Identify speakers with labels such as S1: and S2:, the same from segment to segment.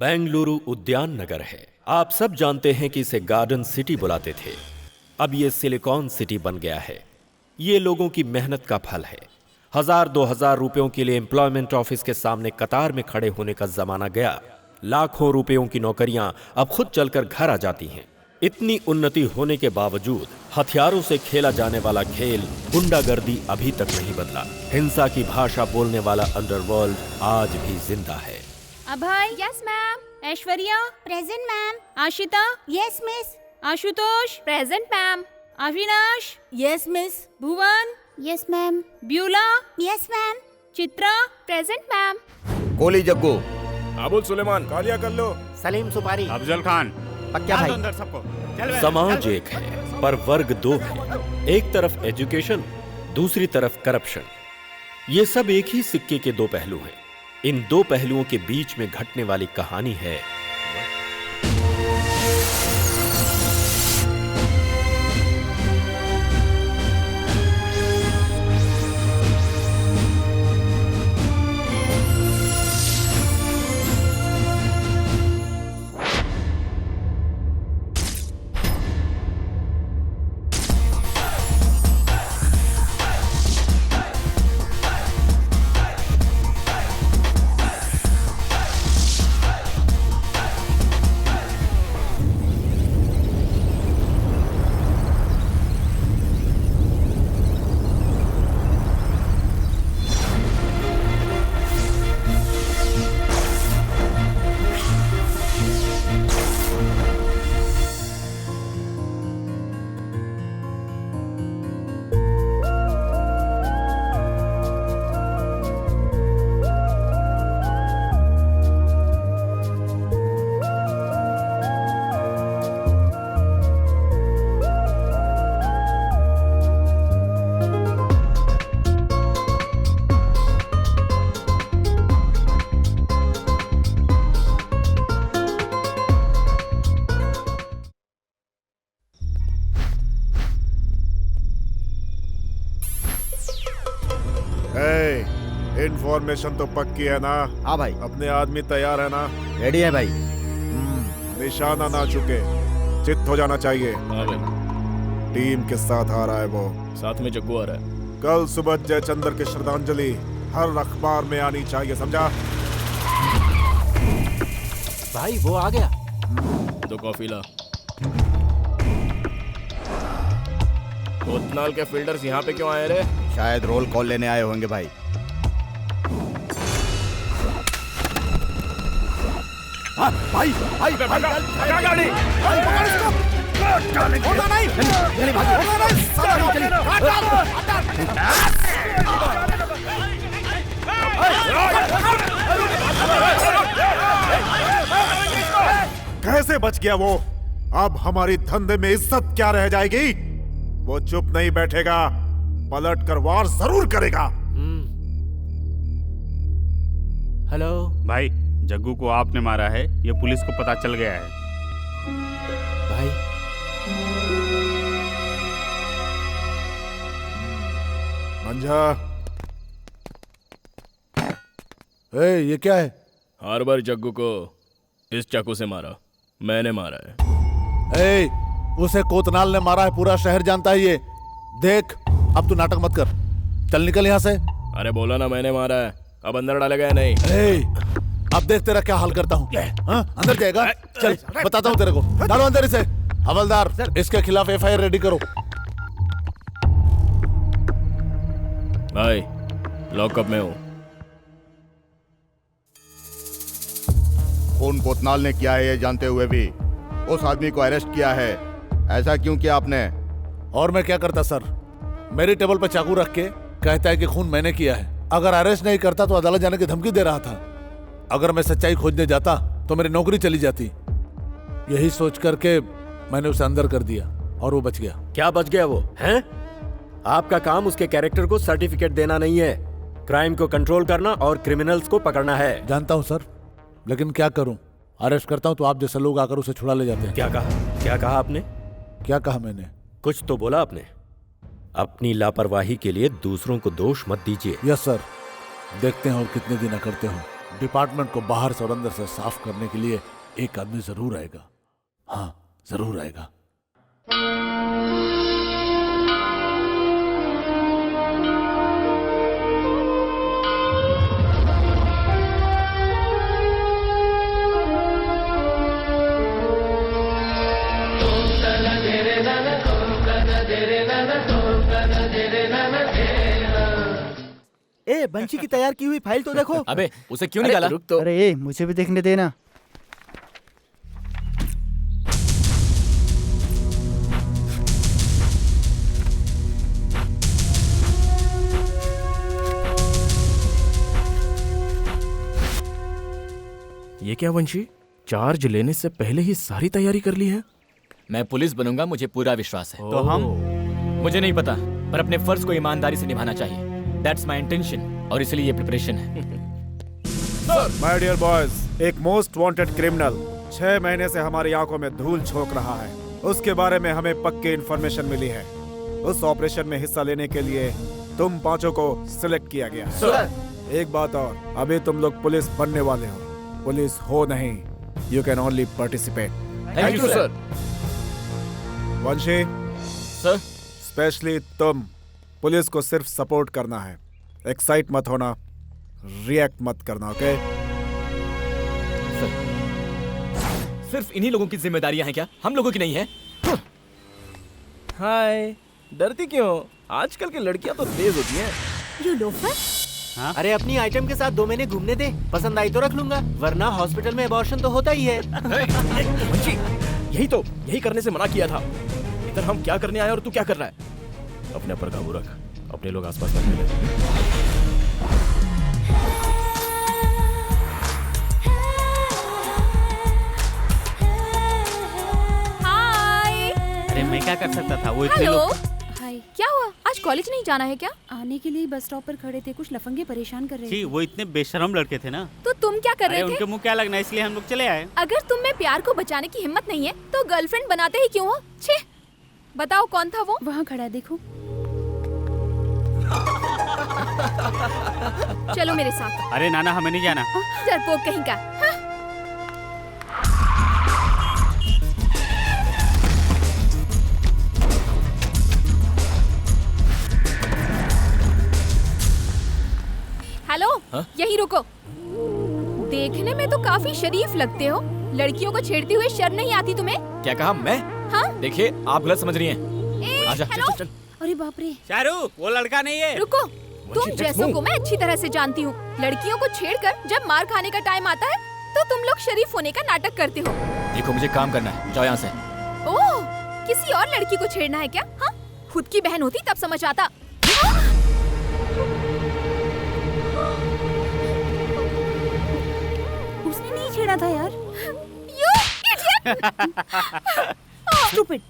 S1: बेंगलुरु उद्यान नगर है। आप सब जानते हैं कि इसे गार्डन सिटी बुलाते थे। अब ये सिलिकॉन सिटी बन गया है। ये लोगों की मेहनत का फल है। 1000-2000 रुपयों के लिए एम्प्लॉयमेंट ऑफिस के सामने कतार में खड़े होने का जमाना गया। लाखों रुपयों की नौकरियां अब खुद चलकर घर आ जाती हैं। इतनी उन्नति होने के बावजूद हथियारों से खेला जाने वाला खेल गुंडागर्दी अभी तक नहीं बदला। हिंसा की भाषा बोलने वाला अंडरवर्ल्ड आज भी जिंदा है।
S2: Abhay. Yes ma'am. Aishwarya.
S3: Present ma'am.
S2: Ashita.
S3: Yes miss.
S2: Ashutosh. Present ma'am. Avinash.
S3: Yes miss.
S2: Bhuvan.
S3: Yes ma'am.
S2: Beulah.
S3: Yes ma'am.
S2: Chitra. Present ma'am.
S4: Koli Jaggu.
S5: Abul Suleman.
S6: कालिया कर लो।
S4: सलीम सुपारी।
S5: अफजल खान।
S4: पक्का भाई।
S6: अंदर सबको।
S1: समाज एक है पर वर्ग दो है। एक तरफ एजुकेशन, दूसरी तरफ करप्शन। ये सब एक ही सिक्के के दो पहलू हैं। इन दो पहलुओं के बीच में घटने वाली कहानी है
S6: इन्फॉर्मेशन तो पक्की है ना?
S4: हाँ भाई।
S6: अपने आदमी तैयार है ना?
S4: रेडी है भाई।
S6: निशाना ना चुके, चित हो जाना चाहिए।
S5: हाँ भाई।
S6: टीम के साथ आ रहा है वो।
S5: साथ में जग्गू आ रहा है।
S6: कल सुबह जयचंद्र की श्रद्धांजलि हर अखबार में आनी चाहिए, समझा?
S4: भाई वो आ गया।
S5: दो कॉफी ला। कोतनाल के फील्डर्स यहाँ पे क्यों आए रे?
S4: शायद रोल कॉल लेने आए होंगे भाई। भाई भाई भाई
S5: गाड़ी।
S6: कैसे बच गया वो? अब हमारी धंधे में इज्जत क्या रह जाएगी? वो चुप नहीं बैठेगा, पलट कर वार जरूर करेगा।
S7: हेलो
S8: भाई, जग्गू को आपने मारा है, ये पुलिस को पता चल गया है।
S7: भाई।
S6: मंझा। ये क्या है?
S5: हर बार जग्गू को इस चाकू से मारा, मैंने मारा है।
S6: उसे कोतनाल ने मारा है, पूरा शहर जानता है ये। देख, अब तू नाटक मत कर, चल निकल यहाँ से।
S5: अरे बोला ना मैंने मारा है, अब अंदर डालेगा या नहीं?
S6: अब देख तेरा क्या हाल करता हूँ। अंदर जाएगा? चल बताता हूँ तेरे को। डालो अंदर इसे। हवलदार, इसके खिलाफ एफआईआर रेडी करो।
S5: भाई लॉकअप में हूँ।
S4: खून कोतनाल ने किया है ये जानते हुए भी उस आदमी को अरेस्ट किया है। ऐसा क्यों किया आपने?
S6: और मैं क्या करता सर? मेरी टेबल पर चाकू रख के कहता है कि खून मैंने किया है। अगर अरेस्ट नहीं करता तो अदालत जाने की धमकी दे रहा था। अगर मैं सच्चाई खोजने जाता तो मेरी नौकरी चली जाती। यही सोच करके मैंने उसे अंदर कर दिया और वो बच गया।
S1: क्या बच गया वो? हैं? आपका काम उसके कैरेक्टर को सर्टिफिकेट देना नहीं है, क्राइम को कंट्रोल करना और क्रिमिनल्स को पकड़ना है।
S6: जानता हूँ सर, लेकिन क्या करूँ? अरेस्ट करता हूँ तो आप जैसे लोग आकर उसे छुड़ा ले जाते हैं।
S1: क्या कहा? क्या कहा आपने?
S6: क्या कहा मैंने?
S1: कुछ तो बोला आपने। अपनी लापरवाही के लिए दूसरों को दोष मत दीजिए।
S6: यस सर, देखते हैं और कितने दिन करते हो। डिपार्टमेंट को बाहर से और अंदर से साफ करने के लिए एक आदमी जरूर आएगा। हाँ, जरूर आएगा।
S7: ए, बंशी की तैयार की हुई फाइल तो देखो।
S5: अबे उसे क्यों निकाला? रुक तो।
S7: अरे ए, मुझे भी देखने देना।
S5: ये क्या वंशी, चार्ज लेने से पहले ही सारी तैयारी कर ली है? मैं पुलिस बनूंगा, मुझे पूरा विश्वास है।
S8: तो हम
S5: मुझे नहीं पता, पर अपने फर्ज को ईमानदारी से निभाना चाहिए। दैट्स माई इंटेंशन, और इसलिए ये प्रिपरेशन है।
S9: माय डियर बॉयज, एक मोस्ट वांटेड क्रिमिनल 6 महीने से हमारी आंखों में धूल झोंक रहा है। उसके बारे में हमें पक्की इन्फॉर्मेशन मिली है। उस ऑपरेशन में हिस्सा लेने के लिए तुम पांचों को सिलेक्ट किया गया।
S5: सर।
S9: एक बात और, अभी तुम लोग पुलिस बनने वाले हो, पुलिस हो नहीं। You can only participate.
S5: Thank you sir.
S9: Vanshi
S5: sir.
S9: Specially तुम पुलिस को सिर्फ सपोर्ट करना है, एक्साइट मत होना, रिएक्ट मत करना, ओके?
S5: सिर्फ इन्हीं लोगों की जिम्मेदारियां हैं क्या, हम लोगों की नहीं है?
S10: हाय, डरती क्यों? आजकल की लड़कियां तो तेज होती हैं।
S3: You loafer.
S7: हाँ? अरे अपनी आइटम के साथ 2 महीने घूमने दे, पसंद आई तो रख लूंगा, वरना हॉस्पिटल में अबॉर्शन तो होता ही है।
S10: वंशी, यही करने से मना किया था। इधर हम क्या करने आए और तू क्या कर रहा है? अपने पर काबू रख, अपने लोग आसपास मत मिले।
S2: हाय।
S8: अरे मैं क्या कर सकता था, वो इतने
S2: हेलो।
S8: लोग।
S2: हाय, क्या हुआ? आज कॉलेज नहीं जाना है क्या? आने के लिए बस स्टॉप पर खड़े थे, कुछ लफंगे परेशान कर रहे
S8: जी,
S2: थे।
S8: वो इतने बेशरम लड़के थे ना।
S2: तो तुम क्या कर
S8: अरे
S2: रहे
S8: उनके
S2: थे?
S8: मुंह क्या लगना, इसलिए हम लोग चले आए।
S2: अगर तुम में प्यार को बचाने की हिम्मत नहीं है तो गर्लफ्रेंड बनाते ही क्यों हो? छे, बताओ कौन था वो? वहाँ खड़ा है, देखो। चलो मेरे साथ।
S8: अरे नाना, हमें नहीं जाना।
S2: डरपोक कहीं का। हाँ? हेलो, यहीं रुको। देखने में तो काफी शरीफ लगते हो, लड़कियों को छेड़ते हुए शर्म नहीं आती तुम्हें?
S5: क्या कहा मैं?
S2: हाँ?
S5: देखिए, आप गलत समझ रही हैं। आजा, चल, चल, चल।
S2: अरे बाप रे।
S8: शाहरुख, वो लड़का नहीं है।
S2: रुको, तुम जैसों को मैं अच्छी तरह से जानती हूँ। लड़कियों को छेड़कर जब मार खाने का टाइम आता है तो तुम लोग शरीफ होने का नाटक करते हो।
S5: देखो, मुझे काम करना है, जाओ यहाँ से।
S2: ओह, किसी और लड़की को छेड़ना है क्या? हाँ? खुद की बहन होती तब समझ आता। उसने नहीं छेड़ा था यार। You idiot! Stupid!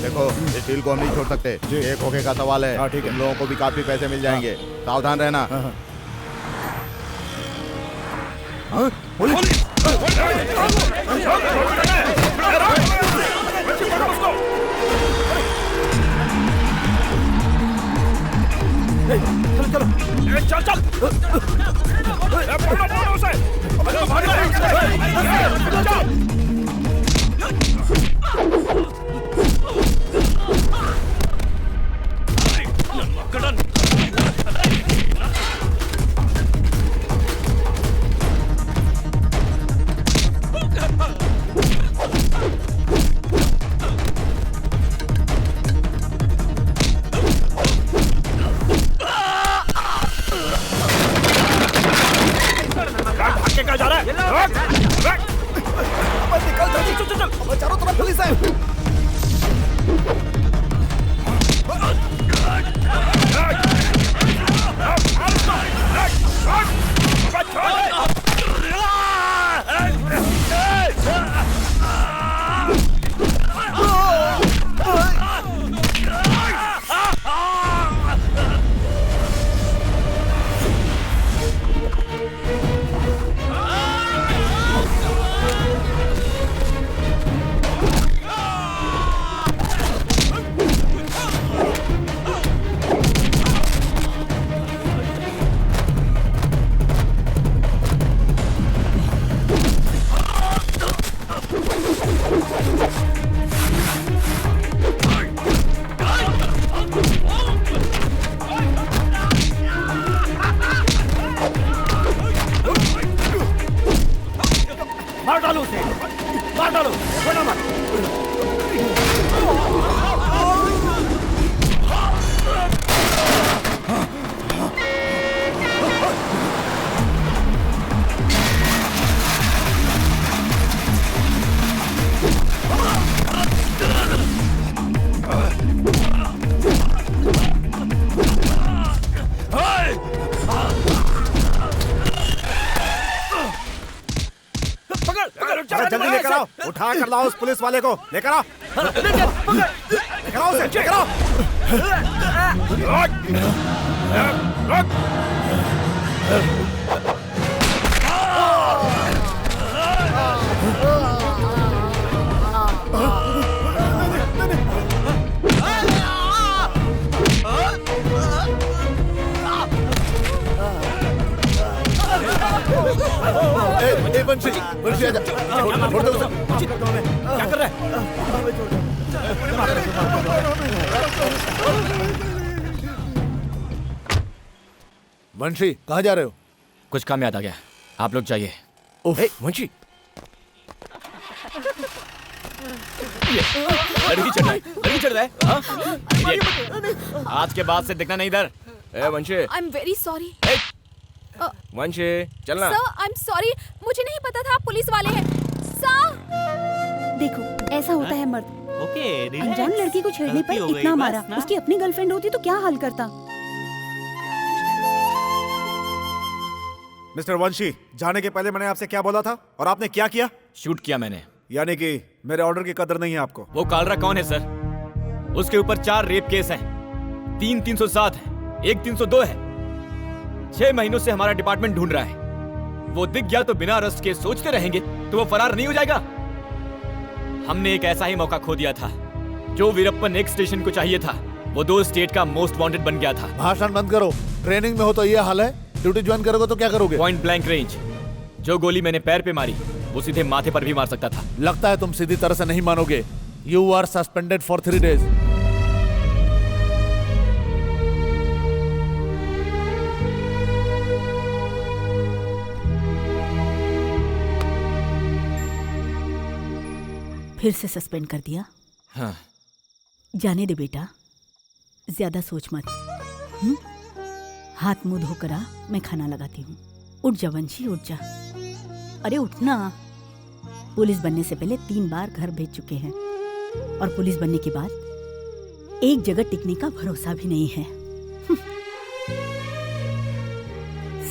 S4: देखो, इस डील को हम नहीं छोड़ सकते। एक होके का सवाल है।
S9: हाँ, ठीक है।
S4: तुम लोगों को भी काफी पैसे मिल जाएंगे, सावधान रहना।
S9: मारना मत। जल्दी लेकर आओ, उठा कर लाओ उस पुलिस वाले को, लेकर आओ, लेकर आओ उसे, लेकर आओ।
S6: वंशी, वंशी आजा, छोड़ दो उसे।
S10: क्या कर रहा है?
S6: वंशी, कहाँ जा रहे हो?
S5: कुछ काम याद आ गया, आप लोग जाइए।
S10: वंशी,
S5: लड़की चढ़ रहा है, लड़की चढ़ रहा है, हाँ? Idiot। आज के बाद से देखना नहीं इधर।
S10: वंशी,
S2: आई एम वेरी सॉरी।
S10: वंशी, चलना।
S2: सर आई एम सॉरी, मुझे नहीं पता था आप पुलिस वाले हैं। सर
S3: देखो, ऐसा होता है मर्द।
S7: ओके,
S3: अनजान लड़की को छेड़ने पर इतना मारा। उसकी अपनी गर्लफ्रेंड होती तो क्या हाल करता।
S9: मिस्टर वंशी, जाने के पहले मैंने आपसे क्या बोला था और आपने क्या किया?
S5: शूट किया मैंने।
S9: यानी कि मेरे ऑर्डर की कदर नहीं है आपको।
S5: वो कालरा कौन है सर? उसके ऊपर 4 रेप केस हैं, 3 307 है, 1 302 है। 6 महीनों से हमारा डिपार्टमेंट ढूंढ रहा है। वो दिख गया तो बिना अरेस्ट के सोचते रहेंगे तो वो फरार नहीं हो जाएगा। हमने एक ऐसा ही मौका खो दिया था। जो वीरप्पन एक स्टेशन को चाहिए था, वो 2 स्टेट का मोस्ट वांटेड बन गया था।
S6: भाषण बंद करो। ट्रेनिंग में हो तो ये हाल है, ड्यूटी ज्वाइन करोगे तो क्या करोगे?
S5: Point blank range. जो गोली मैंने पैर पे मारी वो सीधे माथे पर भी मार सकता था।
S6: लगता है तुम सीधी तरह से नहीं मानोगे। You are suspended for 3 days।
S3: फिर से सस्पेंड कर दिया?
S5: हाँ।
S3: जाने दे बेटा, ज्यादा सोच मत। हाथ मुंह धोकर आ, मैं खाना लगाती हूँ। उठ जा वंशी, उठ जा। अरे उठना। पुलिस बनने से पहले 3 बार घर भेज चुके हैं और पुलिस बनने के बाद एक जगह टिकने का भरोसा भी नहीं है।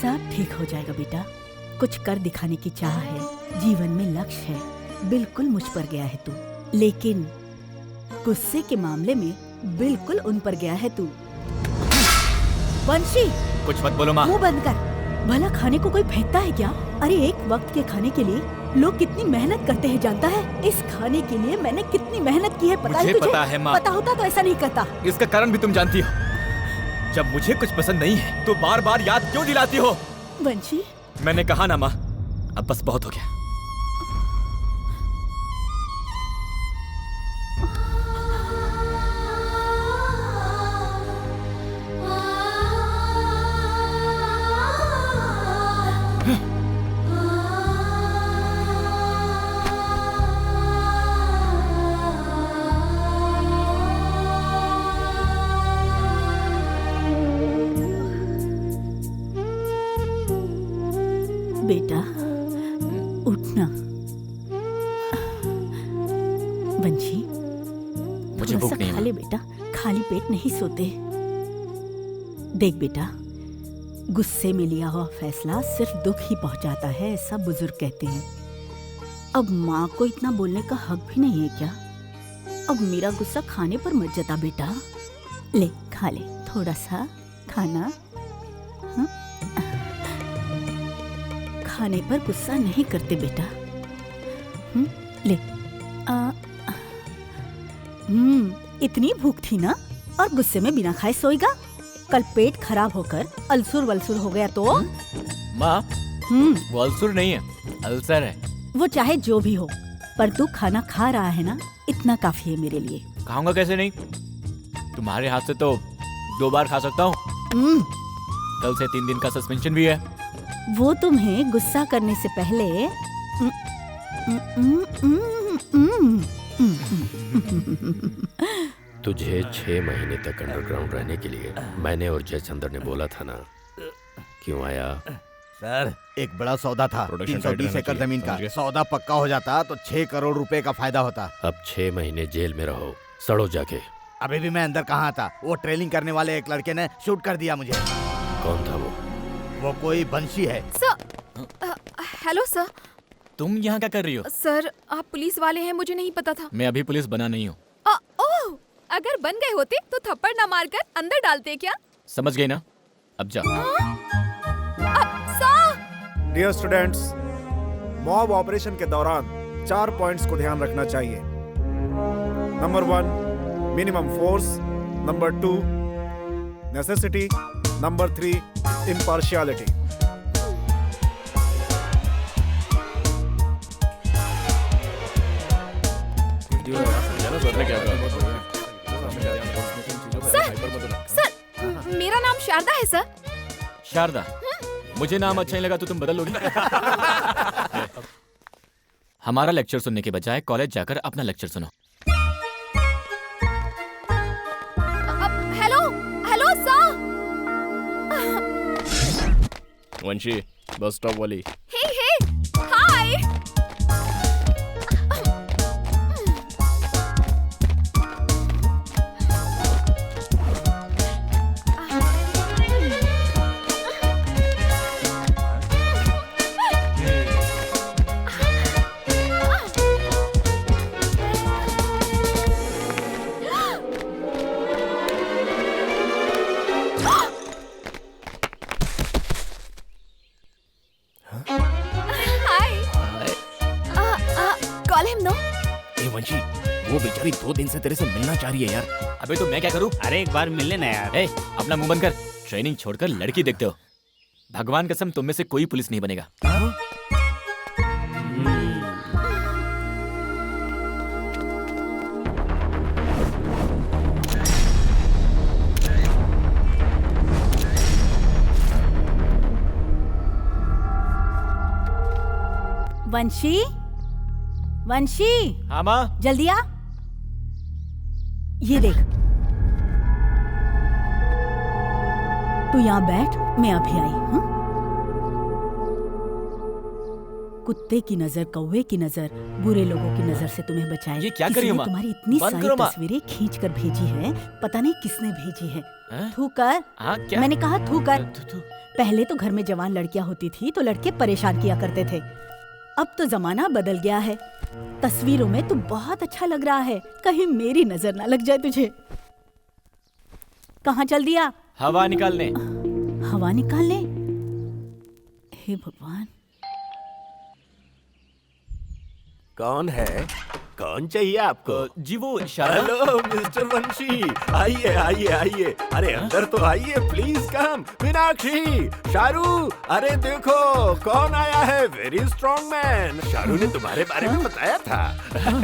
S3: सब ठीक हो जाएगा बेटा। कुछ कर दिखाने की चाह है, जीवन में लक्ष्य है। बिल्कुल मुझ पर गया है तू, लेकिन गुस्से के मामले में बिल्कुल उन पर गया है तू। वंशी,
S5: कुछ मत बोलो माँ।
S3: मुंह बंद कर। भला खाने को कोई फेंकता है क्या? अरे एक वक्त के खाने के लिए लोग कितनी मेहनत करते हैं जानता है? इस खाने के लिए मैंने कितनी मेहनत की है पता है तुझे?
S5: पता है माँ।
S3: पता होता तो ऐसा नहीं करता।
S5: इसका कारण भी तुम जानती हो। जब मुझे कुछ पसंद नहीं है तो बार बार याद क्यों दिलाती हो?
S3: वंशी,
S5: मैंने कहा ना माँ, अब बस बहुत हो गया।
S3: बेटा उठना। वंशी,
S5: मुझे भूख नहीं
S3: खा ले बेटा, खाली पेट नहीं सोते। देख बेटा, गुस्से में लिया हुआ फैसला सिर्फ दुख ही पहुंचाता है, ऐसा बुजुर्ग कहते हैं। अब माँ को इतना बोलने का हक भी नहीं है क्या? अब मेरा गुस्सा खाने पर मत जता बेटा। ले खा ले थोड़ा सा खाना। खाने पर गुस्सा नहीं करते बेटा। ले। इतनी भूख थी ना, और गुस्से में बिना खाए सोएगा? कल पेट खराब होकर अल्सर वल्सर हो गया तो?
S5: माँ, वो अल्सर नहीं है, अल्सर है।
S3: वो चाहे जो भी हो, पर तू खाना खा रहा है ना, इतना काफी है मेरे लिए।
S5: खाऊंगा कैसे नहीं? तुम्हारे हाथ से तो 2 बार खा सकता हूँ। कल से 3 दिन का सस्पेंशन भी है।
S3: वो तुम्हें गुस्सा करने से पहले
S1: तुझे 6 महीने तक अंडरग्राउंड रहने के लिए मैंने और जयचंद्र ने बोला था ना, क्यों आया?
S4: सर, एक बड़ा सौदा था,
S10: Production
S4: 320
S10: tight
S4: एकड़
S10: रहना
S4: जमीन का।
S10: चाहिए,
S4: सौदा पक्का हो जाता तो 6 करोड़ रुपए का फायदा होता।
S1: अब 6 महीने जेल में रहो, सड़ो जाके।
S4: अभी भी मैं अंदर कहाँ था, वो ट्रेनिंग करने वाले एक लड़के ने शूट कर दिया मुझे।
S1: कौन था
S4: वो कोई बंशी है।
S2: Sir, hello sir.
S5: तुम यहाँ क्या कर रही हो?
S2: सर, आप पुलिस वाले हैं, मुझे नहीं पता था।
S5: मैं अभी पुलिस बना नहीं हूँ।
S2: ओह, अगर बन गए होते तो थप्पड़ ना मारकर अंदर डालते क्या?
S5: समझ गई ना? अब जा।
S2: Sir!
S9: Dear students, mob operation के दौरान 4 पॉइंट्स को ध्यान रखना चाहिए। Number 1, minimum force. Number 2, necessity. Number 3, impartiality.
S2: Sir, मेरा नाम शारदा है सर।
S5: शारदा, मुझे नाम अच्छा नहीं लगा तो तुम बदल लोगी? हमारा लेक्चर सुनने के बजाय कॉलेज जाकर अपना लेक्चर सुनो।
S2: Hello hello sir.
S10: वंशी, बस स्टॉप वाली।
S2: Hey hey, hi. Call him no.
S10: ए वंशी, वो बेचारी 2 दिन से तेरे से मिलना चाह रही है यार।
S5: अबे तो मैं क्या करूं?
S11: अरे एक बार मिल लेना यार।
S5: ए, अपना मुंह बंद कर। ट्रेनिंग छोड़कर लड़की देखते हो। भगवान कसम तुम में से कोई पुलिस नहीं बनेगा।
S3: वंशी, वंशी,
S5: हाँ माँ।
S3: जल्दी आ। ये देख, तू यहाँ बैठ, मैं अभी आई हूँ। कुत्ते की नजर, कौवे की नजर, बुरे लोगों की नजर से तुम्हें बचाए।
S5: ये क्या कर रही हो माँ?
S3: तुम्हारी इतनी
S5: बंद
S3: सारी
S5: करो माँ।
S3: तस्वीरें खींच कर भेजी है, पता नहीं किसने भेजी है।
S5: हैं?
S3: थू कर।
S5: हाँ क्या?
S3: मैंने कहा थू कर।
S5: थू।
S3: पहले तो घर में जवान लड़कियां होती थी तो लड़के परेशान किया करते थे। अब तो जमाना बदल गया है। तस्वीरों में तू बहुत अच्छा लग रहा है, कहीं मेरी नजर ना लग जाए तुझे। कहाँ चल दिया?
S5: हवा निकालने।
S3: हवा निकालने? हे भगवान।
S11: कौन है? कौन चाहिए आपको?
S5: जी वो शारदा।
S11: हेलो मिस्टर वंशी, आइए आइए आइए। अरे अंदर तो आइए, प्लीज कम। मीनाक्षी, शारू, अरे देखो कौन आया है। Very strong man. शारू ने तुम्हारे बारे में बताया था।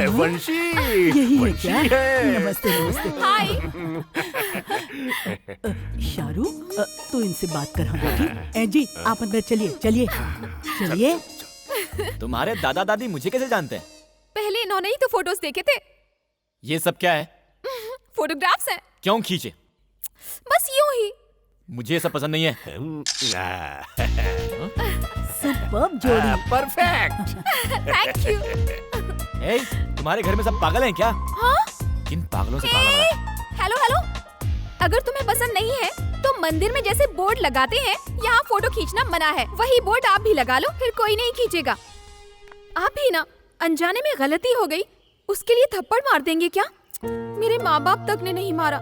S11: वंशी,
S3: यही है
S11: वंशी
S3: क्या?
S11: है।
S3: नमस्ते नमस्ते।
S2: हाय।
S3: शारू, तू इनसे बात कर। हाँ बेटी। ए जी, आप अंदर चलिए चलिए चलिए।
S5: तुम्हारे दादा दादी मुझे कैसे जानते हैं?
S2: पहले इन्होंने ही तो फोटोज देखे थे।
S5: ये सब क्या है?
S2: फोटोग्राफ्स हैं।
S5: क्यों खींचे?
S2: बस यूं ही।
S5: मुझे ये सब पसंद नहीं है।
S3: सुपर्ब जोड़ी।
S11: परफेक्ट।
S2: Thank you.
S5: ए, तुम्हारे घर में सब पागल हैं क्या?
S2: हाँ?
S5: किन पागलों से पाला बड़ा?
S2: हेलो हेलो, अगर तुम्हें पसंद नहीं है तो मंदिर में जैसे बोर्ड लगाते हैं, यहाँ फोटो खींचना मना है, वही बोर्ड आप भी लगा लो, फिर कोई नहीं खींचेगा। आप भी ना, अनजाने में गलती हो गई, उसके लिए थप्पड़ मार देंगे क्या? मेरे माँ बाप तक ने नहीं मारा।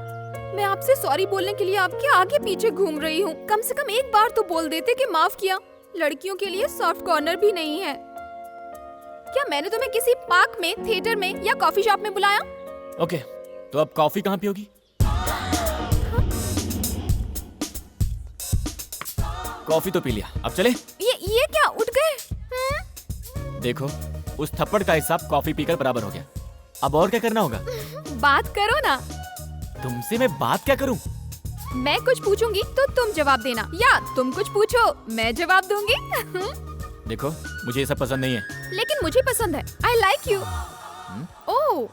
S2: मैं आपसे सॉरी बोलने के लिए आपके आगे पीछे घूम रही हूँ। कम से कम एक बार तो बोल देते कि माफ किया। लड़कियों के लिए सॉफ्ट कॉर्नर भी नहीं है क्या? मैंने तुम्हें किसी पार्क में, थिएटर में या कॉफी शॉप में बुलाया?
S5: ओके, तो अब कॉफी कहाँ पियोगी? कॉफी तो पी लिया, अब चले?
S2: ये क्या, उठ गए?
S5: देखो, उस थप्पड़ का हिसाब कॉफी पीकर बराबर हो गया। अब और क्या करना होगा?
S2: बात करो ना।
S5: तुमसे मैं बात क्या करूं?
S2: मैं कुछ पूछूंगी तो तुम जवाब देना, या तुम कुछ पूछो मैं जवाब दूंगी।
S5: देखो, मुझे ये सब पसंद नहीं है।
S2: लेकिन मुझे पसंद है। I like you। ओह,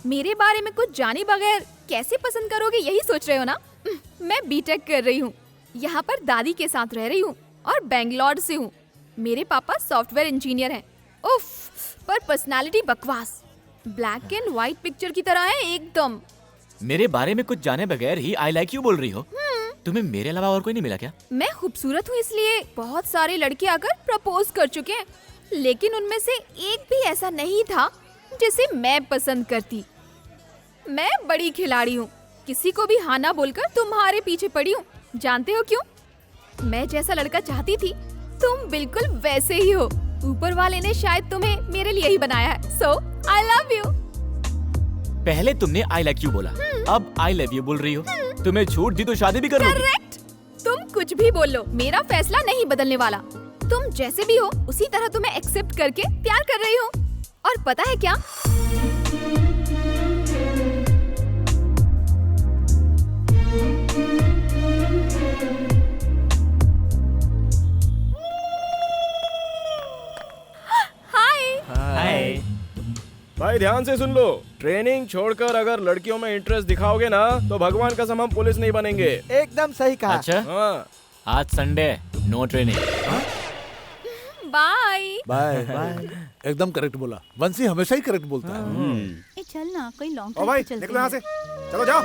S2: मेरे बारे में कुछ जाने बगैर कैसे पसंद करोगे यही सोच रहे हो ना? मैं बीटेक कर रही हूँ, यहाँ पर दादी के साथ रह रही हूँ और बेंगलोर से हूँ। मेरे पापा सॉफ्टवेयर इंजीनियर हैं। उफ, पर पर्सनालिटी बकवास, ब्लैक एंड व्हाइट पिक्चर की तरह है एकदम।
S5: मेरे बारे में कुछ जाने बगैर ही आई लाइक यू बोल रही हो? तुम्हें मेरे अलावा और कोई नहीं मिला क्या?
S2: मैं खूबसूरत हूँ इसलिए बहुत सारे लड़के आकर प्रपोज कर चुके हैं, लेकिन उनमें से एक भी ऐसा नहीं था जिसे मैं पसंद करती। मैं बड़ी खिलाड़ी हूँ, किसी को भी हाँ ना बोलकर तुम्हारे पीछे पड़ी हूँ। जानते हो क्यों? मैं जैसा लड़का चाहती थी तुम बिल्कुल वैसे ही हो। ऊपर वाले ने शायद तुम्हें मेरे लिए ही बनाया है। So I love you.
S5: पहले तुमने आई लाइक यू बोला, अब आई लव यू बोल रही हो। तुम्हें छूट दी तो शादी भी कर लोगी।
S2: करेक्ट। तुम कुछ भी बोल लो, मेरा फैसला नहीं बदलने वाला। तुम जैसे भी हो उसी तरह तुम्हें एक्सेप्ट करके प्यार कर रही हूँ। और पता है क्या?
S10: हाय। भाई ध्यान से सुन लो, ट्रेनिंग छोड़कर अगर लड़कियों में इंटरेस्ट दिखाओगे ना तो भगवान कसम हम पुलिस नहीं बनेंगे।
S7: एकदम सही कहा।
S5: अच्छा,
S10: हाँ।
S5: आज Sunday, no training.
S2: Bye
S6: bye bye. एकदम करेक्ट बोला, वंशी हमेशा ही करेक्ट बोलता है।
S3: ए चल ना, कोई लॉन्ग
S9: ओ भाई निकलो यहाँ से, चलो जाओ।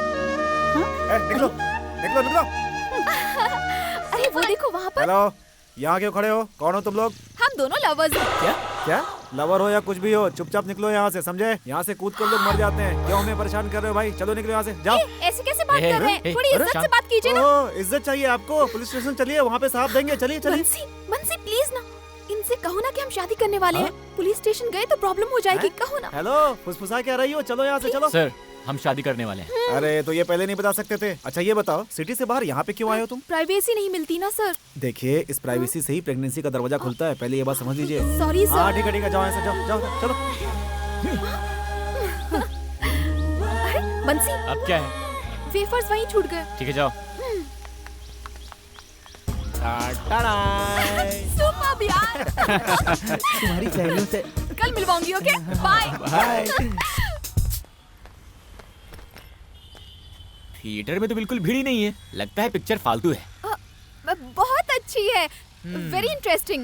S9: निकलो निकलो निकलो।
S2: अरे वो देखो वहाँ पर।
S9: हेलो, यहाँ क्यों खड़े हो? कौन हो तुम लोग?
S2: हम दोनों लवर्स हैं।
S9: क्या लवर हो या कुछ भी हो, चुपचाप निकलो यहाँ से, समझे? यहाँ से कूद कर लोग मर जाते हैं। क्यों हमें परेशान कर रहे हो भाई? चलो निकलो यहाँ से, जाओ।
S2: ऐसे कैसे बात कर रहे हैं? थोड़ी इज्जत से बात कीजिए ना।
S9: ओ, इज्जत चाहिए आपको? पुलिस स्टेशन चलिए, वहाँ पे साफ देंगे। चलिए चलिए।
S2: बंसी प्लीज ना, इनसे कहो ना कि हम शादी करने वाले हैं। पुलिस स्टेशन गए तो प्रॉब्लम हो जाएगी, कहो ना।
S9: हेलो, फुसफुसा क्या रही हो? चलो यहाँ से, चलो।
S5: सर, हम शादी करने वाले हैं।
S9: अरे तो ये पहले नहीं बता सकते थे? अच्छा ये बताओ, सिटी से बाहर यहाँ पे क्यों आए हो तुम?
S2: प्राइवेसी नहीं मिलती ना सर।
S9: देखिए, इस प्राइवेसी से ही प्रेगनेंसी का दरवाजा खुलता है, पहले ये बात समझ लीजिए।
S2: Sorry sir.
S9: हाँ ठीक है ठीक है, जाओ यहाँ से, जाओ जाओ चलो।
S2: बंसी,
S5: अब क्या है?
S2: वेफर्स वहीं छूट गए।
S5: ठीक है, जाओ।
S2: सुपर यार।
S7: तुम्हारी सहेलियों से
S2: कल मिलवाऊंगी, ओके? Bye
S7: bye.
S5: थिएटर में तो बिल्कुल भीड़ ही नहीं है, लगता है पिक्चर फालतू है।
S2: बहुत अच्छी है, very interesting.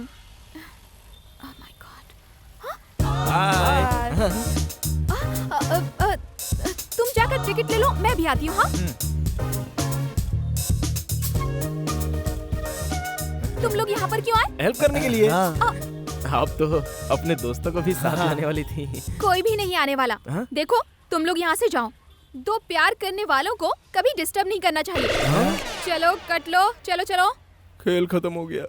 S2: Oh my God. तुम जाकर टिकट ले लो, मैं भी आती हूँ। हाँ, तुम लोग यहाँ पर क्यों आए?
S10: हेल्प करने के लिए। आप तो अपने दोस्तों को भी साथ लाने वाली थी।
S2: कोई भी नहीं आने वाला। देखो, तुम लोग यहाँ से जाओ। दो प्यार करने वालों को कभी डिस्टर्ब नहीं करना चाहिए। चलो कट लो, चलो चलो।
S10: खेल खत्म हो गया।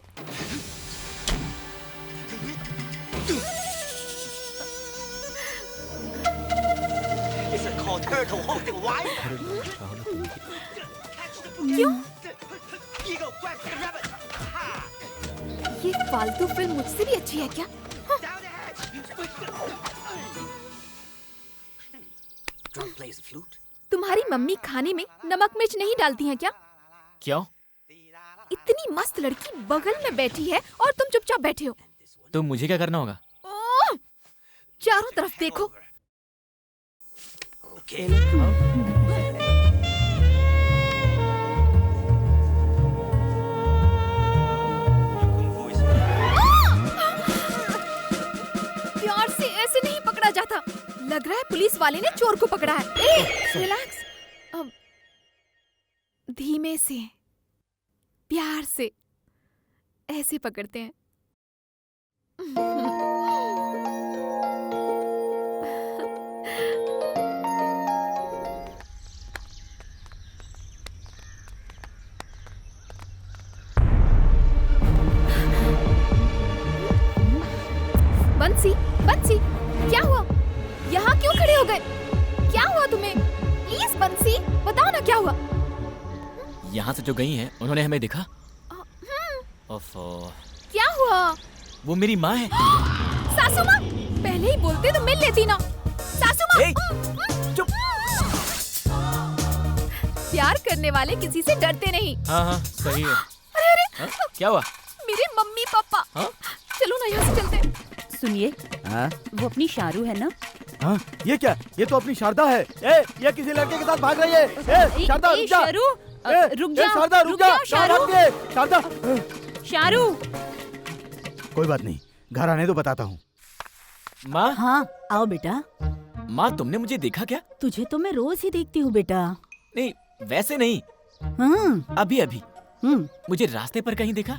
S2: क्यों? ये फालतू फिल्म मुझसे भी अच्छी है क्या? तुम्हारी मम्मी खाने में नमक मिर्च नहीं डालती हैं क्या?
S5: क्यों?
S2: इतनी मस्त लड़की बगल में बैठी है और तुम चुपचाप बैठे हो।
S5: तो मुझे क्या करना होगा?
S2: ओह! चारों तरफ देखो। प्यार से ऐसे नहीं पकड़ा जाता। लग रहा है पुलिस वाले ने चोर को पकड़ा है। रिलैक्स। अब धीमे से, प्यार से ऐसे पकड़ते हैं। बंसी, बंसी, क्या हुआ? यहाँ क्यों खड़े हो गए? क्या हुआ तुम्हें? प्लीज बंसी, बताओ ना क्या हुआ?
S5: यहाँ से जो गई हैं, उन्होंने हमें देखा। ओफो।
S2: क्या हुआ?
S5: वो मेरी माँ है।
S2: सासू माँ, पहले ही बोलते तो मिल लेती ना। सासू माँ।
S5: चुप।
S2: प्यार करने वाले किसी से डरते नहीं।
S5: हाँ हाँ सही है।
S2: अरे अरे,
S5: क्या हुआ?
S2: मेरे मम्मी पापा। चलो ना यहाँ से चलते हैं।
S3: सुनिए, वो अपनी शारू है ना,
S7: हाँ, ये क्या? ये तो अपनी शारदा है। ये किसी लड़के के साथ भाग रही है। शारदा रुक जा।
S2: रुक जा।
S7: शारदा रुक जा। शारदा।
S2: शारू।
S7: कोई बात नहीं, घर आने तो बताता हूँ।
S5: माँ।
S3: हाँ आओ बेटा।
S5: माँ तुमने मुझे देखा क्या?
S3: तुझे तो मैं रोज ही देखती हूँ बेटा।
S5: नहीं वैसे नहीं, अभी अभी मुझे रास्ते पर कहीं देखा।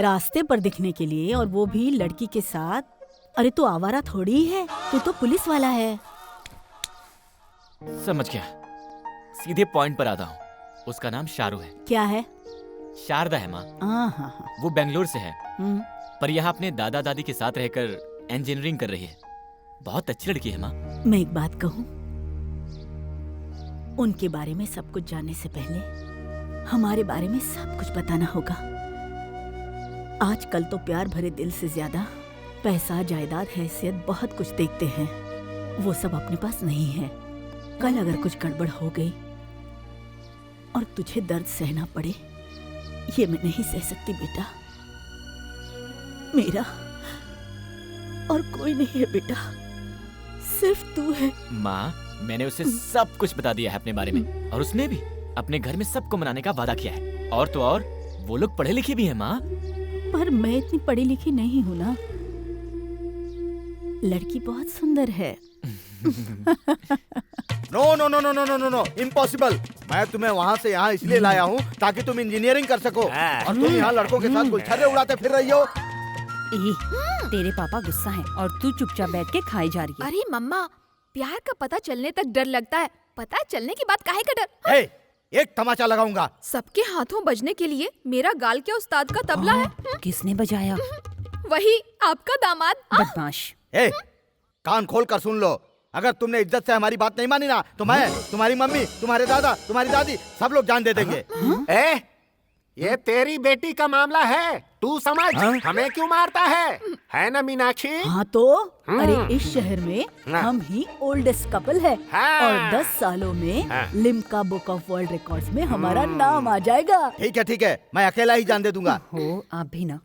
S3: रास्ते पर दिखने के लिए, और वो भी लड़की के साथ? अरे तू आवारा थोड़ी है, तू तो पुलिस वाला है।
S5: समझ गया, सीधे पॉइंट पर आता हूँ। उसका नाम शारू है।
S3: क्या है?
S5: शारदा है माँ। वो बेंगलोर से है, पर यहाँ अपने दादा दादी के साथ रहकर इंजीनियरिंग कर रही है। बहुत अच्छी लड़की है माँ।
S3: मैं एक बात कहूँ, उनके बारे में सब कुछ जानने से पहले हमारे बारे में सब कुछ बताना होगा। आजकल तो प्यार भरे दिल से ज्यादा पैसा, जायदाद, हैसियत बहुत कुछ देखते हैं। वो सब अपने पास नहीं है। कल अगर कुछ गड़बड़ हो गई और तुझे दर्द सहना पड़े, ये मैं नहीं सह सकती बेटा। मेरा और कोई नहीं है बेटा, सिर्फ तू है।
S5: माँ मैंने उसे सब कुछ बता दिया है अपने बारे में, और उसने भी अपने घर में सबको मनाने का वादा किया है। और तो और वो लोग पढ़े लिखे भी हैं माँ।
S3: पर मैं इतनी पढ़ी लिखी नहीं हूँ ना। लड़की बहुत सुंदर है।
S7: No no no no no no no no, impossible. मैं तुम्हें वहाँ से यहाँ इसलिए लाया हूँ ताकि तुम इंजीनियरिंग कर सको, और तुम यहाँ लड़कों के साथ गुलछर्रे उड़ाते फिर रही हो।
S12: तेरे पापा गुस्सा हैं और तू चुपचाप बैठ के खाई जा रही है।
S2: अरे मम्मा, प्यार का पता चलने तक डर लगता है, पता चलने की बात काहे का डर?
S7: एक तमाचा लगाऊंगा।
S2: सबके हाथों बजने के लिए मेरा गाल क्या उस्ताद का तबला है?
S12: किसने बजाया?
S2: वही आपका दामाद।
S12: बदमाश।
S7: कान खोल कर सुन लो, अगर तुमने इज्जत से हमारी बात नहीं मानी ना, तो मैं, तुम्हारी मम्मी, तुम्हारे दादा, तुम्हारी दादी, सब लोग जान दे देंगे।
S11: ये तेरी बेटी का मामला है, तू समझ। हमें क्यों मारता है ना मीनाक्षी?
S3: हाँ तो अरे इस शहर में हम ही ओल्डेस्ट कपल है, और 10 सालों में Limca book of world records में हमारा नाम आ जाएगा।
S7: ठीक है, मैं अकेला ही जान दे दूंगा।
S12: हो आप भी ना।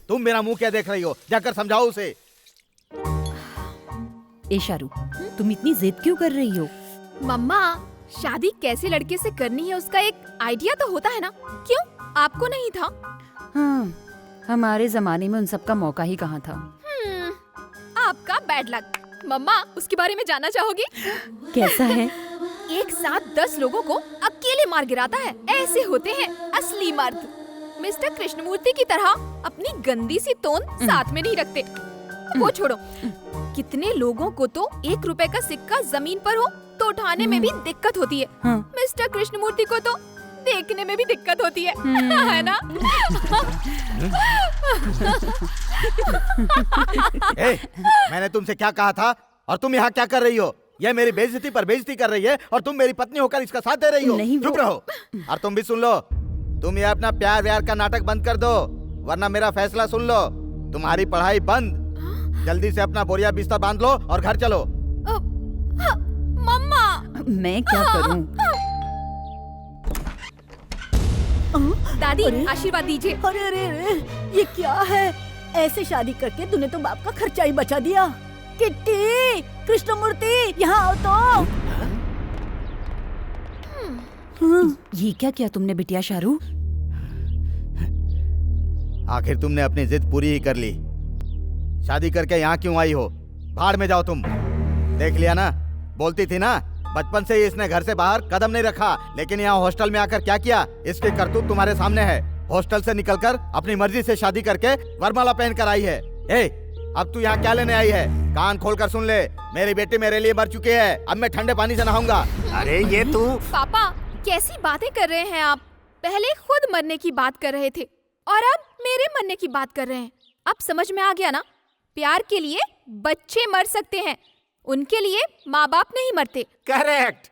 S7: तुम मेरा मुंह क्या देख रही हो? जाकर समझाओ उसे।
S12: शारू, तुम इतनी जिद क्यों कर रही हो?
S2: मम्मा, शादी कैसे लड़के से करनी है उसका एक आइडिया तो होता है ना? क्यों आपको नहीं था?
S12: हाँ, हमारे जमाने में उन सब का मौका ही कहाँ था।
S2: आपका बैड लक। मम्मा, उसके बारे में जानना चाहोगी?
S12: कैसा है?
S2: एक साथ 10 लोगों को अकेले मार गिराता है। ऐसे होते हैं असली मर्द। मिस्टर कृष्णमूर्ति की तरह अपनी गंदी सी तोंद साथ में नहीं रखते। वो छोड़ो, कितने लोगों को तो 1 रुपए का सिक्का जमीन पर हो तो उठाने में भी दिक्कत होती है। मिस्टर कृष्णमूर्ति को तो देखने में भी दिक्कत होती है, है ना?
S7: मैंने तुमसे क्या कहा था, और तुम यहाँ क्या कर रही हो? ये मेरी बेइज्जती पर बेइज्जती कर रही है, और तुम मेरी पत्नी होकर इसका साथ दे रही हो। चुप रहो। और तुम भी सुन लो, तुम ये अपना प्यार व्यार का नाटक बंद कर दो, वरना मेरा फैसला सुन लो। तुम्हारी पढ़ाई बंद। जल्दी से अपना बोरिया बिस्तर बांध लो और घर चलो।
S2: मम्मा,
S12: मैं क्या करूं?
S2: दादी आशीर्वाद दीजिए।
S3: अरे ये क्या है? ऐसे शादी करके तूने तो बाप का खर्चा ही बचा दिया। किट्टी, कृष्णमूर्ति, यहाँ आओ तो।
S12: ये क्या किया तुमने बिटिया शारू?
S7: आखिर तुमने अपनी जिद पूरी ही कर ली। शादी करके यहाँ क्यों आई हो? भाड़ में जाओ तुम। देख लिया ना, बोलती थी ना, बचपन से ही इसने घर से बाहर कदम नहीं रखा, लेकिन यहाँ हॉस्टल में आकर क्या किया? इसकी करतूत तुम्हारे सामने है। हॉस्टल से निकलकर अपनी मर्जी से शादी करके वरमाला पहन कर आई है। अब तू यहाँ क्या लेने आई है? कान खोल कर सुन ले, मेरी बेटी मेरे लिए मर चुकी है। अब मैं ठंडे पानी से नहाऊंगा।
S11: अरे ये तू।
S2: पापा, कैसी बातें कर रहे हैं आप? पहले खुद मरने की बात कर रहे थे और अब मेरे मरने की बात कर रहे हैं। अब समझ में आ गया ना? प्यार के लिए बच्चे मर सकते हैं, उनके लिए माँ बाप नहीं मरते।
S11: करेक्ट।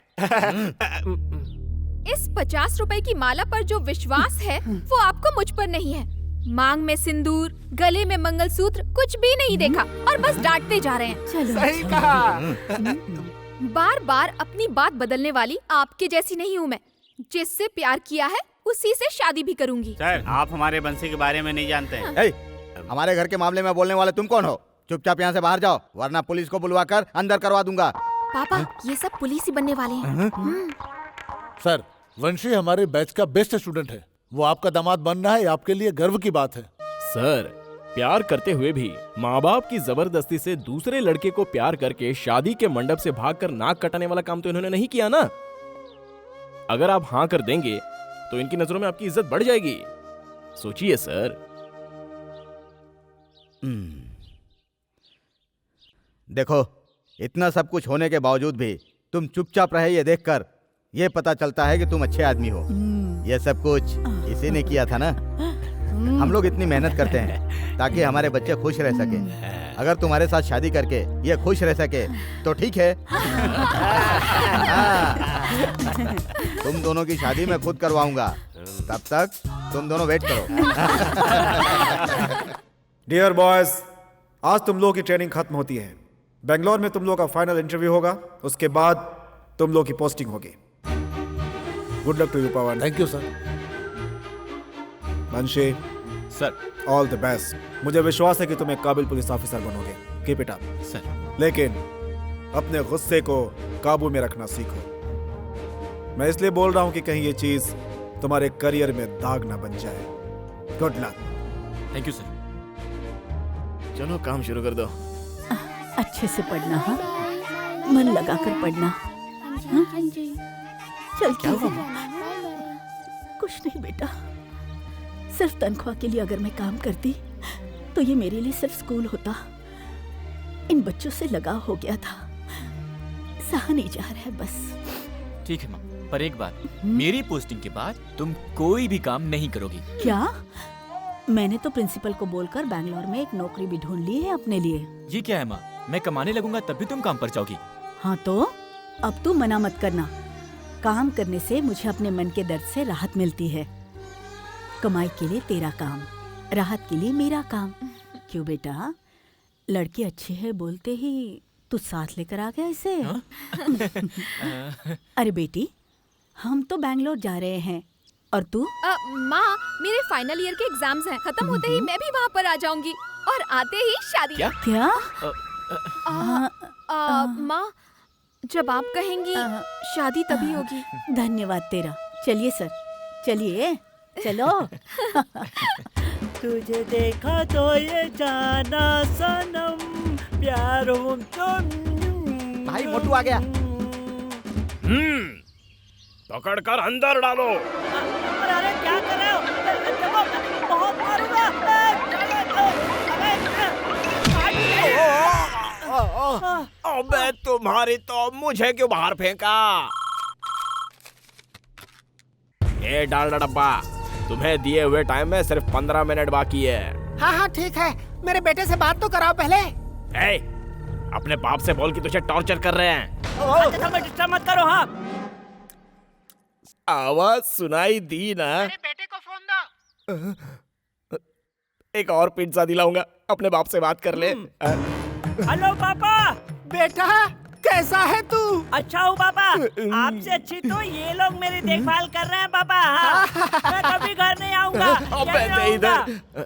S2: इस 50 रुपए की माला पर जो विश्वास है वो आपको मुझ पर नहीं है। मांग में सिंदूर, गले में मंगलसूत्र, कुछ भी नहीं देखा और बस डांटते जा रहे हैं।
S11: सही कहा।
S2: बार बार अपनी बात बदलने वाली आपके जैसी नहीं हूँ मैं। जिससे प्यार किया है उसी से शादी भी करूंगी।
S8: सर, आप हमारे बंसी के बारे में नहीं जानते हैं।
S7: हमारे घर के मामले में बोलने वाले तुम कौन हो? चुपचाप यहाँ से बाहर जाओ, वरना पुलिस को बुलवाकर अंदर करवा दूंगा।
S2: पापा ये सब पुलिस ही बनने वाले हैं।
S6: सर, वंशी हमारे बैच का बेस्ट स्टूडेंट है। वो आपका दामाद बनना है, आपके लिए गर्व की बात है।
S10: सर, प्यार करते हुए भी माँ बाप की जबरदस्ती से दूसरे लड़के को प्यार करके शादी के मंडप से भागकर नाक कटाने वाला काम तो इन्होंने नहीं किया ना। अगर आप हाँ कर देंगे तो इनकी नजरों में आपकी इज्जत बढ़ जाएगी। सोचिए सर।
S7: देखो, इतना सब कुछ होने के बावजूद भी तुम चुपचाप रहे, ये देखकर ये पता चलता है कि तुम अच्छे आदमी हो। ये सब कुछ इसी ने किया था ना। हम लोग इतनी मेहनत करते हैं ताकि हमारे बच्चे खुश रह सके। अगर तुम्हारे साथ शादी करके ये खुश रह सके तो ठीक है। तुम दोनों की शादी मैं खुद करवाऊंगा, तब तक तुम दोनों वेट करो।
S9: डियर बॉयज, आज तुम लोगों की ट्रेनिंग खत्म होती है। बेंगलोर में तुम लोगों का फाइनल इंटरव्यू होगा, उसके बाद तुम लोगों की पोस्टिंग होगी। Good luck to you Pawan.
S6: Thank you sir.
S9: Vanshi
S5: sir,
S9: all the best. मुझे विश्वास है कि तुम एक काबिल पुलिस ऑफिसर बनोगे। Keep it up
S5: sir.
S9: लेकिन अपने गुस्से को काबू में रखना सीखो। मैं इसलिए बोल रहा हूं कि कहीं ये चीज तुम्हारे करियर में दाग ना बन जाए। Good luck.
S5: Thank you sir.
S10: चलो काम शुरू कर दो।
S3: अच्छे से पढ़ना, हाँ? मन लगाकर पढ़ना। चल क्या हुआ? कुछ नहीं बेटा, सिर्फ तनख्वाह के लिए अगर मैं काम करती तो ये मेरे लिए सिर्फ स्कूल होता। इन बच्चों से लगाव हो गया था, सहा नहीं जा रहा है बस।
S5: ठीक है माँ, पर एक बात, मेरी पोस्टिंग के बाद तुम कोई भी काम नहीं करोगी।
S3: क्या? मैंने तो प्रिंसिपल को बोलकर बैंगलोर में एक नौकरी भी ढूंढ ली है अपने लिए।
S5: ये क्या है माँ? मैं कमाने लगूंगा तब भी तुम काम पर जाओगी।
S3: हाँ तो अब तू मना मत करना। काम करने से मुझे अपने मन के दर्द से राहत मिलती है। कमाई के लिए तेरा काम, राहत के लिए मेरा काम। क्यों बेटा, लड़की अच्छी है बोलते ही तू साथ लेकर आ गया इसे? अरे बेटी, हम तो बैंगलोर जा रहे हैं और तू?
S2: माँ, मेरे फाइनल ईयर के एग्जाम्स हैं, खत्म होते ही मैं भी वहाँ पर आ जाऊंगी और आते ही शादी।
S3: क्या?
S2: माँ, जब आप कहेंगी शादी तभी होगी।
S3: धन्यवाद तेरा। चलिए सर, चलिए चलो।
S13: तुझे देखा तो ये जाना सनम, प्यार हो तो।
S7: भाई मोटू आ गया।
S10: पकड़ कर अंदर डालो।
S13: अरे क्या कर रहे हो? बहुत मारूंगा।
S10: अबे तुम्हारी तो, मुझे क्यों बाहर फेंका? ये डालना डब्बा, तुम्हें दिए हुए टाइम में सिर्फ 15 मिनट बाकी है।
S13: हाँ हाँ ठीक है, मेरे बेटे से बात तो कराओ पहले।
S10: ए, अपने बाप से बोल कि तुझे टॉर्चर कर रहे हैं।
S13: डिस्टर्ब मत करो। हाँ,
S10: आवाज सुनाई दी ना?
S13: मेरे बेटे को फोन दो।
S10: एक और पिज्जा दिलाऊंगा, अपने बाप से बात कर ले।
S13: हेलो पापा। बेटा कैसा है तू? अच्छा हूँ पापा, आपसे अच्छी तो ये लोग मेरी देखभाल कर रहे हैं पापा। हाँ, मैं कभी घर नहीं आऊंगा।
S10: अबे इधर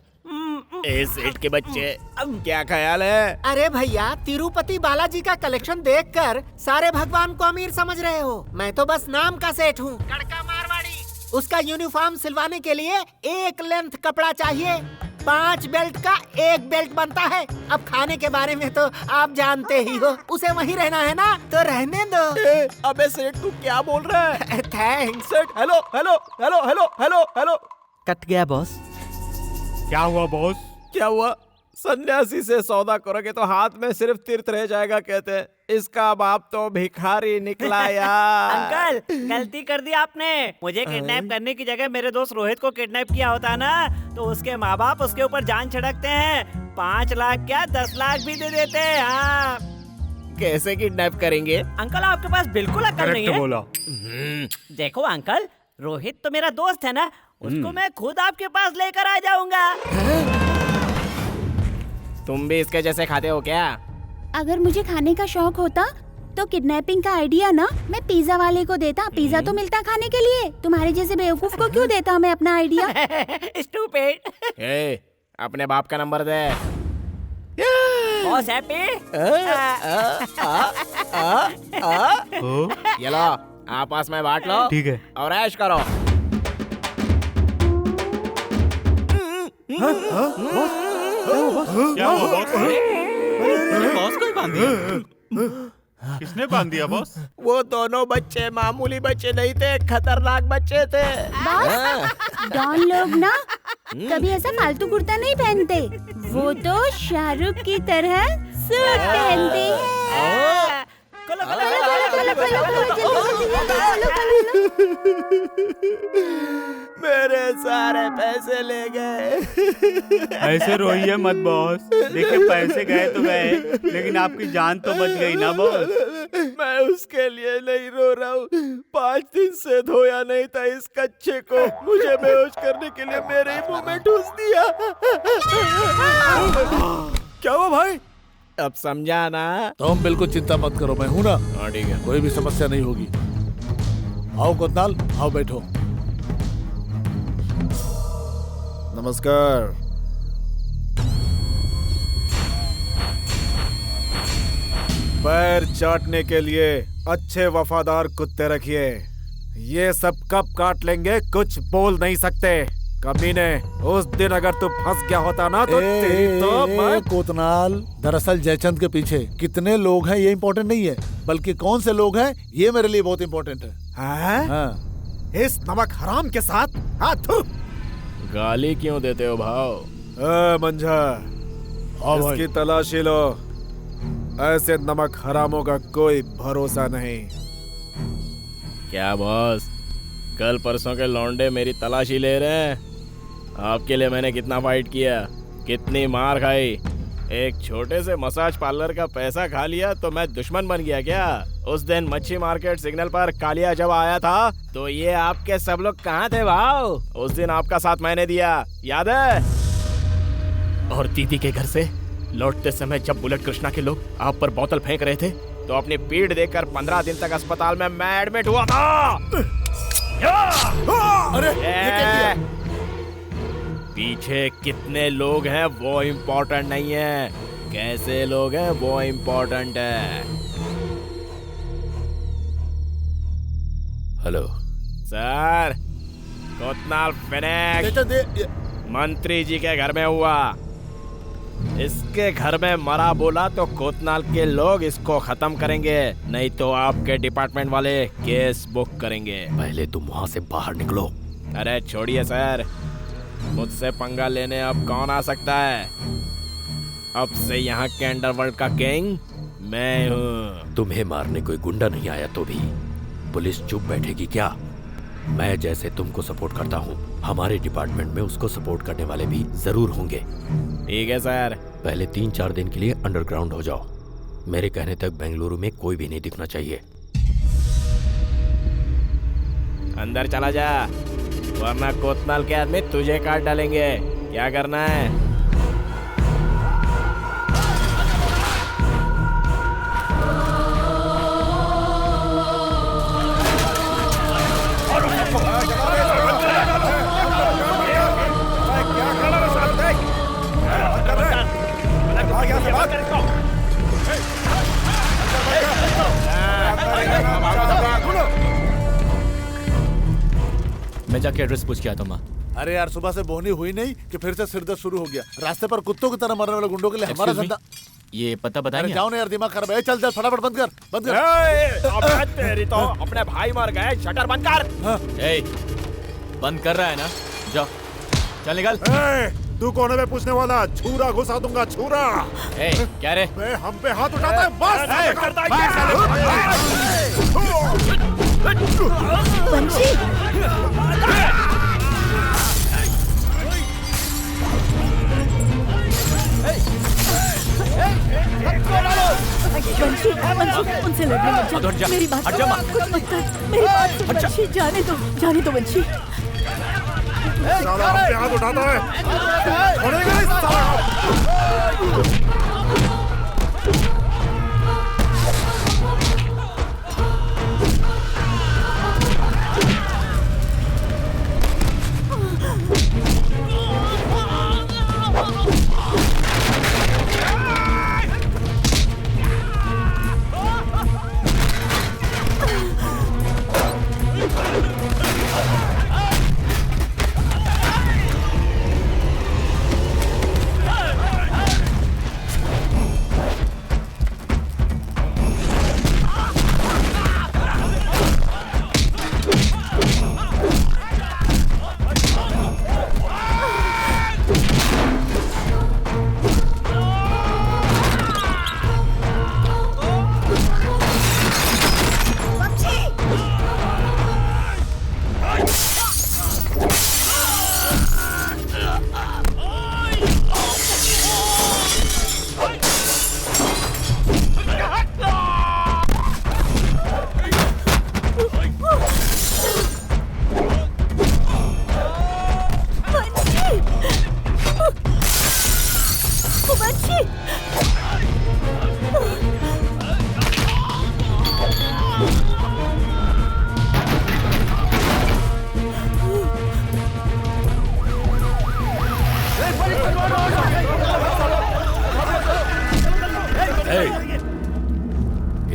S10: ए सेठ के बच्चे, क्या ख्याल है?
S13: अरे भैया, तिरुपति बालाजी का कलेक्शन देखकर सारे भगवान को अमीर समझ रहे हो? मैं तो बस नाम का सेठ हूँ। कड़का मारवाड़ी। उसका यूनिफॉर्म सिलवाने के लिए एक लेंथ कपड़ा चाहिए, 5 बेल्ट का 1 बेल्ट बनता है। अब खाने के बारे में तो आप जानते ही हो, उसे वहीं रहना है ना, तो रहने दो।
S10: अबे सेठ तू क्या बोल रहा है?
S13: थैंक्स
S10: सेठ। Hello hello hello hello hello hello.
S13: Cut गया बॉस।
S10: क्या हुआ बॉस? क्या हुआ? सन्यासी से सौदा करोगे तो हाथ में सिर्फ तीर्थ रह जाएगा कहते हैं। इसका बाप तो भिखारी निकला यार।
S13: अंकल, गलती कर दी आपने। मुझे किडनैप करने की जगह मेरे दोस्त रोहित को किडनैप किया होता ना, तो उसके माँ बाप उसके ऊपर जान छिड़कते हैं। 5 लाख क्या 10 लाख भी दे देते हैं। हाँ,
S10: कैसे किडनैप करेंगे?
S13: अंकल आपके पास बिल्कुल अकल नहीं है।
S10: बोला।
S13: देखो अंकल, रोहित तो मेरा दोस्त है ना, उसको मैं खुद आपके पास लेकर आ जाऊंगा।
S10: तुम भी इसके जैसे खाते हो क्या?
S2: अगर मुझे खाने का शौक होता तो किडनैपिंग का आइडिया ना मैं पिज्जा वाले को देता। पिज्जा तो मिलता खाने के लिए, तुम्हारे जैसे बेवकूफ को क्यों देता मैं अपना आइडिया?
S13: स्टूपिड।
S10: अपने बाप का नंबर दे।
S14: Boss happy?
S10: ये लो, आपस में बांट लो।
S5: ठीक है।
S10: और ऐश करो।
S8: क्या हुआ बॉस? बॉस को ही बांध दिया? किसने बांध दिया बॉस?
S10: वो दोनों बच्चे मामूली बच्चे नहीं थे, खतरनाक बच्चे थे।
S15: डॉन लोग ना कभी ऐसा फालतू कुर्ता नहीं पहनते, वो तो शाहरुख की तरह सूट पहनते हैं।
S10: मेरे सारे पैसे ले गए।
S8: ऐसे रोइए मत बॉस। देखिए पैसे गए तो गए, लेकिन आपकी जान तो बच गई ना बॉस।
S10: मैं उसके लिए नहीं रो रहा हूँ। 5 दिन से धोया नहीं था इस कच्चे को। मुझे बेहोश करने के लिए मेरे ही मुंह में ठूस दिया।
S6: क्या हुआ भाई?
S10: अब समझा ना?
S6: तुम बिल्कुल चिंता मत करो, मैं हूं ना।
S10: हाँ ठीक है।
S6: कोई भी समस्या नहीं होगी। आओ कोतनाल, आओ बैठो।
S9: नमस्कार। पैर चाटने के लिए अच्छे वफादार कुत्ते रखिए। ये सब कब काट लेंगे कुछ बोल नहीं सकते। कमीने, उस दिन अगर तू फंस गया होता ना तो तेरी तो मैं...
S6: कोतनाल, दरअसल जयचंद के पीछे कितने लोग हैं ये इम्पोर्टेंट नहीं है, बल्कि कौन से लोग हैं ये मेरे लिए बहुत इम्पोर्टेंट है।
S9: हाँ? इस नमक हराम के साथ हाथ।
S10: गाली क्यों देते हो भाव?
S9: मंझा, इसकी तलाशी लो। ऐसे नमक हरामों का कोई भरोसा नहीं।
S10: क्या बॉस, कल परसों के लौंडे मेरी तलाशी ले रहे हैं? आपके लिए मैंने कितना फाइट किया, कितनी मार खाई। एक छोटे से मसाज पार्लर का पैसा खा लिया तो मैं दुश्मन बन गया क्या? उस दिन मच्छी मार्केट सिग्नल पर कालिया जब आया था तो ये आपके सब लोग कहाँ थे भाव? उस दिन आपका साथ मैंने दिया, याद है? और दीदी के घर से लौटते समय जब बुलेट कृष्णा के लोग आप पर बोतल फेंक रहे थे तो अपनी पीठ देखकर 15 दिन तक अस्पताल में मैं एडमिट हुआ था।
S6: अरे ये क्या किया?
S10: पीछे कितने लोग हैं वो इम्पोर्टेंट नहीं है, कैसे लोग हैं वो इम्पोर्टेंट है।
S1: हेलो
S10: सर, कोतनाल फिनिश मंत्री जी के घर में हुआ। इसके घर में मरा बोला तो कोतनाल के लोग इसको खत्म करेंगे, नहीं तो आपके डिपार्टमेंट वाले केस बुक करेंगे।
S1: पहले तुम वहां से बाहर निकलो।
S10: अरे छोड़िए सर, मुझसे पंगा लेने अब कौन आ सकता है? अब से यहाँ के अंडरवर्ल्ड का किंग मैं हूँ।
S1: तुम्हें मारने कोई गुंडा नहीं आया तो भी पुलिस चुप बैठेगी क्या? मैं जैसे तुमको सपोर्ट करता हूँ, हमारे डिपार्टमेंट में उसको सपोर्ट करने वाले भी जरूर होंगे।
S10: ठीक है सर।
S1: पहले 3-4 दिन के लिए अंडरग्राउंड हो जाओ। मेरे कहने तक बेंगलुरु में कोई भी नहीं दिखना चाहिए।
S10: अंदर चला जा, वरना कोतनाल के आदमी तुझे काट डालेंगे। क्या करना है?
S5: मैं जाके एड्रेस पूछ के आता हूँ।
S6: अरे यार, सुबह से बोहनी हुई नहीं कि फिर से सिरदर्द शुरू हो गया। रास्ते पर कुत्तों की तरह मरने वाले गुंडों के लिए हमारा धंधा।
S5: ये पता बताएंगे?
S6: जाओ ना यार, दिमाग खराब है। चल चल फटाफट बंद कर।
S10: अबे तेरी तो अपने भाई मर गए, शटर बंद कर।
S5: बंद कर रहा है ना? जाओ, चल निकल।
S9: तू कोने में पूछने वाला, छुरा घुसा दूंगा, छुरा।
S5: क्या रे?
S9: हम पे हाथ उठाता है, बस।
S3: उनसे लड़ने मत जा। मेरी बात कुछ मत कर। मेरी बात सुन वंशी, जाने दो वंशी।
S9: साला हम पे हाथ उठाता है, छोड़ेगा नहीं साला।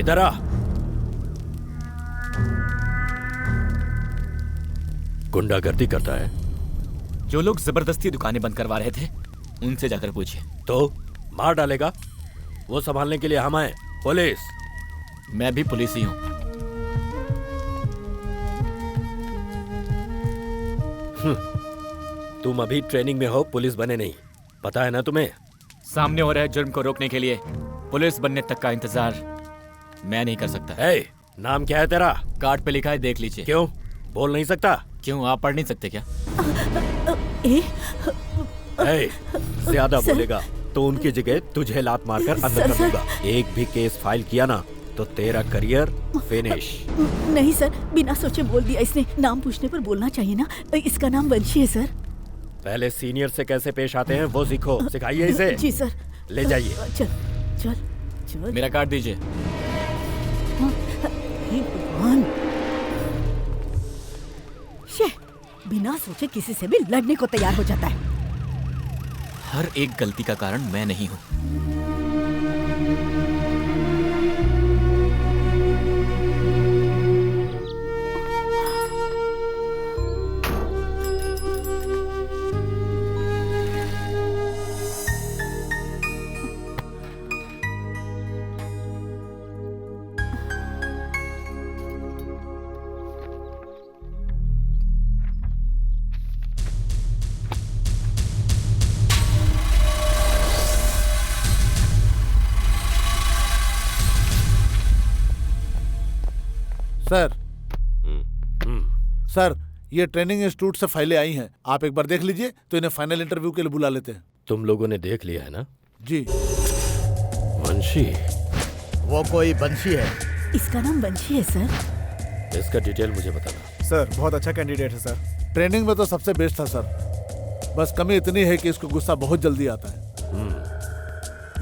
S1: इधर आ। गुंडागर्दी करता है।
S5: जो लोग जबरदस्ती दुकानें बंद करवा रहे थे उनसे जाकर पूछिए।
S1: तो मार डालेगा? वो संभालने के लिए हम आए, पुलिस।
S5: मैं भी पुलिस ही हूं।
S1: तुम अभी ट्रेनिंग में हो, पुलिस बने नहीं, पता है ना तुम्हें?
S5: सामने हो रहे जुर्म को रोकने के लिए पुलिस बनने तक का इंतजार मैं नहीं कर सकता।
S1: नाम क्या है तेरा?
S5: कार्ड पे लिखा है, देख लीजिए।
S1: क्यों बोल नहीं सकता?
S5: क्यों, आप पढ़ नहीं सकते क्या?
S1: ज्यादा बोलेगा तो उनकी जगह तुझे लात मारकर अंदर कर दूंगा। एक भी केस फाइल किया ना तो तेरा करियर फिनिश।
S3: नहीं सर, बिना सोचे बोल दिया इसने। नाम पूछने पर बोलना चाहिए ना। इसका नाम वंशी है सर।
S1: पहले सीनियर से कैसे पेश आते हैं वो सीखो, सिखाइए इसे।
S3: जी सर।
S1: ले जाइए।
S3: चल चल चल।
S5: मेरा कार्ड दीजिए।
S3: हे भगवान, बिना सोचे किसी से भी लड़ने को तैयार हो जाता है।
S5: हर एक गलती का कारण मैं नहीं हूं।
S6: सर सर, ये ट्रेनिंग इंस्टीट्यूट से फाइलें आई हैं, आप एक बार देख लीजिए तो इन्हें फाइनल इंटरव्यू के लिए बुला लेते हैं।
S1: तुम लोगों ने देख लिया है ना?
S6: जी।
S1: वंशी?
S7: वो कोई वंशी है?
S3: इसका नाम वंशी है सर।
S1: इसका डिटेल मुझे बताना।
S9: सर बहुत अच्छा कैंडिडेट है सर।
S6: ट्रेनिंग में तो सबसे बेस्ट था सर, बस कमी इतनी है कि इसको गुस्सा बहुत जल्दी आता है।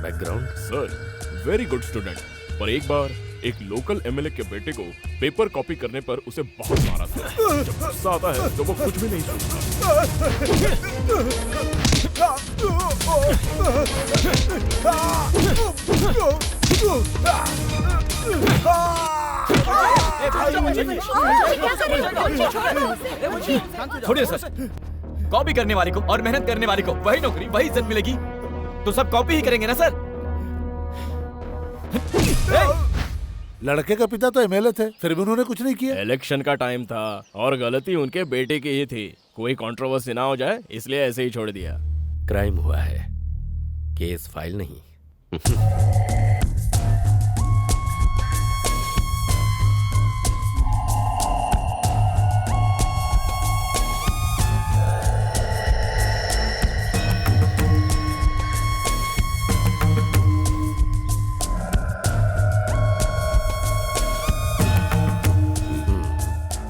S1: Background?
S10: Sir very good student, पर एक बार एक लोकल एमएलए के बेटे को पेपर कॉपी करने पर उसे बहुत मारा था। जब गुस्सा आता है तो वो कुछ भी नहीं सोचता।
S5: छोड़िए सर, कॉपी करने वाले को और मेहनत करने वाले को वही नौकरी वही इज्जत मिलेगी, तो सब कॉपी ही करेंगे ना सर।
S6: लड़के का पिता तो एमएलए थे, फिर भी उन्होंने कुछ नहीं किया।
S10: इलेक्शन का टाइम था और गलती उनके बेटे की ही थी। कोई कंट्रोवर्सी ना हो जाए इसलिए ऐसे ही छोड़ दिया।
S1: क्राइम हुआ है, केस फाइल नहीं।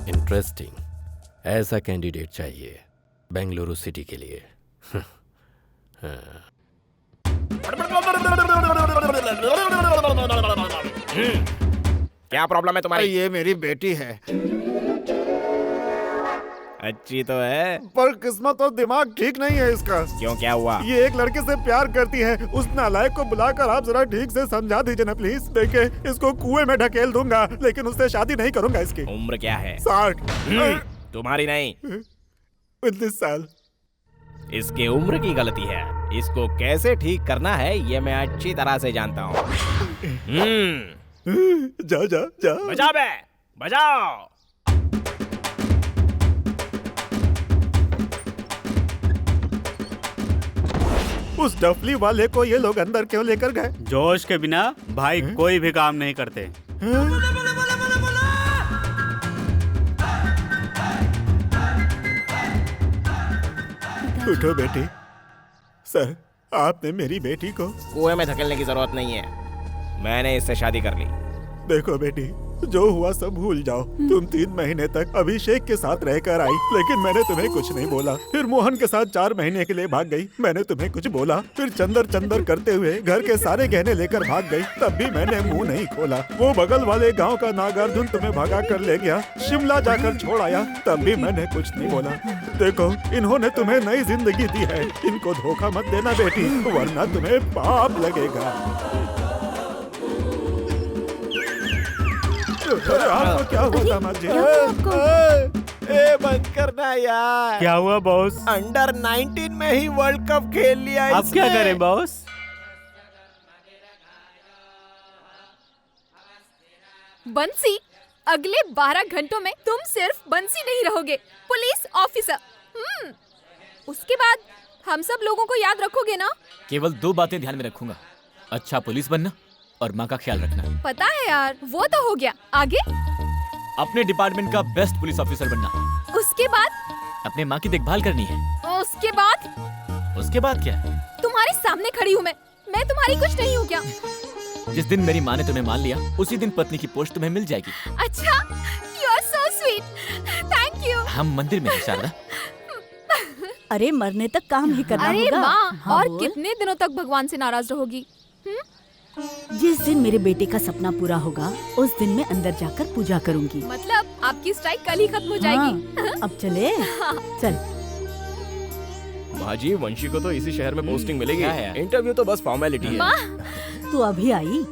S1: इंटरेस्टिंग, ऐसा कैंडिडेट चाहिए बेंगलुरु सिटी के लिए।
S10: क्या प्रॉब्लम है तुम्हारी?
S14: ये मेरी बेटी है।
S10: अच्छी तो है,
S9: पर किस्मत और दिमाग ठीक नहीं है इसका।
S10: क्यों, क्या हुआ?
S9: ये एक लड़के से प्यार करती है। उस नालायक को बुलाकर आप जरा ठीक से समझा दीजिए ना प्लीज। देखिए, इसको कुएं में ढकेल दूंगा, लेकिन उससे शादी नहीं करूंगा। इसकी
S10: उम्र क्या है?
S9: 60।
S10: तुम्हारी नहीं,
S9: 19 साल।
S10: इसकी उम्र की गलती है। इसको कैसे ठीक करना है ये मैं अच्छी तरह से जानता हूँ।
S9: जा जा जा,
S10: बजा बे, बजाओ।
S9: उस डफली वाले को ये लोग अंदर क्यों लेकर गए?
S8: जोश के बिना भाई कोई भी काम नहीं करते।
S9: उठो बेटी। सर, आपने मेरी बेटी को
S10: कुएं में धकेलने की जरूरत नहीं है, मैंने इससे शादी कर ली।
S9: देखो बेटी, जो हुआ सब भूल जाओ। तुम 3 महीने तक अभिषेक के साथ रहकर आई, लेकिन मैंने तुम्हें कुछ नहीं बोला। फिर मोहन के साथ 4 महीने के लिए भाग गई, मैंने तुम्हें कुछ बोला। फिर चंदर चंदर करते हुए घर के सारे गहने लेकर भाग गई, तब भी मैंने मुंह नहीं खोला। वो बगल वाले गांव का नागार्जुन तुम्हें भगा कर ले गया, शिमला जाकर छोड़ आया, तब भी मैंने कुछ नहीं बोला। देखो, इन्होंने तुम्हें नई जिंदगी दी है, इनको धोखा मत देना बेटी, वरना तुम्हें पाप लगेगा। अरे आपको क्या हुआ दामाद जी?
S11: ए बंद करना यार।
S8: क्या हुआ बॉस?
S11: अंडर 19 में ही वर्ल्ड कप खेल लिया
S8: अब क्या
S11: इसने।
S8: करें बॉस?
S2: बंसी, अगले 12 घंटों में तुम सिर्फ बंसी नहीं रहोगे, पुलिस ऑफिसर। उसके बाद हम सब लोगों को याद रखोगे ना?
S5: केवल 2 बातें ध्यान में रखूंगा, अच्छा पुलिस बनना और माँ का ख्याल रखना।
S2: पता है यार, वो तो हो गया। आगे?
S5: अपने डिपार्टमेंट का बेस्ट पुलिस ऑफिसर बनना।
S2: उसके बाद?
S5: अपने माँ की देखभाल करनी है।
S2: उसके बाद?
S5: उसके बाद क्या?
S2: तुम्हारे सामने खड़ी हूँ मैं तुम्हारी कुछ नहीं हूँ क्या?
S5: जिस दिन मेरी माँ ने तुम्हें मान लिया, उसी दिन पत्नी की पोस्ट तुम्हें मिल जाएगी।
S2: अच्छा, you are so sweet, thank you.
S5: हम मंदिर में हैं शारदा।
S3: अरे मरने तक काम ही करना
S2: अरे
S3: होगा।
S2: माँ,
S3: हाँ,
S2: और
S3: बोल।
S2: कितने दिनों तक भगवान से नाराज रहोगी?
S3: जिस दिन मेरे बेटे का सपना पूरा होगा, उस दिन मैं अंदर जाकर पूजा करूंगी।
S2: मतलब आपकी स्ट्राइक कल ही खत्म हो जाएगी।
S3: हाँ, अब चले? चल।
S10: भाजी, वंशी को तो इसी शहर में पोस्टिंग मिलेगी।
S5: क्या है?
S10: इंटरव्यू तो बस फॉर्मेलिटी है।
S2: माँ,
S3: तू अभी आई?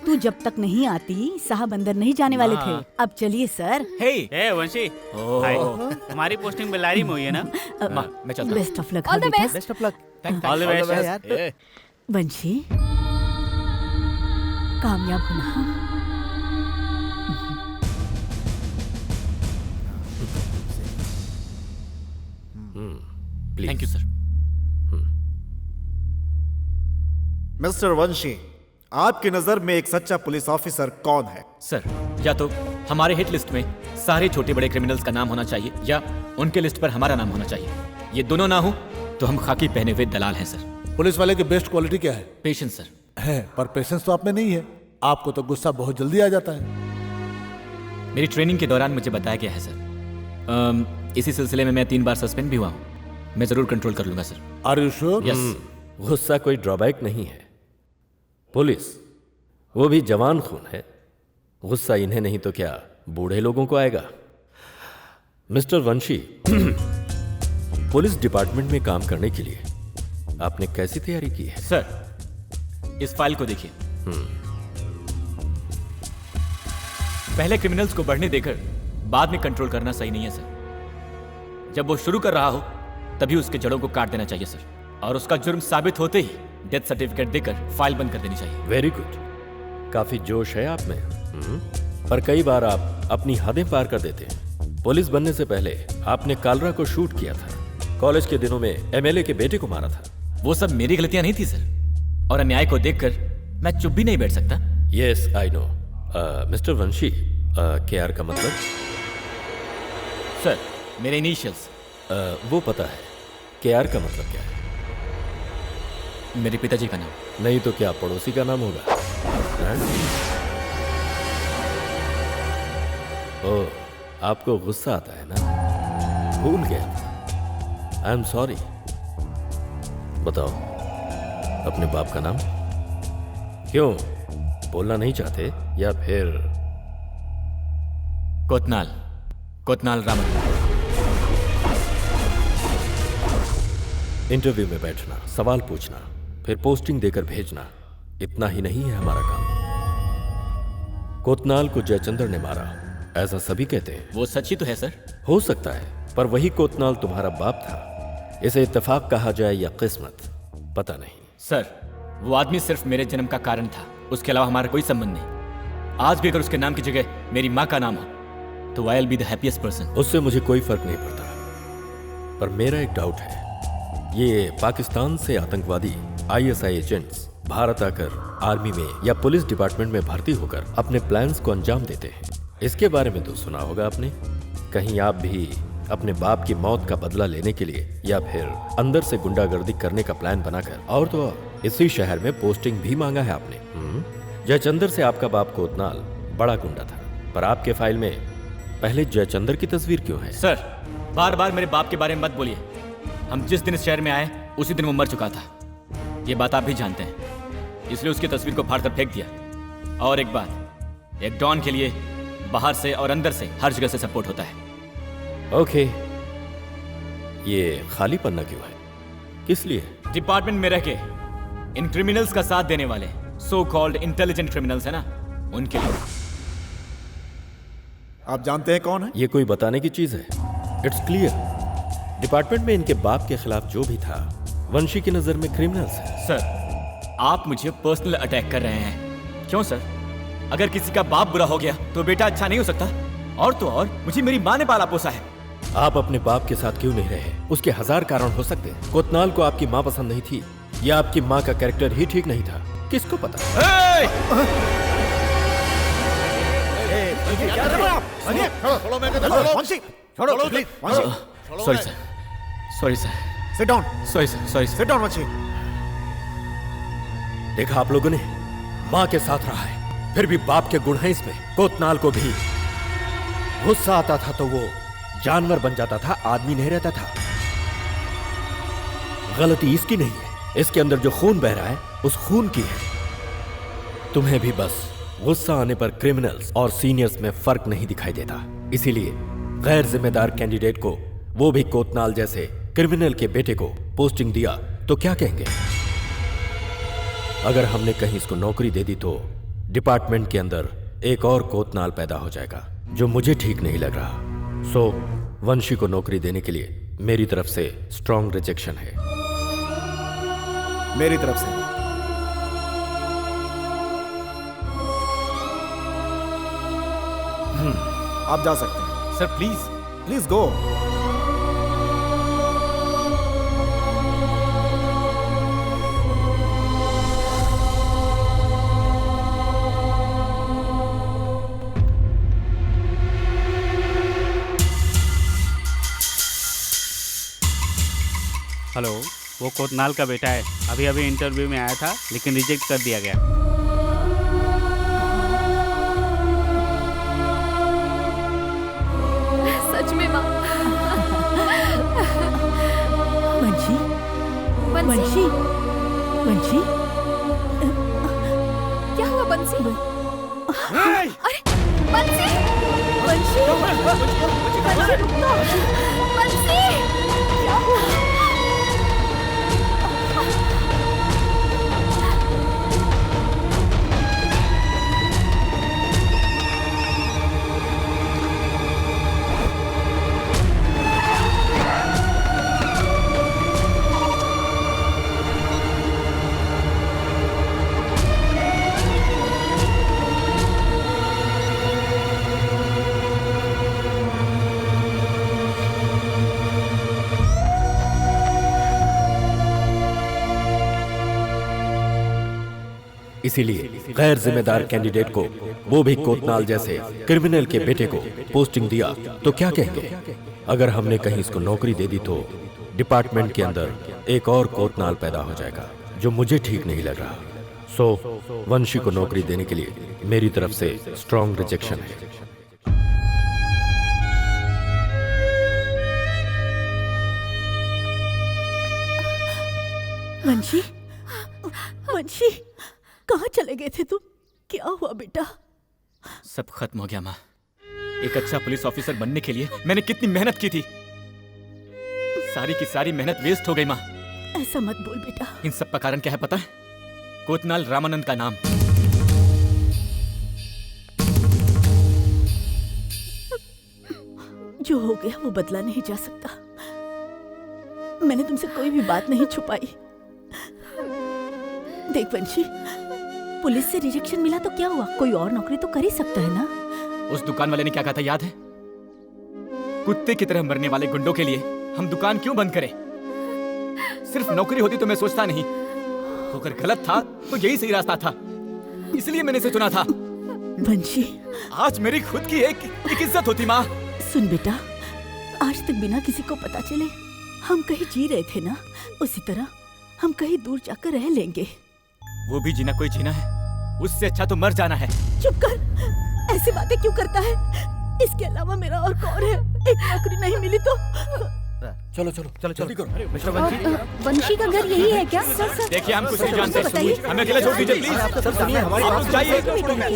S3: तू जब तक नहीं आती साहब अंदर नहीं जाने वाले थे। अब चलिए सर।
S8: हे वंशी, हाय। हमारी पोस्टिंग बेल्लारी में हुई है ना?
S5: माँ, मैं चलता हूँ।
S3: Best of luck.
S2: All the best.
S7: Best of luck.
S8: All the best.
S3: Vanshi, कामयाब होना।
S5: Thank you sir.
S9: Mister Vanshi, आपकी नजर में एक सच्चा पुलिस ऑफिसर कौन है?
S5: सर, या तो हमारे हिट लिस्ट में सारे छोटे बड़े क्रिमिनल्स का नाम होना चाहिए, या उनके लिस्ट पर हमारा नाम होना चाहिए। ये दोनों ना हो तो हम खाकी पहने हुए दलाल हैं सर।
S6: पुलिस वाले की बेस्ट क्वालिटी क्या है?
S5: Patience sir.
S6: है, पर पेशेंस तो आप में नहीं है। आपको तो गुस्सा बहुत जल्दी आ जाता है।
S5: मेरी ट्रेनिंग के दौरान मुझे बताया गया है सर। इसी सिलसिले में मैं 3 बार सस्पेंड भी हुआ हूँ। मैं जरूर कंट्रोल कर लूंगा sir.
S6: Are you sure?
S5: Yes.
S1: गुस्सा कोई ड्रॉबैक नहीं है। पुलिस, वो भी जवान खून है। गुस्सा इन्हें नहीं तो क्या बूढ़े लोगों को आएगा। मिस्टर वंशी, पुलिस डिपार्टमेंट में काम करने के लिए आपने कैसी तैयारी की है?
S5: सर, इस फाइल को देखिए। पहले क्रिमिनल्स को बढ़ने देकर बाद में कंट्रोल करना सही नहीं है सर। जब वो शुरू कर रहा हो तभी उसके जड़ों को काट देना चाहिए सर, और उसका जुर्म साबित होते ही डेथ सर्टिफिकेट देकर फाइल बंद कर देनी चाहिए।
S1: वेरी गुड, काफी जोश है आप में। पर कई बार आप अपनी हदें पार कर देते हैं। पुलिस बनने से पहले आपने कालरा को शूट किया था। कॉलेज के दिनों में एमएलए के बेटे को मारा था।
S5: वो सब मेरी गलतियां नहीं थी सर, और अन्याय को देखकर मैं चुप भी नहीं बैठ सकता।
S1: Yes, I know. Mister Vanshi, KR का मतलब?
S5: सर, मेरे इनिशियल्स।
S1: वो पता है। केआर का मतलब क्या है?
S5: मेरे पिताजी का नाम।
S1: नहीं तो क्या पड़ोसी का नाम होगा? ओह, आपको गुस्सा आता है ना? भूल गया था। I am sorry. बताओ, अपने बाप का नाम? क्यों बोलना नहीं चाहते, या फिर?
S5: कोतनाल रामन।
S1: इंटरव्यू में बैठना, सवाल पूछना, फिर पोस्टिंग देकर भेजना, इतना ही नहीं है हमारा काम। कोतनाल को जयचंद्र ने मारा, ऐसा सभी कहते हैं।
S5: वो सच ही तो है सर।
S1: हो सकता है, पर वही कोतनाल तुम्हारा बाप था। इसे इत्तेफाक कहा जाए या किस्मत, पता नहीं।
S5: सर, वो आदमी सिर्फ मेरे जन्म का कारण था, उसके अलावा हमारा कोई संबंध नहीं। आज भी अगर उसके नाम की जगह मेरी माँ का नाम हो तो I will be the happiest person.
S1: उससे मुझे कोई फर्क नहीं पड़ता, पर मेरा एक डाउट है। ये पाकिस्तान से आतंकवादी आईएसआई एजेंट्स भारत आकर आर्मी में या पुलिस डिपार्टमेंट में भर्ती होकर अपने प्लान्स को अंजाम देते हैं। इसके बारे में तो सुना होगा आपने। कहीं आप भी अपने बाप की मौत का बदला लेने के लिए या फिर अंदर से गुंडागर्दी करने का प्लान बनाकर, और तो और इसी शहर में पोस्टिंग भी मांगा है आपने। जयचंद्र से आपका बाप कोतनाल बड़ा गुंडा था, पर आपके फाइल में पहले जयचंद्र की तस्वीर क्यों है?
S5: सर, बार बार मेरे बाप के बारे में मत बोलिए। हम जिस दिन इस शहर में आए उसी दिन वो मर चुका था। ये बात आप भी जानते हैं, इसलिए उसकी तस्वीर को फाड़कर फेंक दिया। और एक बात, एक डॉन के लिए बाहर से और अंदर से हर जगह से सपोर्ट होता है।
S1: ओके, ये खाली पन्ना क्यों है? किस लिए?
S5: डिपार्टमेंट में रह के इन क्रिमिनल्स का साथ देने वाले सो कॉल्ड इंटेलिजेंट क्रिमिनल्स है ना, उनके लिए।
S9: आप जानते हैं कौन है?
S1: ये कोई बताने की चीज है? It's clear. डिपार्टमेंट में इनके बाप के खिलाफ जो भी था, वंशी की नजर में क्रिमिनल्स है।
S5: सर, आप मुझे पर्सनल अटैक कर रहे हैं। क्यों सर? अगर किसी का बाप बुरा हो गया तो बेटा अच्छा नहीं हो सकता? और तो और मुझे मेरी माँ ने पाला पोसा है।
S1: आप अपने बाप के साथ क्यों नहीं रहे? उसके हजार कारण हो सकते हैं। कोतनाल को आपकी माँ पसंद नहीं थी या आपकी माँ का कैरेक्टर ही ठीक नहीं था, किसको पता?
S5: Sorry sir, sorry sir.
S9: Sit down.
S5: Sorry sir, sorry sir.
S9: Sit down Vanshi.
S1: देखा आप लोगों ने, माँ के साथ रहा है, फिर भी बाप के गुण हैं इसमें। कोतनाल को भी गुस्सा आता था तो वो जानवर बन जाता था, आदमी नहीं रहता था। गलती इसकी नहीं है, इसके अंदर जो खून बह रहा है उस खून की है। तुम्हें भी बस गुस्सा आने पर क्रिमिनल्स और सीनियर्स में फर्क नहीं दिखाई देता। इसीलिए गैर जिम्मेदार कैंडिडेट को, वो भी कोतनाल जैसे क्रिमिनल के बेटे को पोस्टिंग दिया तो क्या कहेंगे? अगर हमने कहीं इसको नौकरी दे दी तो डिपार्टमेंट के अंदर एक और कोतनाल पैदा हो जाएगा, जो मुझे ठीक नहीं लग रहा। सो वंशी को नौकरी देने के लिए मेरी तरफ से स्ट्रॉन्ग रिजेक्शन है।
S9: मेरी तरफ से आप जा सकते हैं।
S5: Sir please,
S9: please go.
S8: Hello, वो कोतनाल का बेटा है। अभी अभी इंटरव्यू में आया था लेकिन रिजेक्ट कर दिया गया।
S2: सच में माँ।
S3: वंशी, वंशी, वंशी,
S2: क्या हुआ बंसी? अरे बंसी, बंसी, बंसी, क्या हुआ?
S1: इसीलिए गैर जिम्मेदार कैंडिडेट को, वो भी कोतनाल जैसे क्रिमिनल के बेटे को पोस्टिंग दिया तो क्या कहेंगे? अगर हमने कहीं इसको नौकरी दे दी तो डिपार्टमेंट के अंदर एक और कोतनाल पैदा हो जाएगा, जो मुझे ठीक नहीं लग रहा। सो वंशी को नौकरी देने के लिए मेरी तरफ से स्ट्रॉन्ग रिजेक्शन है।
S3: वंशी, वंशी, कहाँ चले गए थे तुम? क्या हुआ बेटा?
S5: सब खत्म हो गया माँ। एक अच्छा पुलिस ऑफिसर बनने के लिए मैंने कितनी मेहनत की थी, सारी की सारी मेहनत वेस्ट हो गई माँ।
S3: ऐसा मत बोल बेटा।
S5: इन सब का कारण क्या है पता है? कोतनाल रामानंद का नाम।
S3: जो हो गया वो बदला नहीं जा सकता। मैंने तुमसे कोई भी बात नहीं छुपाई। देख वंशी, पुलिस से रिजेक्शन मिला तो क्या हुआ? कोई और नौकरी तो कर ही सकता है ना।
S5: उस दुकान वाले ने क्या कहा था याद है? कुत्ते की तरह मरने वाले गुंडों के लिए हम दुकान क्यों बंद करें? सिर्फ नौकरी होती तो मैं सोचता नहीं, अगर गलत था तो यही सही रास्ता था, इसलिए मैंने इसे चुना था।
S3: वंशी,
S5: आज मेरी खुद की एक इज्जत होती माँ।
S3: सुन बेटा, आज तक बिना किसी को पता चले हम कहीं जी रहे थे ना, उसी तरह हम कहीं दूर जाकर रह लेंगे।
S5: वो भी जीना कोई जीना है, उससे अच्छा तो मर जाना है।
S3: चुप कर, ऐसी बातें क्यों करता है? इसके अलावा मेरा और कौन है? एक नौकरी नहीं मिली तो
S1: चलो चलो चलो जल्दी करो।
S15: मिस्टर वंशी का घर यही है क्या?
S5: देखिए हम कुछ नहीं जानते, हमें अकेला छोड़ दीजिए प्लीज।
S7: सर सुनिए, हमारी
S5: आप लोग जाइए।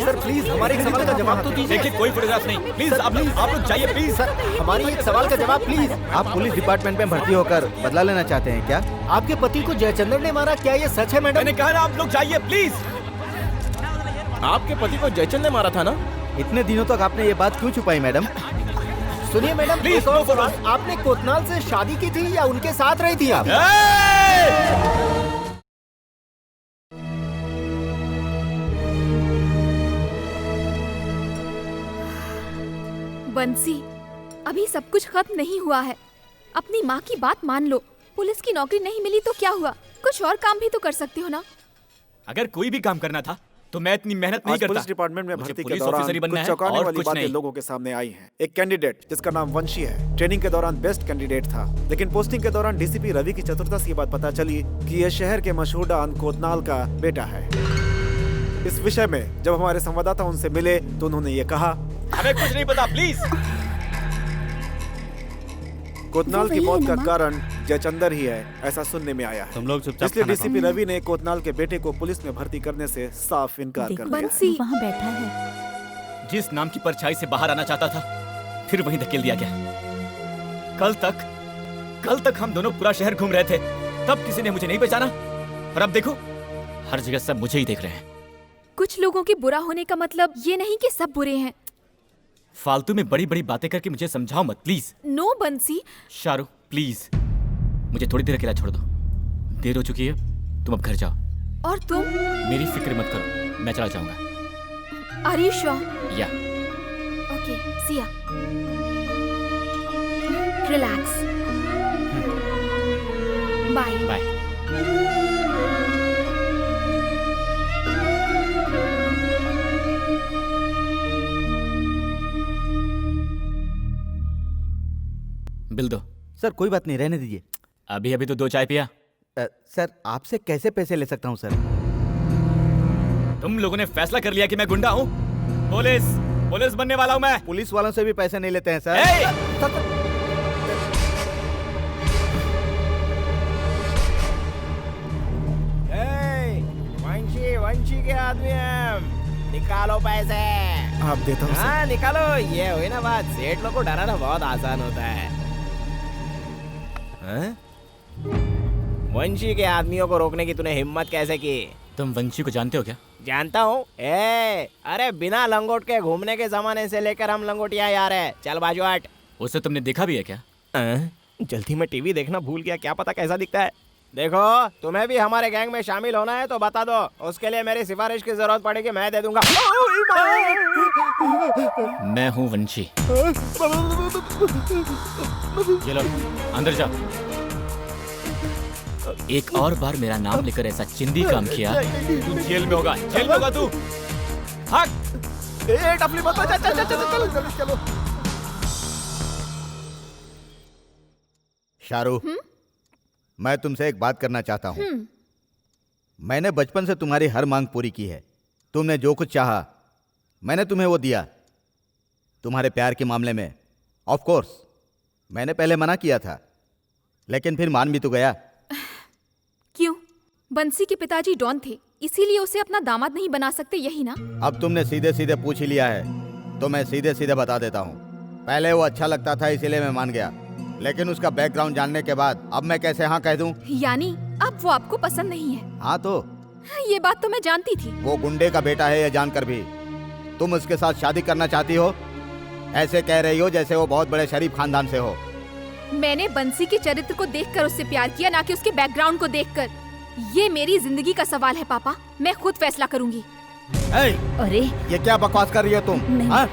S7: सर प्लीज हमारे एक सवाल का जवाब तो दीजिए।
S5: देखिए कोई फोटोग्राफ नहीं, प्लीज आप लोग जाइए प्लीज।
S7: सर हमारी एक सवाल का जवाब प्लीज। आप पुलिस डिपार्टमेंट में भर्ती होकर बदला लेना चाहते हैं क्या? आपके पति को जयचंद्र ने मारा, क्या ये सच है मैडम?
S5: मैंने कहा ना आप लोग जाइए प्लीज।
S10: आपके पति को जयचंद ने मारा था ना?
S7: इतने दिनों तक आपने ये बात क्यों छुपाई मैडम?
S13: सुनिए मैडम, एक और सवाल, आपने कोतनाल से शादी की थी या उनके साथ रही थी आप?
S2: बंसी, अभी सब कुछ खत्म नहीं हुआ है। अपनी माँ की बात मान लो। पुलिस की नौकरी नहीं मिली तो क्या हुआ, कुछ और काम भी तो कर सकते हो ना।
S5: अगर कोई भी काम करना था तो मैं इतनी मेहनत नहीं
S9: आज
S5: करता।
S9: पुलिस डिपार्टमेंट में
S5: मुझे
S9: भर्ती के
S5: पुलिस
S9: दौरान
S5: ऑफिसर ही बनना
S9: कुछ
S5: है
S9: चौंकाने
S5: और
S9: वाली
S5: कुछ
S9: बातें
S5: नहीं।
S9: लोगों के सामने आई हैं। एक कैंडिडेट जिसका नाम वंशी है, ट्रेनिंग के दौरान बेस्ट कैंडिडेट था, लेकिन पोस्टिंग के दौरान डीसीपी रवि की चतुरता से ये बात पता चली कि यह शहर के मशहूर डॉन कोतनाल का बेटा है। इस विषय में जब हमारे संवाददाता उनसे मिले तो उन्होंने ये कहा,
S5: हमें कुछ नहीं पता, प्लीज।
S9: कोतनाल की मौत का कारण जयचंदर ही है, ऐसा सुनने में आया है।
S8: तुम लोग चुपचाप
S9: इसलिए
S8: खाना
S9: डीसीपी रवि ने कोतनाल के बेटे को पुलिस में भर्ती करने से साफ इनकार कर दिया है।
S3: वहाँ बैठा है।
S5: जिस नाम की परछाई से बाहर आना चाहता था, फिर वहीं धकेल दिया गया। कल तक हम दोनों पूरा शहर घूम रहे थे, तब किसी ने मुझे नहीं पहचाना, और अब देखो हर जगह सब मुझे ही देख रहे हैं।
S2: कुछ लोगों के बुरा होने का मतलब ये नहीं कि सब बुरे हैं।
S5: फालतू में बड़ी बड़ी बातें करके मुझे समझाओ मत, प्लीज।
S2: नो बंसी।
S5: शाहरुख प्लीज, मुझे थोड़ी देर अकेला छोड़ दो। देर हो चुकी है, तुम अब घर जाओ।
S2: और तुम?
S5: मेरी फिक्र मत करो, मैं चला जाऊंगा।
S2: Are you sure?
S5: Yeah.
S2: Okay, see ya. Relax. Bye.
S5: Bye. Bill दो।
S7: सर कोई बात नहीं, रहने दीजिए।
S5: अभी तो 2 चाय पिया।
S7: सर आपसे कैसे पैसे ले सकता हूँ सर?
S5: तुम लोगों ने फैसला कर लिया कि मैं गुंडा हूँ। पुलिस बनने वाला हूँ मैं।
S7: पुलिस वालों से भी पैसे नहीं लेते हैं सर।
S14: वंशी के आदमी हम, निकालो पैसे।
S9: आप देता हूँ।
S14: हाँ निकालो, ये हुई ना बात। सेठ लोग को डराना बहुत आसान होता है। वंशी के आदमियों को रोकने की तूने हिम्मत कैसे की?
S5: तुम वंशी को जानते हो क्या?
S14: जानता हूँ। अरे बिना लंगोट के घूमने के जमाने से लेकर हम लंगोटिया यार है। चल बाजू हट।
S5: उसे तुमने देखा भी है क्या?
S14: जल्दी में टीवी देखना भूल गया, क्या पता कैसा दिखता है। देखो तुम्हें भी हमारे गैंग में शामिल होना है तो बता दो, उसके लिए मेरी सिफारिश की जरूरत पड़ेगी, मैं दे दूंगा।
S5: मैं हूँ वंशी। ये लो, अंदर जाओ। एक और बार मेरा नाम लेकर ऐसा चिंदी काम किया, तू जेल में होगा। जेल में होगा तू। भाग।
S14: टफली मत बजा, चलो।
S7: शाहरुख, मैं तुमसे एक बात करना चाहता हूँ। मैंने बचपन से तुम्हारी हर मांग पूरी की है। तुमने जो कुछ चाहा मैंने तुम्हें वो दिया। तुम्हारे प्यार के मामले में ऑफ कोर्स मैंने पहले मना किया था, लेकिन फिर मान भी तो गया।
S2: क्यों? बंसी के पिताजी डॉन थे, इसीलिए उसे अपना दामाद नहीं बना सकते, यही ना?
S7: अब तुमने सीधे सीधे पूछ ही लिया है तो मैं सीधे सीधे बता देता हूँ। पहले वो अच्छा लगता था इसीलिए मैं मान गया, लेकिन उसका बैकग्राउंड जानने के बाद अब मैं कैसे हाँ कह दूं?
S2: यानी अब वो आपको पसंद नहीं है?
S7: हाँ तो
S2: ये बात तो मैं जानती थी।
S7: वो गुंडे का बेटा है, ये जानकर भी तुम उसके साथ शादी करना चाहती हो? ऐसे कह रही हो जैसे वो बहुत बड़े शरीफ खानदान से हो।
S2: मैंने बंसी के चरित्र को देखकर उससे प्यार किया, ना कि उसके बैकग्राउंड को देखकर। ये मेरी जिंदगी का सवाल है पापा, मैं खुद फैसला करूंगी।
S3: अरे
S7: ये क्या बकवास कर रही हो तुम? हाँ?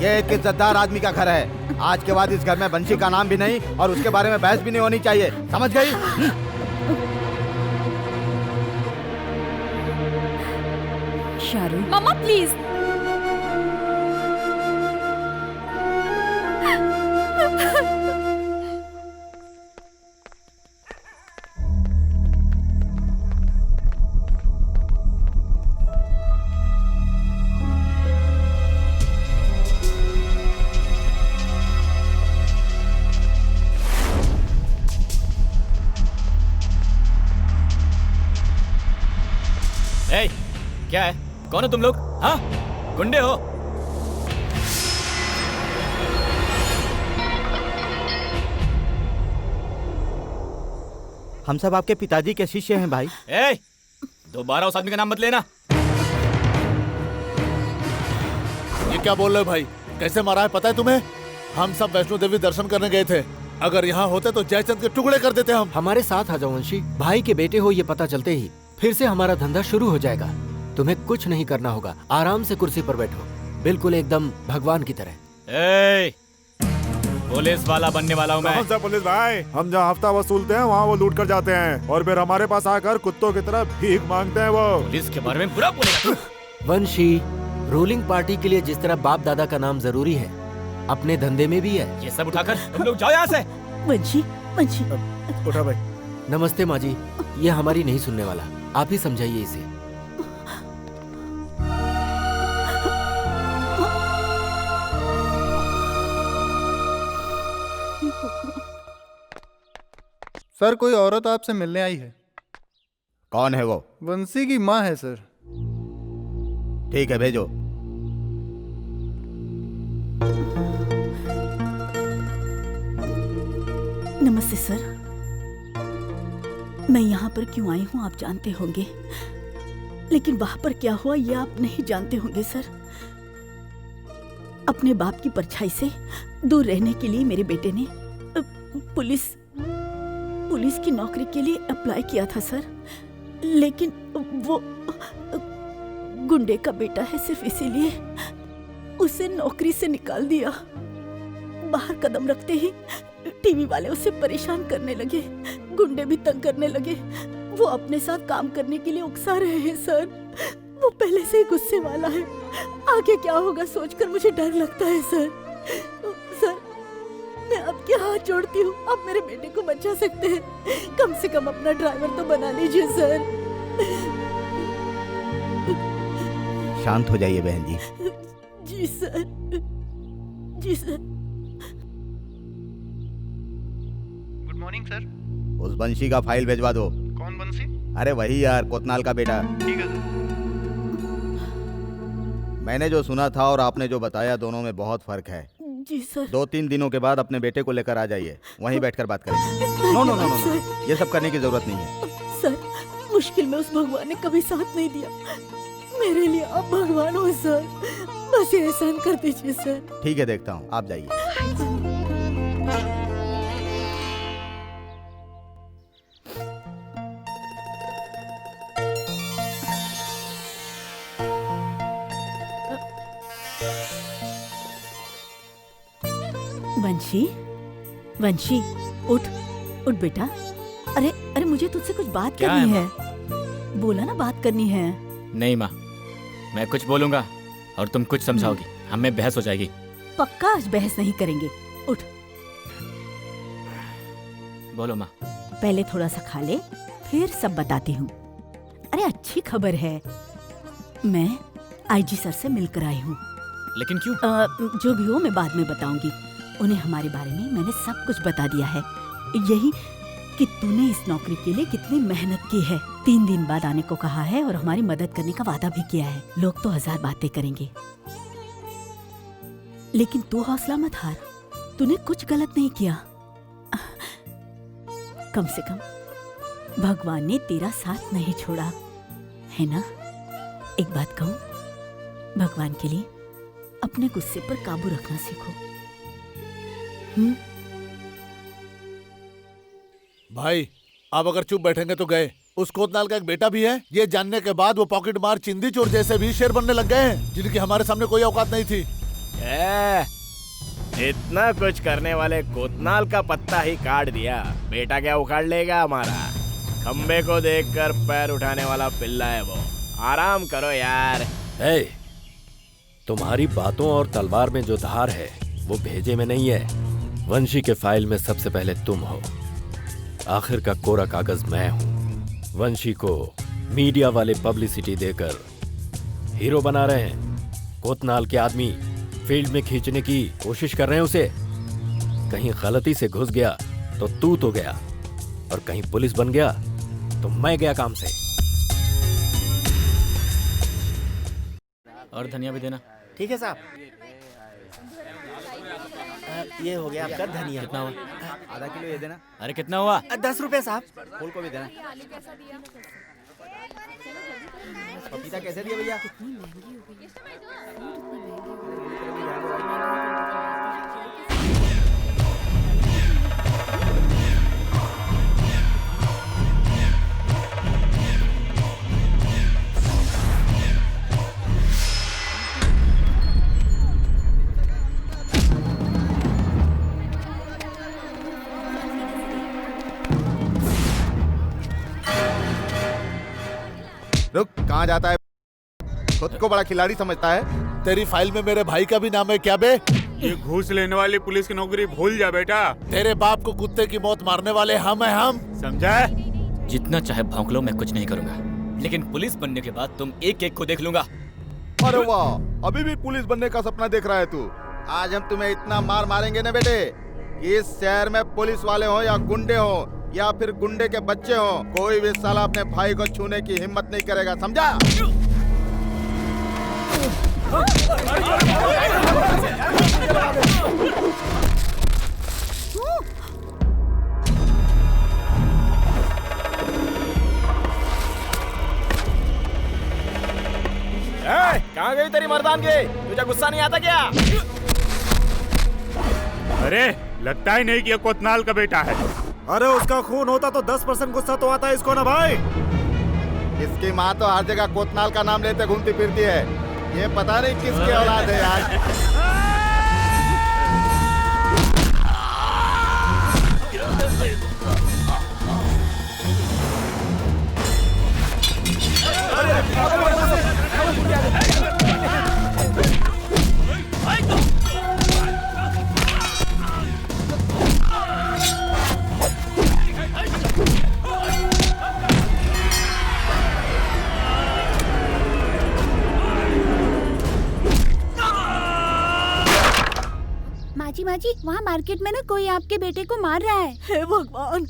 S7: ये एक इज्जतदार आदमी का घर है। आज के बाद इस घर में बंशी का नाम भी नहीं और उसके बारे में बहस भी नहीं होनी चाहिए, समझ गई?
S3: शाहरुख।
S2: मम्मा प्लीज।
S5: क्या है? कौन हो तुम लोग? हाँ, गुंडे हो?
S7: हम सब आपके पिताजी के शिष्य हैं भाई।
S5: दोबारा उस आदमी का नाम मत लेना। ये
S6: क्या बोल रहे हो भाई? कैसे मारा है पता है तुम्हें? हम सब वैष्णो देवी दर्शन करने गए थे। अगर यहाँ होते तो जयचंद के टुकड़े कर देते हम।
S16: हमारे साथ आ जाओ वंशी। भाई के बेटे हो ये पता चलते ही फिर से हमारा धंधा शुरू हो जाएगा। तुम्हें कुछ नहीं करना होगा, आराम से कुर्सी पर बैठो, बिल्कुल एकदम भगवान की तरह।
S5: पुलिस वाला बनने वाला हूँ मैं।
S9: कौन सा पुलिस भाई? हम जहाँ हफ्ता वसूलते हैं वहाँ वो लूट कर जाते हैं और फिर हमारे पास आकर कुत्तों की तरह भीख मांगते हैं वो।
S5: पुलिस के बारे में बुरा बोलेगा तू।
S16: वंशी, रूलिंग पार्टी के लिए जिस तरह बाप दादा का नाम जरूरी है, अपने धंधे में भी है।
S5: ये सब उठाकर तुम लोग जाओ यहाँ से।
S3: वंशी, वंशी।
S9: उठा भाई।
S16: नमस्ते माँ जी, ये हमारी नहीं सुनने वाला, आप ही समझाइए इसे।
S17: सर, कोई औरत आपसे मिलने आई है।
S7: कौन है वो?
S17: वंशी की माँ है सर।
S7: ठीक है, भेजो।
S3: नमस्ते सर, मैं यहाँ पर क्यों आई हूँ आप जानते होंगे, लेकिन वहां पर क्या हुआ ये आप नहीं जानते होंगे सर। अपने बाप की परछाई से दूर रहने के लिए मेरे बेटे ने पुलिस की नौकरी के लिए अप्लाई किया था सर, लेकिन वो गुंडे का बेटा है, सिर्फ इसीलिए उसे नौकरी से निकाल दिया। बाहर कदम रखते ही टीवी वाले उसे परेशान करने लगे, गुंडे भी तंग करने लगे। वो अपने साथ काम करने के लिए उकसा रहे हैं सर। वो पहले से ही गुस्से वाला है, आगे क्या होगा सोचकर मुझे डर लगता है सर। सर, मैं आपके हाथ जोड़ती हूँ, आप मेरे बेटे को बचा सकते हैं, कम से कम अपना ड्राइवर तो बना लीजिए सर।
S7: शांत हो जाइए बहन जी।
S3: जी सर, जी सर।
S17: Good morning sir.
S7: उस बंशी का फाइल भेजवा दो।
S17: कौन बंशी?
S7: अरे वही यार, कोतनाल का बेटा।
S17: ठीक है सर।
S7: मैंने जो सुना था और आपने जो बताया, दोनों में बहुत फर्क है।
S3: जी सर।
S7: 2-3 दिनों के बाद अपने बेटे को लेकर आ जाइए, वहीं बैठकर बात करेंगे। नो नो नो नो, ये सब करने की जरूरत नहीं है
S3: सर। मुश्किल में उस भगवान ने कभी साथ नहीं दिया, मेरे लिए आप भगवान हो सर, बस ये एहसान कर दीजिए सर।
S7: ठीक है, देखता हूँ, आप जाइए।
S3: वंशी, वंशी, उठ उठ बेटा। अरे अरे, मुझे तुझसे कुछ बात करनी है। बोला ना बात करनी है।
S5: नहीं माँ, मैं कुछ बोलूंगा और तुम कुछ समझाओगी, हमें बहस हो जाएगी।
S3: पक्का आज बहस नहीं करेंगे, उठ।
S5: बोलो माँ।
S3: पहले थोड़ा सा खा ले, फिर सब बताती हूँ। अरे अच्छी खबर है, मैं आईजी सर से मिलकर आई हूँ।
S5: लेकिन क्यों?
S3: जो भी हो मैं बाद में बताऊंगी। उन्हें हमारे बारे में मैंने सब कुछ बता दिया है, यही कि तूने इस नौकरी के लिए कितनी मेहनत की है। 3 दिन बाद आने को कहा है और हमारी मदद करने का वादा भी किया है। लोग तो 1000 बातें करेंगे, लेकिन तू हौसला मत हार, तूने कुछ गलत नहीं किया। कम से कम भगवान ने तेरा साथ नहीं छोड़ा, है ना? एक बात कहूं, भगवान के लिए अपने गुस्से पर काबू रखना सीखो।
S6: भाई, आप अगर चुप बैठेंगे तो गए। उस कोतनाल का एक बेटा भी है, ये जानने के बाद वो पॉकेट मार चिंदी चोर जैसे भी शेर बनने लग गए हैं, जिनकी हमारे सामने कोई औकात नहीं थी।
S14: इतना कुछ करने वाले कोतनाल का पत्ता ही काट दिया, बेटा क्या उखाड़ लेगा हमारा? खंबे को देखकर पैर उठाने वाला पिल्ला है वो। आराम करो यार।
S1: तुम्हारी बातों और तलवार में जो धार है वो भेजे में नहीं है, वंशी के फाइल में सबसे पहले तुम हो। आखिर का कोरा कागज मैं हूं। वंशी को मीडिया वाले पब्लिसिटी देकर हीरो बना रहे हैं। कोतनाल के आदमी फील्ड में खींचने की कोशिश कर रहे हैं उसे। कहीं गलती से घुस गया तो तू तो गया, और कहीं पुलिस बन गया तो मैं गया काम से।
S5: और धनिया भी देना।
S13: ठीक है साहब। ये हो गया आपका धनिया।
S5: कितना हुआ?
S7: आधा किलो ये देना।
S5: अरे कितना हुआ?
S13: 10 रुपए साहब।
S7: फूल को भी देना। पपीता कैसे दिया भैया? रुक, कहाँ जाता है? खुद को बड़ा खिलाड़ी समझता है।
S6: तेरी फाइल में मेरे भाई का भी नाम है क्या बे?
S8: ये घूस लेने वाली पुलिस की नौकरी भूल जा बेटा।
S6: तेरे बाप को कुत्ते की मौत मारने वाले हम हैं हम,
S8: समझा?
S5: जितना चाहे भौंक लो, मैं कुछ नहीं करूंगा, लेकिन पुलिस बनने के बाद तुम एक एक को देख लूंगा।
S7: अरे वाह, अभी भी पुलिस बनने का सपना देख रहा है तू। आज हम तुम्हें इतना मार मारेंगे ना बेटे, कि इस शहर में पुलिस वाले हो या गुंडे हो या फिर गुंडे के बच्चे हो, कोई भी साला अपने भाई को छूने की हिम्मत नहीं करेगा, समझा?
S14: कहाँ गई तेरी मर्दानगी? तुझे गुस्सा नहीं आता क्या?
S8: अरे लगता ही नहीं कि ये कोतनाल का बेटा है।
S9: अरे उसका खून होता तो 10% गुस्सा तो आता है इसको ना भाई।
S7: इसकी माँ तो हर जगह कोतनाल का नाम लेते घूमती फिरती है। ये पता नहीं किसकी औलाद है यार।
S15: माजी वहाँ मार्केट में ना कोई आपके बेटे को मार रहा है।
S3: हे भगवान।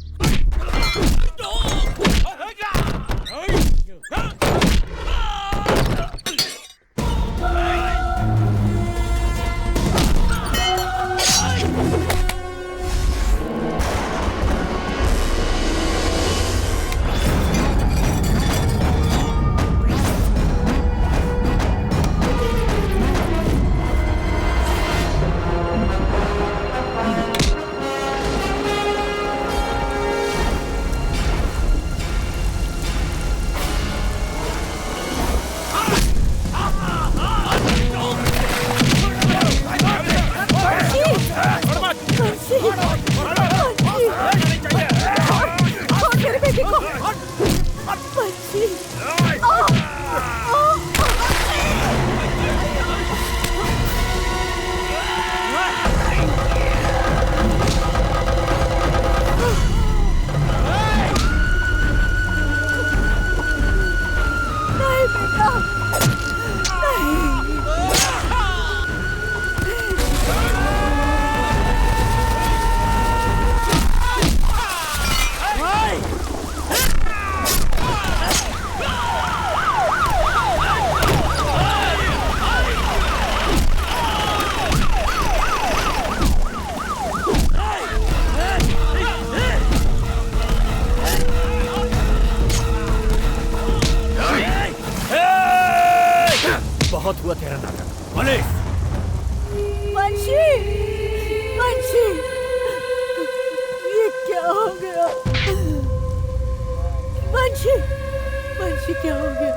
S11: बहुत हुआ तेरा नाटक।
S3: वंशी, वंशी, ये क्या हो गया? वंशी, वंशी क्या हो गया?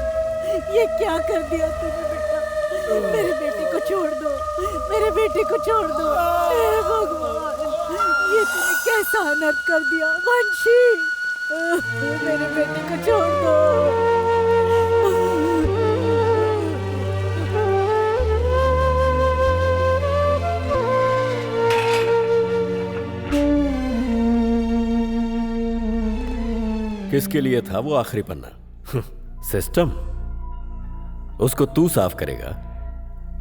S3: ये क्या कर दिया तूने बेटा? मेरे बेटे को छोड़ दो, मेरे बेटे को छोड़ दो। हे भगवान, ये तूने कैसा अनर्थ कर दिया? वंशी, मेरे बेटे को छोड़ दो।
S1: किसके लिए था वो आखिरी पन्ना? सिस्टम, उसको तू साफ करेगा।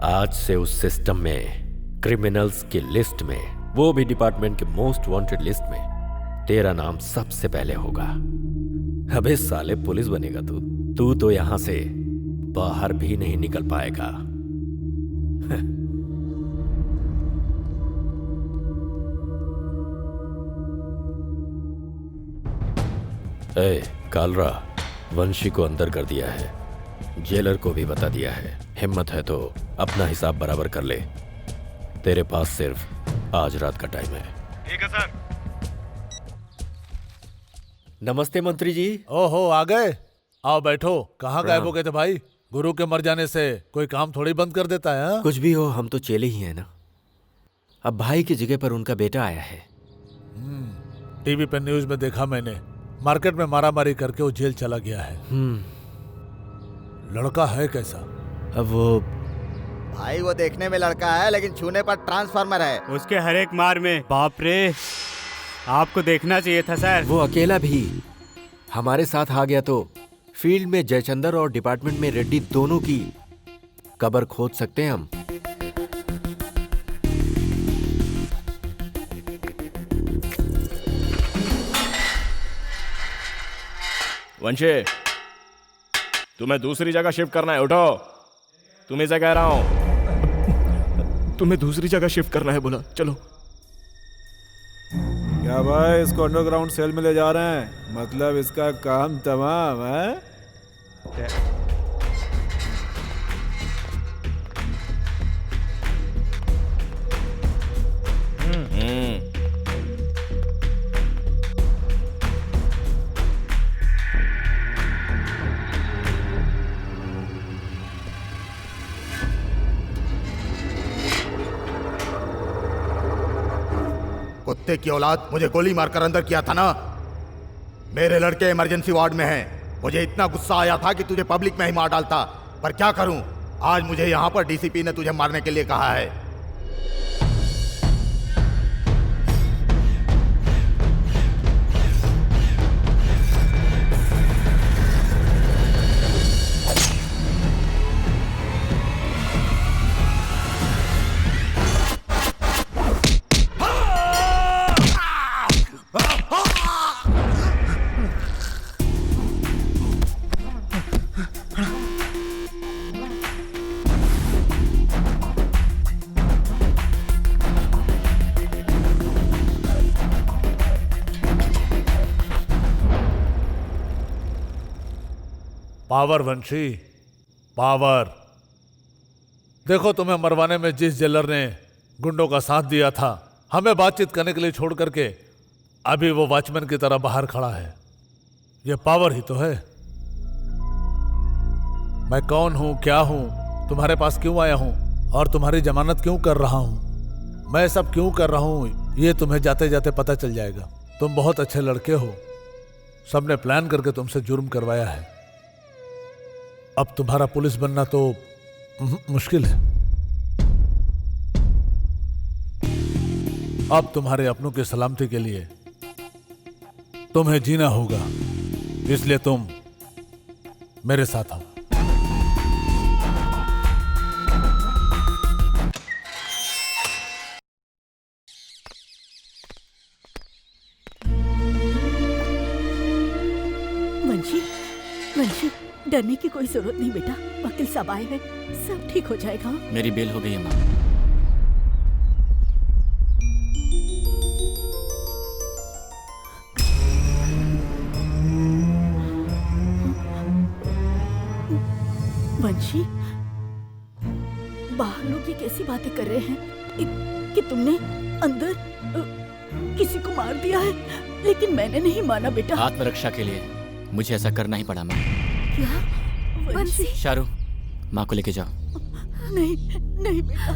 S1: आज से उस सिस्टम में, क्रिमिनल्स की लिस्ट में, वो भी डिपार्टमेंट के मोस्ट वांटेड लिस्ट में तेरा नाम सबसे पहले होगा। अबे साले, पुलिस बनेगा तू तो यहां से बाहर भी नहीं निकल पाएगा। ए, कालरा, वंशी को अंदर कर दिया है, जेलर को भी बता दिया है। हिम्मत है तो अपना हिसाब बराबर कर ले। तेरे पास सिर्फ आज रात का टाइम है।
S6: ठीक है सर।
S1: नमस्ते मंत्री जी।
S6: ओहो, आ गए। आओ बैठो। कहाँ गायब हो गए थे भाई? गुरु के मर जाने से कोई काम थोड़ी बंद कर देता है।
S1: कुछ भी हो, हम तो चेले ही हैं ना। अब भाई की जगह पर उनका बेटा आया है।
S6: टीवी पे न्यूज में देखा मैंने, मार्केट में मारामारी करके वो जेल चला गया है। लड़का है कैसा?
S1: अब वो
S7: भाई वो देखने में लड़का है लेकिन छूने पर ट्रांसफार्मर है।
S8: उसके हर एक मार में बाप रे, आपको देखना चाहिए था सर।
S16: वो अकेला भी हमारे साथ आ गया तो फील्ड में जयचंदर और डिपार्टमेंट में रेड्डी दोनों की कब्र खोद सकते हैं हम।
S10: वंशे, तुम्हें दूसरी जगह शिफ्ट करना है, उठो। तुम्हें से कह रहा हूं। तुम्हें दूसरी जगह शिफ्ट करना है बोला, चलो।
S9: क्या भाई, इसको अंडरग्राउंड सेल में ले जा रहे हैं? मतलब इसका काम तमाम है?
S4: कुत्ते की औलाद, मुझे गोली मारकर अंदर किया था ना। मेरे लड़के इमरजेंसी वार्ड में हैं। मुझे इतना गुस्सा आया था कि तुझे पब्लिक में ही मार डालता, पर क्या करूं, आज मुझे यहां पर डीसीपी ने तुझे मारने के लिए कहा है।
S6: पावर वंशी, पावर। देखो, तुम्हें मरवाने में जिस जेलर ने गुंडों का साथ दिया था, हमें बातचीत करने के लिए छोड़ करके अभी वो वॉचमैन की तरह बाहर खड़ा है। ये पावर ही तो है। मैं कौन हूं, क्या हूं, तुम्हारे पास क्यों आया हूं और तुम्हारी जमानत क्यों कर रहा हूं, मैं सब क्यों कर रहा हूं, ये तुम्हें जाते जाते पता चल जाएगा। तुम बहुत अच्छे लड़के हो, सबने प्लान करके तुमसे जुर्म करवाया है। अब तुम्हारा पुलिस बनना तो मुश्किल है। अब तुम्हारे अपनों की सलामती के लिए तुम्हें जीना होगा, इसलिए तुम मेरे साथ आओ।
S3: वंशी, वंशी, डरने की कोई जरूरत नहीं बेटा। वकील साहब आए हैं, सब ठीक हो जाएगा।
S18: मेरी बेल हो गई है माँ।
S3: वंशी, बाहर लोग ये कैसी बातें कर रहे हैं कि तुमने अंदर किसी को मार दिया है, लेकिन मैंने नहीं माना बेटा।
S18: आत्मरक्षा के लिए मुझे ऐसा करना ही पड़ा माँ।
S3: क्या? वंशी,
S18: शारू, माँ को लेके जाओ।
S3: नहीं नहीं बेटा,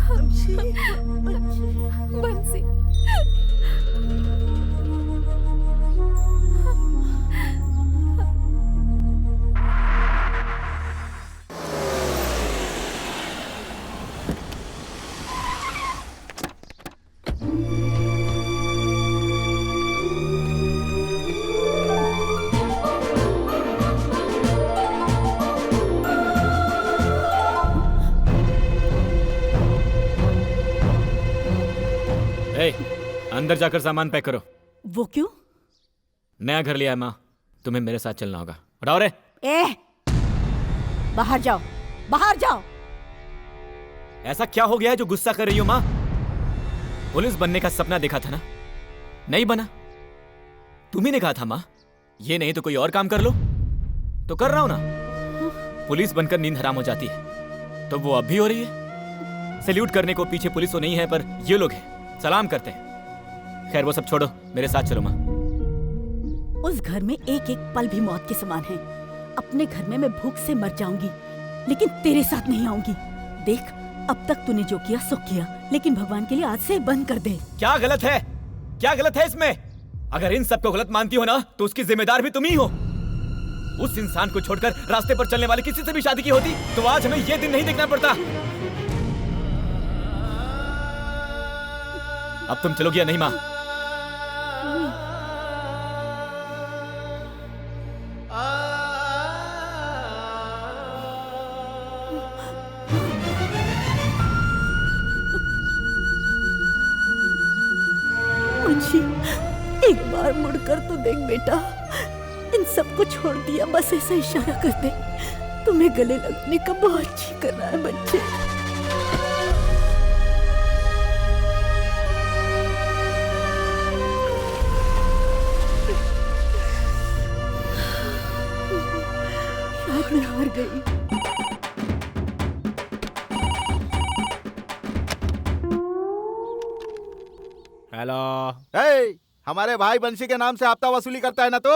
S3: वंशी,
S2: बंसी।
S5: अंदर जाकर सामान पैक करो।
S3: वो क्यों?
S5: नया घर लिया है माँ, तुम्हें मेरे साथ चलना होगा। उठाओ रे।
S3: बाहर जाओ, बाहर जाओ।
S5: ऐसा क्या हो गया है जो गुस्सा कर रही हो माँ? पुलिस बनने का सपना देखा था ना, नहीं बना। तुम्ही ने कहा था माँ, ये नहीं तो कोई और काम कर लो। तो कर रहा हूं ना। पुलिस बनकर नींद हराम हो जाती है तो वो अब भी हो रही है। सैल्यूट करने को पीछे पुलिस तो नहीं है, पर ये लोग हैं, सलाम करते हैं। खैर वो सब छोड़ो, मेरे साथ चलो माँ।
S3: उस घर में एक एक पल भी मौत के समान है। अपने घर में मैं भूख से मर जाऊंगी, लेकिन तेरे साथ नहीं आऊंगी। देख, अब तक तूने जो किया सो किया, लेकिन भगवान के लिए आज से बंद कर दे।
S5: क्या गलत है? क्या गलत है इसमें? अगर इन सबको गलत मानती हो ना, तो उसकी जिम्मेदार भी तुम ही हो। उस इंसान को छोड़कर रास्ते पर चलने वाले किसी से भी शादी की होती तो आज हमें ये दिन नहीं देखना पड़ता। अब तुम चलोगी या नहीं माँ?
S3: मुझे एक बार मुड़कर तो देख बेटा, इन सबको छोड़ दिया, बस ऐसा इशारा कर दे। तुम्हें गले लगने का बहुत जी कर रहा है बच्चे। शायद मैं हार गई।
S14: हेलो।
S7: हमारे भाई बंशी के नाम से हफ्ता वसूली करता है ना तू?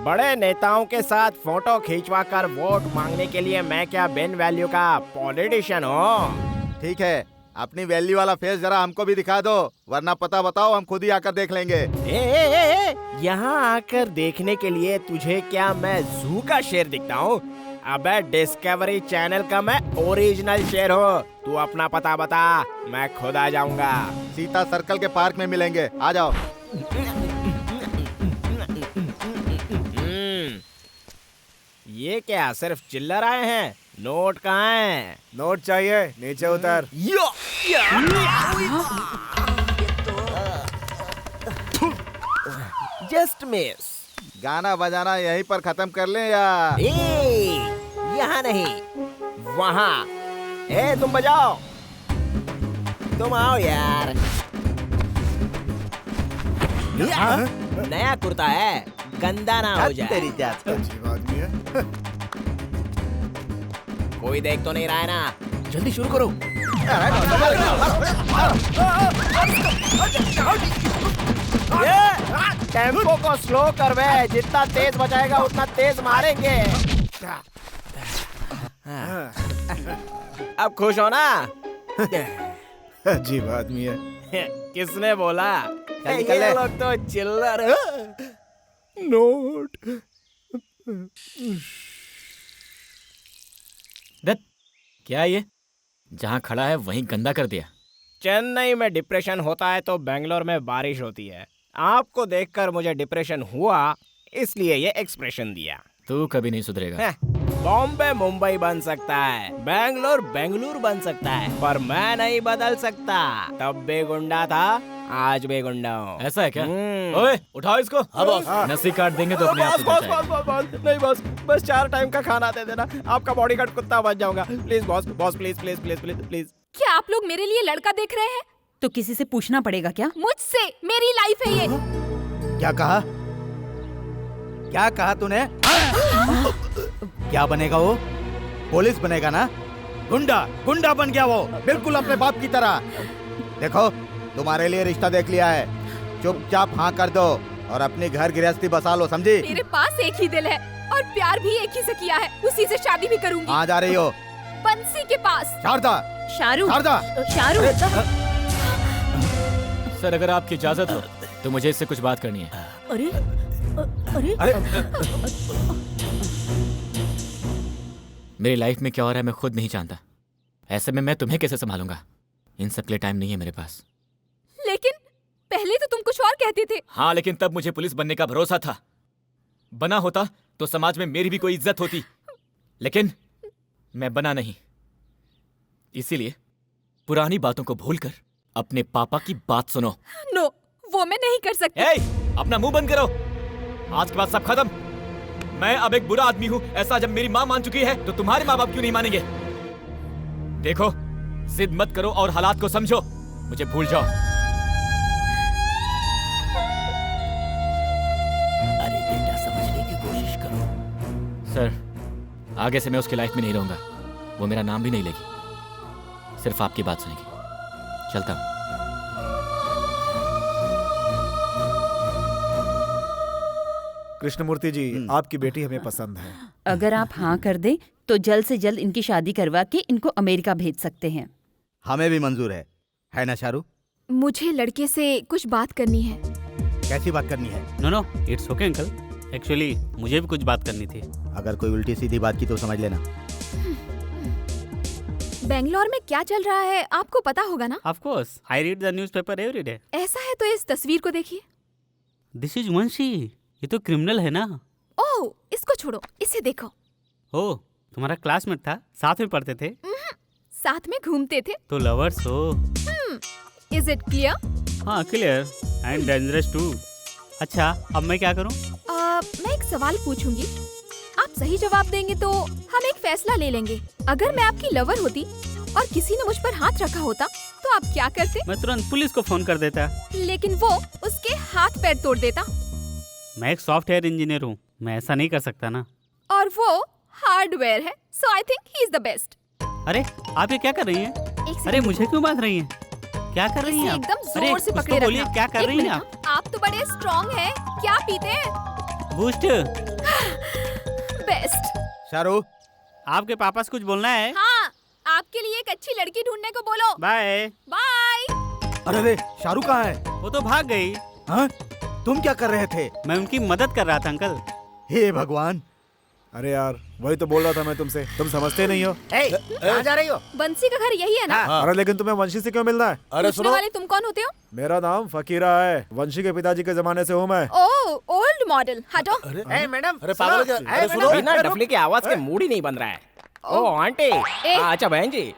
S14: बड़े नेताओं के साथ फोटो खींचवा कर वोट मांगने के लिए मैं क्या बिन वैल्यू का पॉलिटिशियन हूँ?
S7: ठीक है, अपनी वैल्यू वाला फेस जरा हमको भी दिखा दो, वरना पता बताओ, हम खुद ही आकर देख लेंगे।
S14: यहाँ आकर देखने के लिए तुझे क्या मैं जू का शेर दिखता हूँ? अबे डिस्कवरी चैनल का मैं ओरिजिनल शेर हूँ। तू अपना पता बता, मैं खुद आ जाऊंगा।
S7: सीता सर्कल के पार्क में मिलेंगे, आ जाओ।
S14: ये क्या सिर्फ चिल्लर आए हैं? नोट कहाँ हैं?
S9: नोट चाहिए, नीचे उतर।
S14: Just miss.
S7: गाना बजाना यहीं पर खत्म कर लें या?
S14: यहाँ नहीं, वहाँ। तुम बजाओ, तुम आओ यार। नया कुर्ता है, गंदा ना हो जाए।
S7: तेरी जात का
S9: अजीब आदमी है।
S14: कोई देख तो नहीं रहा है ना? जल्दी शुरू करो। टेम्पो को स्लो कर बे, जितना तेज बजाएगा उतना तेज मारेंगे। अब खुश हो ना?
S9: अजीब आदमी है।
S14: किसने बोला? ये लोग तो चिल्लर।
S5: नोट। दत्त, क्या ये? जहाँ खड़ा है वहीं गंदा कर दिया।
S14: चेन्नई में डिप्रेशन होता है तो बेंगलोर में बारिश होती है। आपको देखकर मुझे डिप्रेशन हुआ, इसलिए ये एक्सप्रेशन दिया।
S5: तू कभी नहीं सुधरेगा।
S14: बॉम्बे मुंबई बन सकता है, बेंगलोर बेंगलुरु बन सकता है, पर मैं नहीं बदल सकता। तब भी गुंडा था, आज भी गुंडा हूँ।
S5: ऐसा है क्या? ओए, उठाओ इसको। नसी काट देंगे तो अपने आप से
S14: बॉस, बॉस, बॉस, बॉस, नहीं बॉस, बस 4 टाइम का खाना दे देना, आपका बॉडीगार्ड कुत्ता बन जाऊंगा। Please boss, boss please please please please please.
S2: क्या आप लोग मेरे लिए लड़का देख रहे हैं?
S12: तो किसी से पूछना पड़ेगा क्या?
S2: मुझसे, मेरी लाइफ है ये।
S7: क्या कहा? क्या कहा तूने? क्या बनेगा वो? पुलिस बनेगा ना? गुंडा, गुंडा बन गया वो, बिल्कुल अपने बाप की तरह। देखो, तुम्हारे लिए रिश्ता देख लिया है, चुपचाप हाँ कर दो और अपनी घर गृहस्थी बसा लो, समझी?
S2: मेरे पास एक ही दिल है और प्यार भी एक ही से किया है, उसी से शादी भी करूंगी।
S7: कहाँ जा रही हो?
S2: बंसी के पास।
S7: शारदा,
S12: शाहरुख,
S7: शारदा,
S12: शाहरुख।
S5: सर, अगर आपकी इजाजत हो तो मुझे इससे कुछ बात करनी है।
S3: अरे अरे
S5: मेरी लाइफ में क्या हो रहा है मैं खुद नहीं जानता। ऐसे में मैं तुम्हें कैसे संभालूंगा? इन सब के लिए टाइम नहीं है मेरे पास।
S2: लेकिन पहले तो तुम कुछ और कहते थे।
S5: हाँ, लेकिन तब मुझे पुलिस बनने का भरोसा था। बना होता तो समाज में मेरी भी कोई इज्जत होती, लेकिन मैं बना नहीं। इसीलिए पुरानी बातों को भूलकर अपने पापा की बात सुनो।
S2: नो, वो मैं नहीं कर सकती।
S5: अपना मुंह बंद करो। आज के बाद सब खत्म। मैं अब एक बुरा आदमी हूँ, ऐसा जब मेरी माँ मान चुकी है तो तुम्हारे माँ बाप क्यों नहीं मानेंगे? देखो, जिद मत करो और हालात को समझो, मुझे भूल जाओ।
S14: अरे
S18: सर, आगे से मैं उसकी लाइफ में नहीं रहूंगा। वो मेरा नाम भी नहीं लेगी, सिर्फ आपकी बात सुनेगी। चलता हूँ।
S9: कृष्णमूर्ति जी, आपकी बेटी हमें पसंद है।
S12: अगर आप हाँ कर दें तो जल्द से जल्द इनकी शादी करवा के इनको अमेरिका भेज सकते हैं।
S7: हमें भी मंजूर है ना शाहरुख?
S2: मुझे लड़के से कुछ बात करनी है।
S7: कैसी बात करनी है?
S8: No, it's okay uncle. Actually मुझे भी कुछ बात करनी थी।
S7: अगर कोई उल्टी सीधी बात की तो समझ लेना।
S2: बेंगलोर में क्या चल रहा है आपको पता होगा ना?
S8: Of course, I read the newspaper every day.
S2: ऐसा है तो इस तस्वीर को देखिए।
S8: दिस इज वंशी। ये तो क्रिमिनल है ना?
S2: ओह, इसको छोड़ो, इसे देखो।
S8: ओह, तुम्हारा क्लासमेट था, साथ में पढ़ते थे?
S2: साथ में घूमते थे।
S8: तो लवर्स हो?
S2: Is it clear?
S8: हाँ, क्लियर एंड डेंजरस टू। अच्छा, अब मैं क्या करूँ?
S2: मैं एक सवाल पूछूंगी, आप सही जवाब देंगे तो हम एक फैसला ले लेंगे। अगर मैं आपकी लवर होती और किसी ने मुझ पर हाथ रखा होता तो आप क्या करते?
S8: मैं तुरंत पुलिस को फोन कर देता।
S2: लेकिन वो उसके हाथ पैर तोड़ देता।
S8: मैं एक सॉफ्टवेयर इंजीनियर हूँ, मैं ऐसा नहीं कर सकता ना।
S2: और वो हार्डवेयर है, so I think he is the best.
S8: अरे, आप ये क्या कर रही हैं? अरे, मुझे क्यों बांध रही हैं? क्या कर रही हैं आप?
S2: एकदम
S8: अरे,
S2: जोर से
S8: कुछ
S2: पकड़े
S8: तो बोलिए,
S2: रखना।
S8: क्या कर
S2: एक
S8: रही हैं
S2: मिनट,
S8: आप?
S2: आप तो बड़े स्ट्रॉन्ग हैं। क्या पीते हैं?
S8: बूस्ट।
S2: बेस्ट।
S7: शाहरुख,
S8: आपके पापा से कुछ बोलना है?
S2: हाँ, आपके लिए एक अच्छी लड़की ढूंढने को बोलो।
S8: Bye
S2: bye.
S7: अरे शाहरुख कहाँ है?
S8: वो तो भाग गई।
S7: हाँ? तुम क्या कर रहे थे?
S8: मैं उनकी मदद कर रहा था अंकल।
S7: हे भगवान।
S9: अरे यार, वही तो बोल रहा था मैं तुमसे, तुम समझते नहीं हो।
S13: कहाँ जा रही हो?
S2: बंसी का घर यही है ना?
S9: अरे लेकिन तुम्हें वंशी से क्यों मिलना है? अरे
S2: पूछने वाले तुम कौन होते हो?
S9: मेरा नाम फकीरा है, वंशी के पिताजी के जमाने से हूँ मैं।
S2: ओह, ओल्ड मॉडल। हटो।
S13: मैडम,
S9: अरे पागल क्या?
S14: अरे सुनो, बिना डफली की आवाज के मूड ही नहीं बन रहा है। ओ आंटी। अच्छा बहन जी,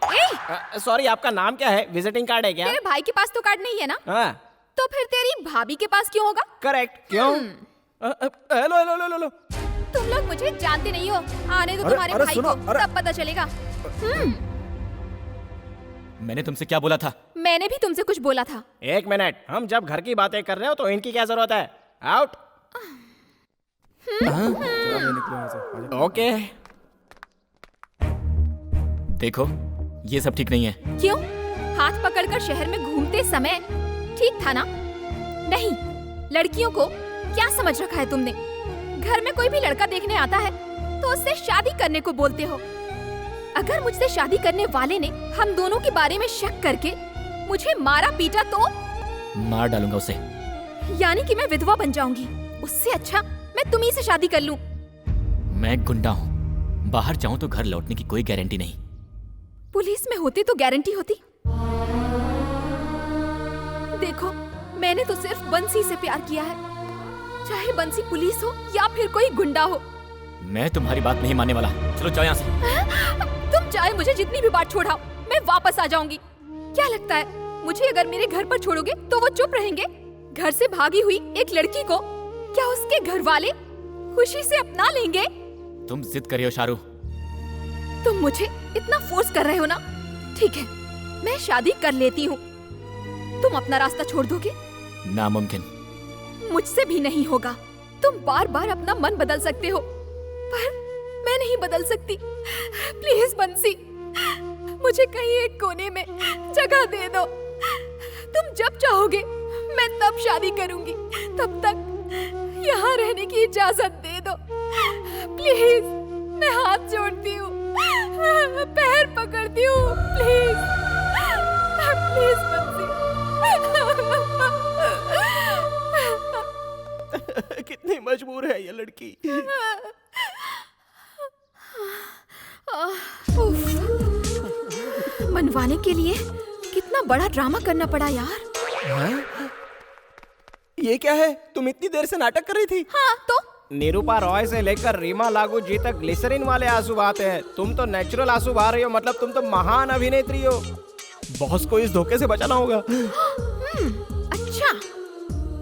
S14: सॉरी, आपका नाम क्या है? विजिटिंग कार्ड है क्या?
S2: तेरे भाई के पास तो कार्ड नहीं है ना?
S14: हाँ।
S2: तो फिर तेरी भाभी के पास क्यों होगा?
S14: करेक्ट। क्यों? Hello hello hello hello.
S2: तुम लोग मुझे जानते नहीं हो। आने दो तुम्हारे भाई को, तब पता चलेगा।
S18: मैंने तुमसे क्या बोला था?
S2: मैंने भी तुमसे कुछ बोला था।
S14: एक मिनट, हम जब घर की बातें कर रहे हो तो इनकी क्या जरूरत है? आउट। ओके।
S18: देखो, ये सब ठीक नहीं है।
S2: क्यों? हाथ पकड़कर शहर में घूमते समय ठीक था ना? नहीं, लड़कियों को क्या समझ रखा है तुमने? घर में कोई भी लड़का देखने आता है तो उससे शादी करने को बोलते हो। अगर मुझसे शादी करने वाले ने हम दोनों के बारे में शक करके मुझे मारा पीटा तो?
S18: मार डालूंगा उसे।
S2: यानी कि मैं विधवा बन जाऊंगी। उससे अच्छा मैं तुम्ही से शादी कर लूं।
S18: मैं गुंडा हूँ, बाहर जाऊँ तो घर लौटने की कोई गारंटी नहीं।
S2: पुलिस में होती तो गारंटी होती। देखो, मैंने तो सिर्फ बंसी से प्यार किया है, चाहे बंसी पुलिस हो या फिर कोई गुंडा हो।
S18: मैं तुम्हारी बात नहीं मानने वाला। चलो जाओ यहाँ से।
S2: तुम चाहे मुझे जितनी भी बार छोड़ाओ, मैं वापस आ जाऊंगी। क्या लगता है मुझे अगर मेरे घर पर छोड़ोगे तो वो चुप रहेंगे? घर से भागी हुई एक लड़की को क्या उसके घर वाले खुशी से अपना लेंगे?
S18: तुम जिद करियो शाहरुख।
S2: तुम मुझे इतना फोर्स कर रहे हो ना? ठीक है, मैं शादी कर लेती हूँ। तुम अपना रास्ता छोड़ दोगे?
S18: नामुमकिन।
S2: मुझसे भी नहीं होगा। तुम बार बार अपना मन बदल सकते हो, पर मैं नहीं बदल सकती। प्लीज बंसी, मुझे कहीं एक कोने में जगह दे दो। तुम जब चाहोगे मैं तब शादी करूंगी। तब तक यहाँ रहने की इजाजत दे दो प्लीज। मैं हाथ जोड़ती हूँ, पैर पकड़ती हूँ, प्लीज प्लीज बंसी।
S14: कितनी मजबूर है ये लड़की।
S2: मनवाने के लिए कितना बड़ा ड्रामा करना पड़ा यार।
S14: ये क्या है? तुम इतनी देर से नाटक कर रही थी?
S2: हाँ तो?
S14: निरूपा रॉय से लेकर रीमा लागू जी तक ग्लिसरीन वाले आंसू बहाते हैं। तुम तो नेचुरल आंसू बहा रही हो, मतलब तुम तो महान अभिनेत्री हो। बॉस को इस धोखे से बचाना होगा।
S2: अच्छा,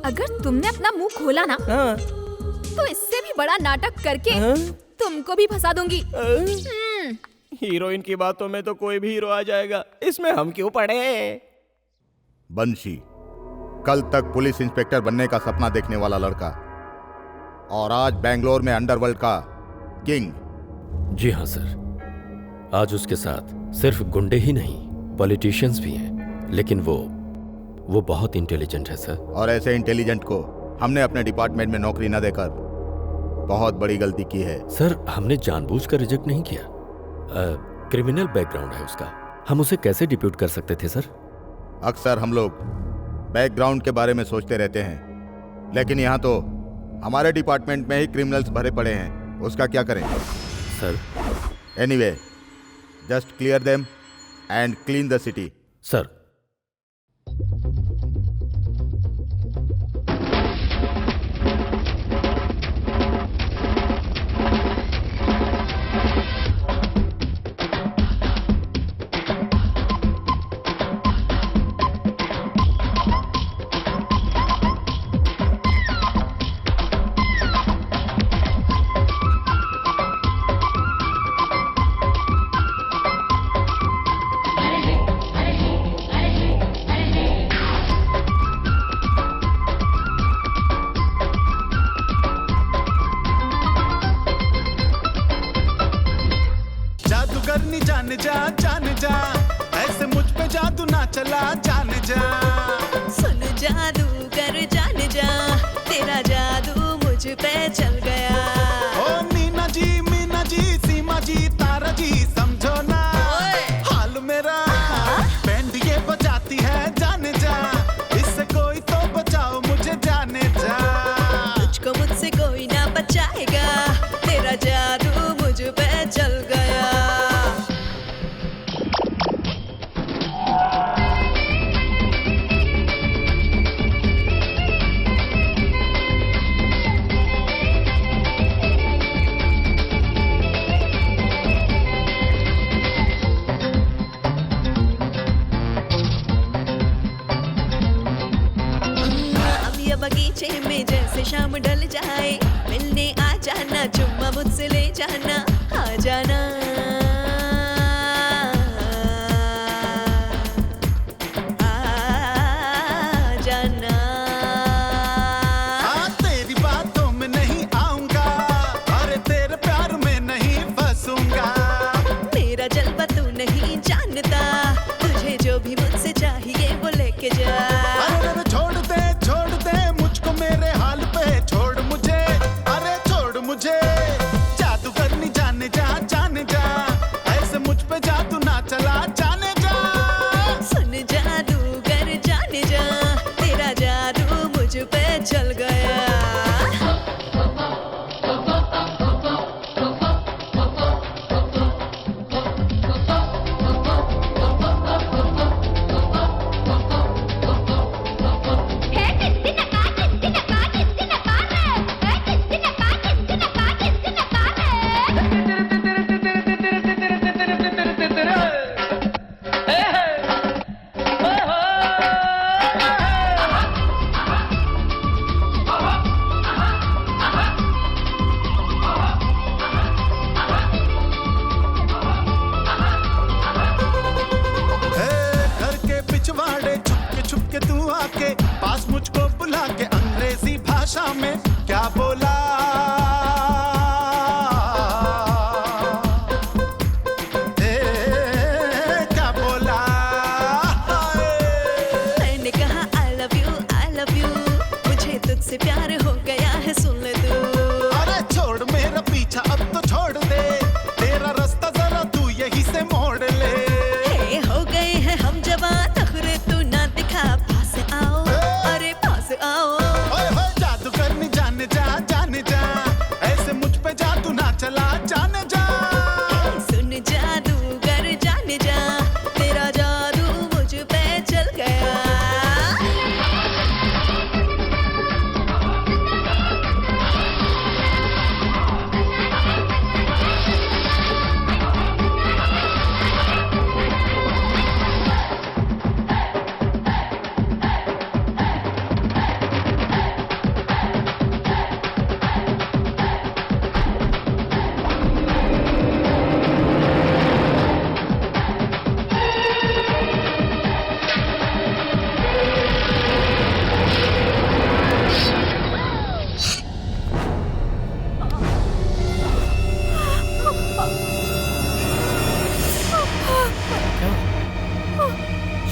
S2: अगर तुमने अपना मुंह खोला ना तो इससे भी बड़ा नाटक करके तुमको भी फंसा दूंगी।
S14: हीरोइन की बातों में तो कोई भी हीरो आ जाएगा, इसमें हम क्यों पड़े?
S4: बंशी, कल तक पुलिस इंस्पेक्टर बनने का सपना देखने वाला लड़का और आज बेंगलोर में अंडरवर्ल्ड का किंग।
S1: जी हाँ सर, आज उसके साथ सिर्फ गुंडे ही नहीं, पॉलिटिशियंस भी हैं, लेकिन वो बहुत इंटेलिजेंट है सर।
S4: और ऐसे इंटेलिजेंट को हमने अपने डिपार्टमेंट में नौकरी न देकर बहुत बड़ी गलती की है।
S1: सर, हमने जानबूझकर रिजेक्ट नहीं किया। क्रिमिनल बैकग्राउंड है उसका, हम उसे कैसे डिप्यूट कर सकते थे सर?
S4: अक्सर हम लोग बैकग्राउंड के बारे में सोचते रहते हैं, लेकिन यहाँ तो हमारे डिपार्टमेंट में ही क्रिमिनल्स भरे पड़े हैं, उसका क्या करें
S1: sir?
S4: Anyway, just clear them and clean the city.
S1: Sir.
S19: जादू करनी जाने जा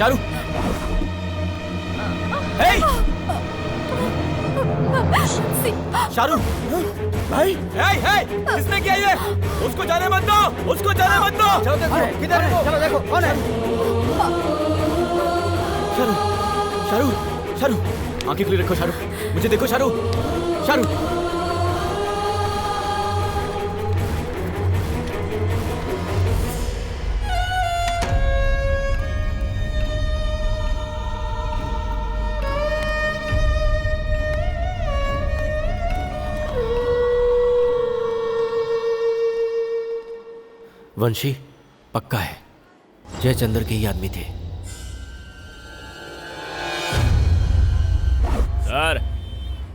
S5: शारू, हे! शारू, भाई, इसने किया ये? उसको जाने मत दो, उसको जाने मत दो।
S7: चलो देखो, किधर है? चलो देखो, कौन है?
S5: शारू, शारू, शारू, आंखें खुली रखो शारू, मुझे देखो शारू, शारू।
S1: वंशी पक्का है जयचंद्र के ही आदमी थे।
S10: सर,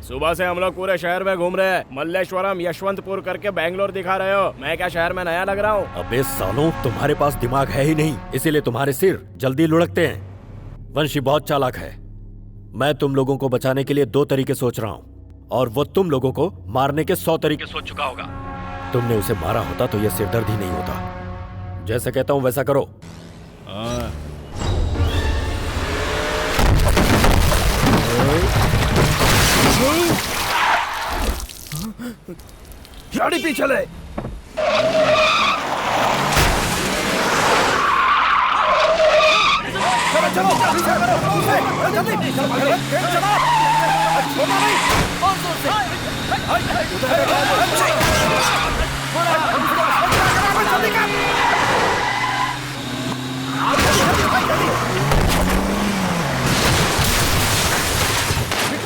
S10: सुबह से हम लोग पूरे शहर में घूम रहे हैं। मल्लेश्वरम, यशवंतपुर करके बैंगलोर दिखा रहे हो। मैं क्या शहर में नया लग रहा हूँ?
S1: अबे सालों, तुम्हारे पास दिमाग है ही नहीं, इसीलिए तुम्हारे सिर जल्दी लुढ़कते हैं। वंशी बहुत चालाक है। मैं तुम लोगों को बचाने के लिए 2 तरीके सोच रहा हूँ और वो तुम लोगों को मारने के 100 तरीके सोच चुका होगा। तुमने उसे मारा होता तो यह सिरदर्द ही नहीं होता। जैसे कहता हूं वैसा करो।
S10: गाड़ी पीछे ले। चलो चलो पीछे करो, जल्दी चलो, छोड़ो नहीं, और जोर से।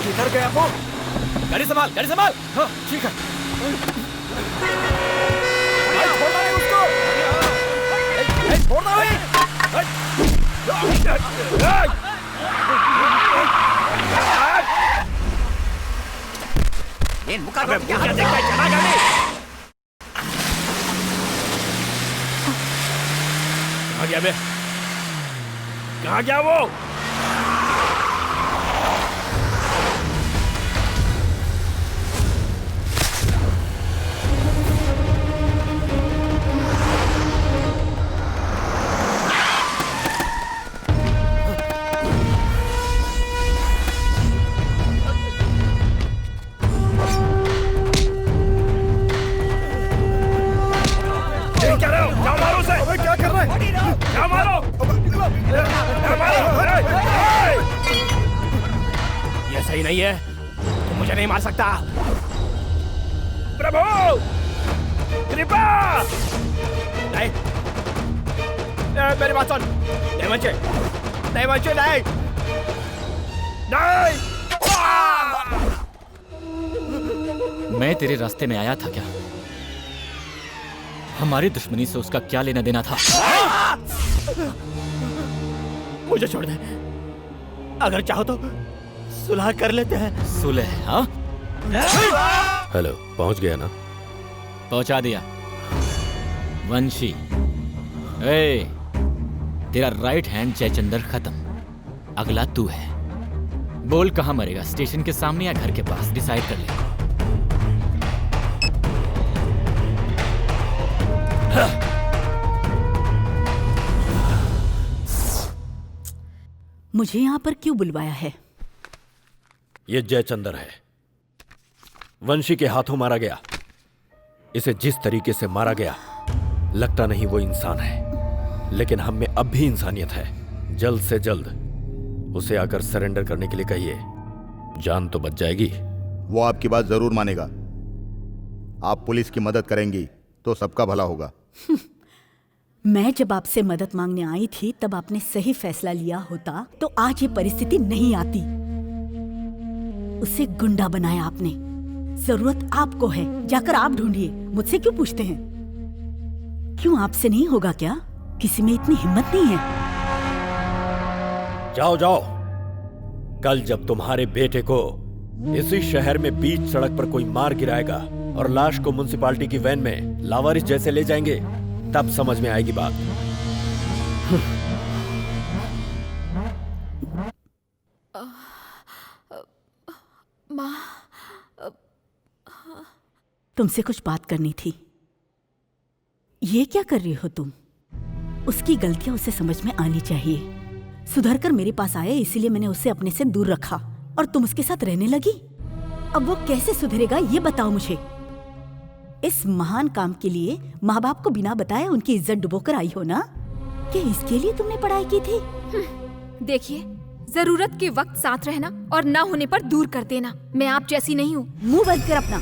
S5: किधर गया वो? गाड़ी संभाल, गाड़ी संभाल। हाँ, ठीक है। छोड़ना नहीं उसको। छोड़ना नहीं।
S14: मुकदमा क्या देखता है? चला गाड़ी।
S10: कहाँ गया बे? कहाँ गया वो? ये सही नहीं है, तुम मुझे नहीं मार सकता। प्रभु, कृपा! नहीं, मेरी बात सुन। नहीं बच्चे, नहीं बच्चे, नहीं, नहीं।
S18: मैं तेरे रास्ते में आया था क्या? हमारी दुश्मनी से उसका क्या लेना देना था?
S14: मुझे छोड़ दे, अगर चाहो तो सुलह कर लेते हैं।
S18: सुलह? हाँ?
S1: हेलो, पहुंच गया ना?
S18: पहुंचा दिया। वंशी, तेरा राइट हैंड जयचंद्र खत्म, अगला तू है। बोल कहां मरेगा, स्टेशन के सामने या घर के पास? डिसाइड कर ले।
S3: मुझे यहाँ पर क्यों बुलवाया है?
S1: ये जयचंद्र है, वंशी के हाथों मारा गया। इसे जिस तरीके से मारा गया, लगता नहीं वो इंसान है, लेकिन हम में अब भी इंसानियत है। जल्द से जल्द उसे आकर सरेंडर करने के लिए कहिए, जान तो बच जाएगी।
S4: वो आपकी बात जरूर मानेगा। आप पुलिस की मदद करेंगी तो सबका भला होगा।
S3: मैं जब आपसे मदद मांगने आई थी तब आपने सही फैसला लिया होता तो आज ये परिस्थिति नहीं आती। उसे गुंडा बनाया आपने। जरूरत आपको है, जाकर आप ढूंढिए, मुझसे क्यों पूछते हैं? क्यों आपसे नहीं होगा क्या? किसी में इतनी हिम्मत नहीं है?
S1: जाओ जाओ, कल जब तुम्हारे बेटे को इसी शहर में बीच सड़क पर कोई मार गिराएगा और लाश को म्युनिसिपालिटी की वैन में लावारिस जैसे ले जाएंगे, तब समझ में आएगी बात।
S2: माँ,
S3: तुमसे कुछ बात करनी थी। ये क्या कर रही हो तुम? उसकी गलतियां उसे समझ में आनी चाहिए। सुधर कर मेरे पास आया, इसीलिए मैंने उसे अपने से दूर रखा और तुम उसके साथ रहने लगी। अब वो कैसे सुधरेगा ये बताओ मुझे। इस महान काम के लिए माँ बाप को बिना बताए उनकी इज्जत डुबोकर आई हो ना? क्या इसके लिए तुमने पढ़ाई की थी?
S2: देखिए, जरूरत के वक्त साथ रहना और ना होने पर दूर कर देना। मैं आप जैसी नहीं हूँ।
S3: मुंह बंद कर अपना।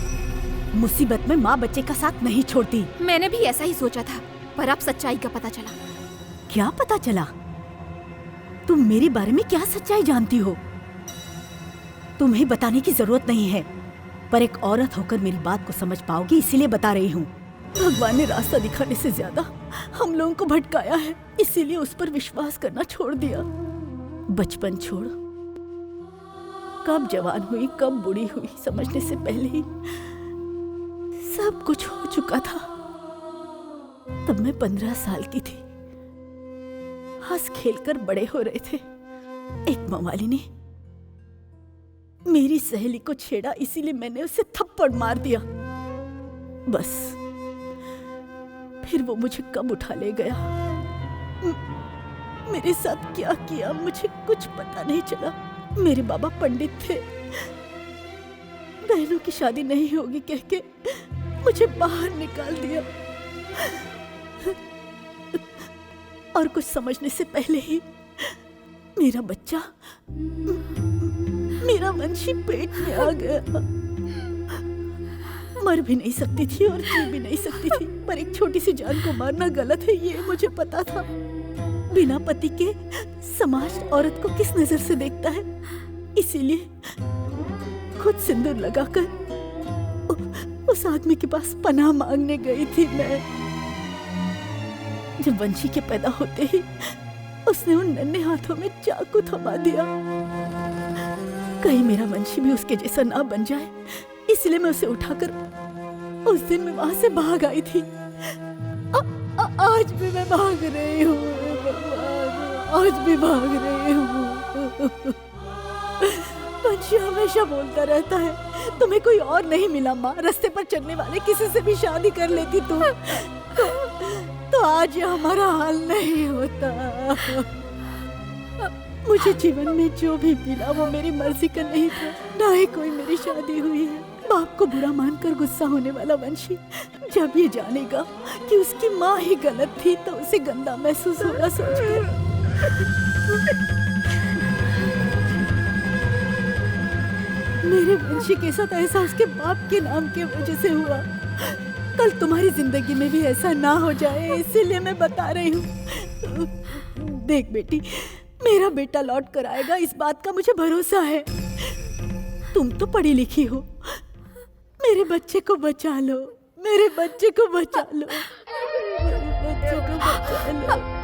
S3: मुसीबत में माँ बच्चे का साथ नहीं छोड़ती।
S2: मैंने भी ऐसा ही सोचा था, पर अब सच्चाई का पता चला।
S3: क्या पता चला? तुम मेरे बारे में क्या सच्चाई जानती हो? तुम्हें बताने की जरूरत नहीं है, पर एक औरत होकर मेरी बात को समझ पाओगी इसीलिए बता रही हूँ। भगवान ने रास्ता दिखाने से ज्यादा हम लोगों को भटकाया है, इसीलिए उस पर विश्वास करना छोड़ दिया। बचपन छोड़, कब जवान हुई कब बूढ़ी हुई समझने से पहले ही सब कुछ हो चुका था। तब मैं 15 साल की थी। हंस खेलकर बड़े हो रहे थे। एक मवाली ने मेरी सहेली को छेड़ा, इसीलिए मैंने उसे थप्पड़ मार दिया। बस फिर वो मुझे कब उठा ले गया, मेरे साथ क्या किया मुझे कुछ पता नहीं चला। मेरे बाबा पंडित थे। बहनों की शादी नहीं होगी कह के मुझे बाहर निकाल दिया और कुछ समझने से पहले ही मेरा बच्चा, मेरा वंशी पेट में आ गया। मर भी नहीं सकती थी और जी भी नहीं सकती थी, पर एक छोटी सी जान को मारना गलत है ये मुझे पता था। बिना पति के समाज औरत को किस नजर से देखता है, इसीलिए खुद सिंदूर लगाकर उस आदमी के पास पनाह मांगने गई थी मैं। जब वंशी के पैदा होते ही उसने उन नन्हे हाथों में चाकू थमा दिया। कहीं मेरा वंशी भी उसके जैसा ना बन जाए, इसलिए मैं उसे उठाकर उस दिन मैं वहां से भाग आई थी। आज भी मैं भाग रही हूँ, आज भी भाग रही हूँ। वंशी हमेशा बोलता रहता है तुम्हें कोई और नहीं मिला माँ, रास्ते पर चलने वाले किसी से भी शादी कर लेती तुम तो आज ये हमारा हाल नहीं होता। मुझे जीवन में जो भी मिला वो मेरी मर्जी का नहीं था, ना ही कोई मेरी शादी हुई है। बाप को बुरा मानकर गुस्सा होने वाला वंशी जब ये जानेगा कि उसकी माँ ही गलत थी तो उसे गंदा महसूस होगा सोचकर। मेरे वंशी के साथ ऐसा उसके बाप के नाम की वजह से हुआ। कल तुम्हारी जिंदगी में भी ऐसा ना हो जाए, इसीलिए मैं बता रही हूँ। देख बेटी, मेरा बेटा लौट कर आएगा, इस बात का मुझे भरोसा है। तुम तो पढ़ी लिखी हो, मेरे बच्चे को बचा लो, मेरे बच्चे को बचा लो, मेरे बच्चे को बचा लो।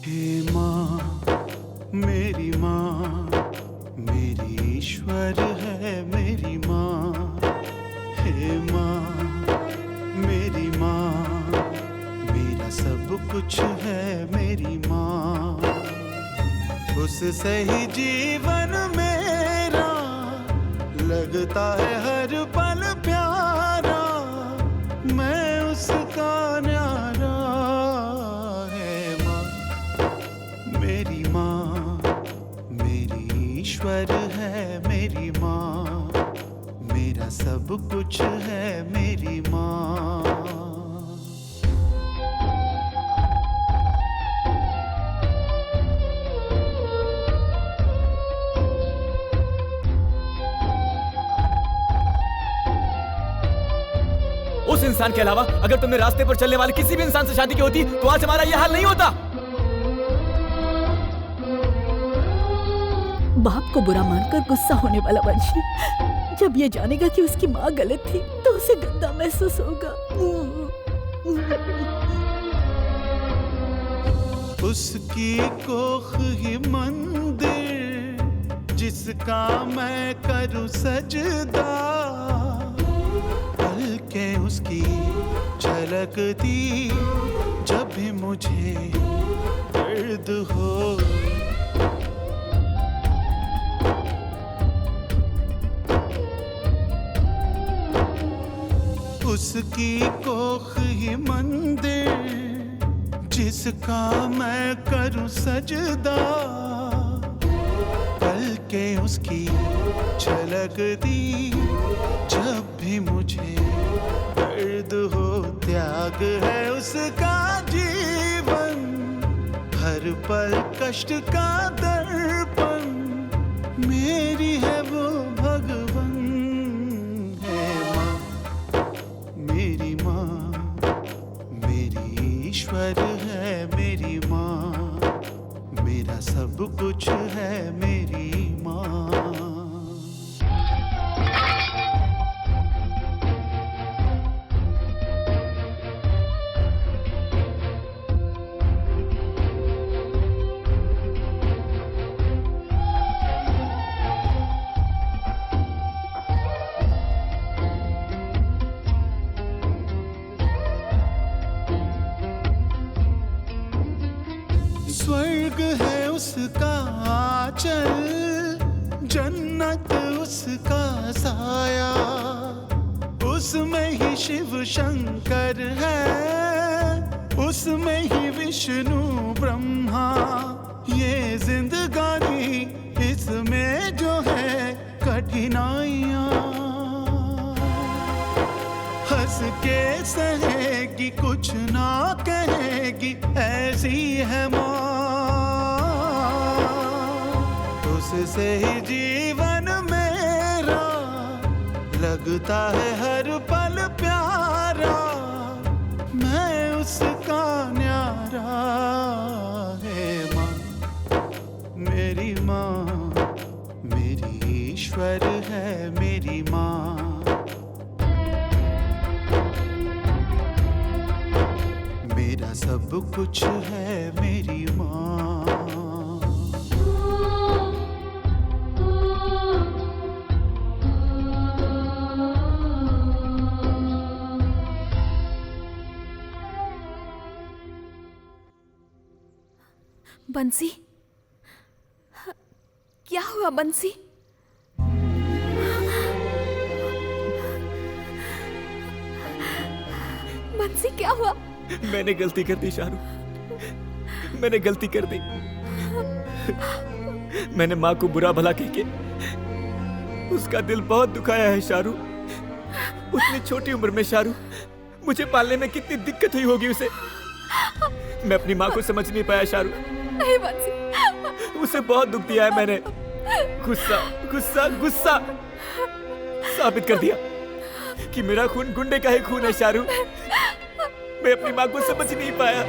S19: हे माँ, मेरी माँ, मेरी ईश्वर है मेरी माँ। हे माँ, मेरी माँ, मेरा सब कुछ है मेरी माँ। उससे ही जीवन मेरा लगता है हर पल प्यारा। मैं उसका न्यारा। है माँ, मेरी माँ, मेरी ईश्वर है मेरी माँ। मेरा सब कुछ है मेरी माँ।
S5: उस इंसान के अलावा अगर तुमने रास्ते पर चलने वाले किसी भी इंसान से शादी की होती तो आज हमारा यह हाल नहीं होता।
S3: बाप को बुरा मानकर गुस्सा होने वाला वंशी जब ये जानेगा कि उसकी माँ गलत थी तो उसे गंदा महसूस होगा।
S19: उसकी कोख ही मंदिर जिसका मैं करूं सजदा। पलकें उसकी छलकती जब भी मुझे दर्द हो। उसकी कोख ही मंदिर जिसका मैं करूं सजदा, पलके उसकी छलकती जब भी मुझे दर्द हो। त्याग है उसका जीवन, हर पल कष्ट का दर्पण, मेरी है वो भगवन है माँ, मेरी माँ, मेरी ईश्वर है मेरी माँ, मेरा सब कुछ है मेरी माँ। स्वर्ग है उसका आंचल, जन्नत उसका साया, उसमें ही शिव शंकर है, उसमें ही विष्णु ब्रह्मा। ये जिंदगानी इसमें जो है कठिनाइयाँ, हंस के सहेगी कुछ ना कहेगी, ऐसी है माँ। उससे ही जीवन मेरा लगता है हर पल प्यारा, मैं उसका न्यारा है माँ, मेरी माँ, मेरी ईश्वर है मेरी माँ। मेरा सब कुछ है मेरी माँ।
S2: बंसी, क्या हुआ बंसी? बंसी क्या हुआ?
S5: मैंने गलती कर दी शारू, मैंने गलती कर दी। मैंने माँ को बुरा भला कह के उसका दिल बहुत दुखाया है शारू। उतनी छोटी उम्र में शारू, मुझे पालने में कितनी दिक्कत हुई होगी उसे। मैं अपनी माँ को समझ नहीं पाया शारू।
S2: नहीं बंसी,
S5: उसे बहुत दुख दिया है मैंने। गुस्सा गुस्सा गुस्सा साबित कर दिया कि मेरा खून गुंडे का ही खून है शारू। मैं अपनी माँ को समझ नहीं पाया।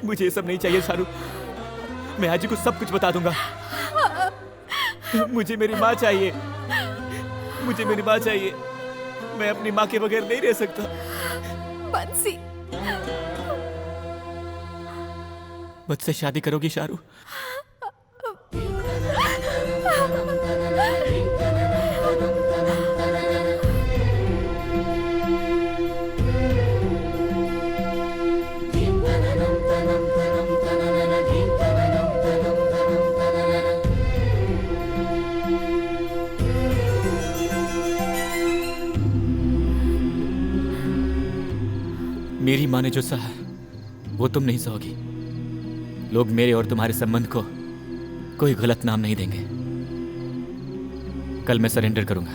S5: मुझे ये सब नहीं चाहिए शारू। मैं आज ही को सब कुछ बता दूंगा। मुझे मेरी माँ चाहिए, मुझे मेरी माँ चाहिए। मैं अपनी माँ के बगैर नहीं रह सकता।
S2: बंसी,
S5: मुझसे शादी करोगी शारू? मेरी माँ ने जो सहा वो तुम नहीं सहोगी। लोग मेरे और तुम्हारे संबंध को कोई गलत नाम नहीं देंगे। कल मैं सरेंडर करूंगा,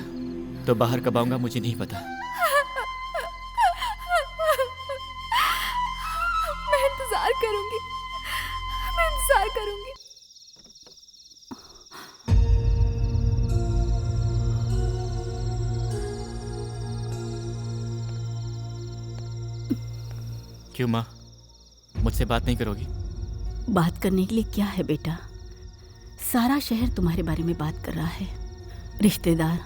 S5: तो बाहर कब आऊंगा मुझे नहीं पता।
S2: मैं इंतजार करूंगी, मैं इंतजार करूंगी।
S5: क्यों माँ, मुझसे बात नहीं करोगी?
S3: बात करने के लिए क्या है बेटा? सारा शहर तुम्हारे बारे में बात कर रहा है। रिश्तेदार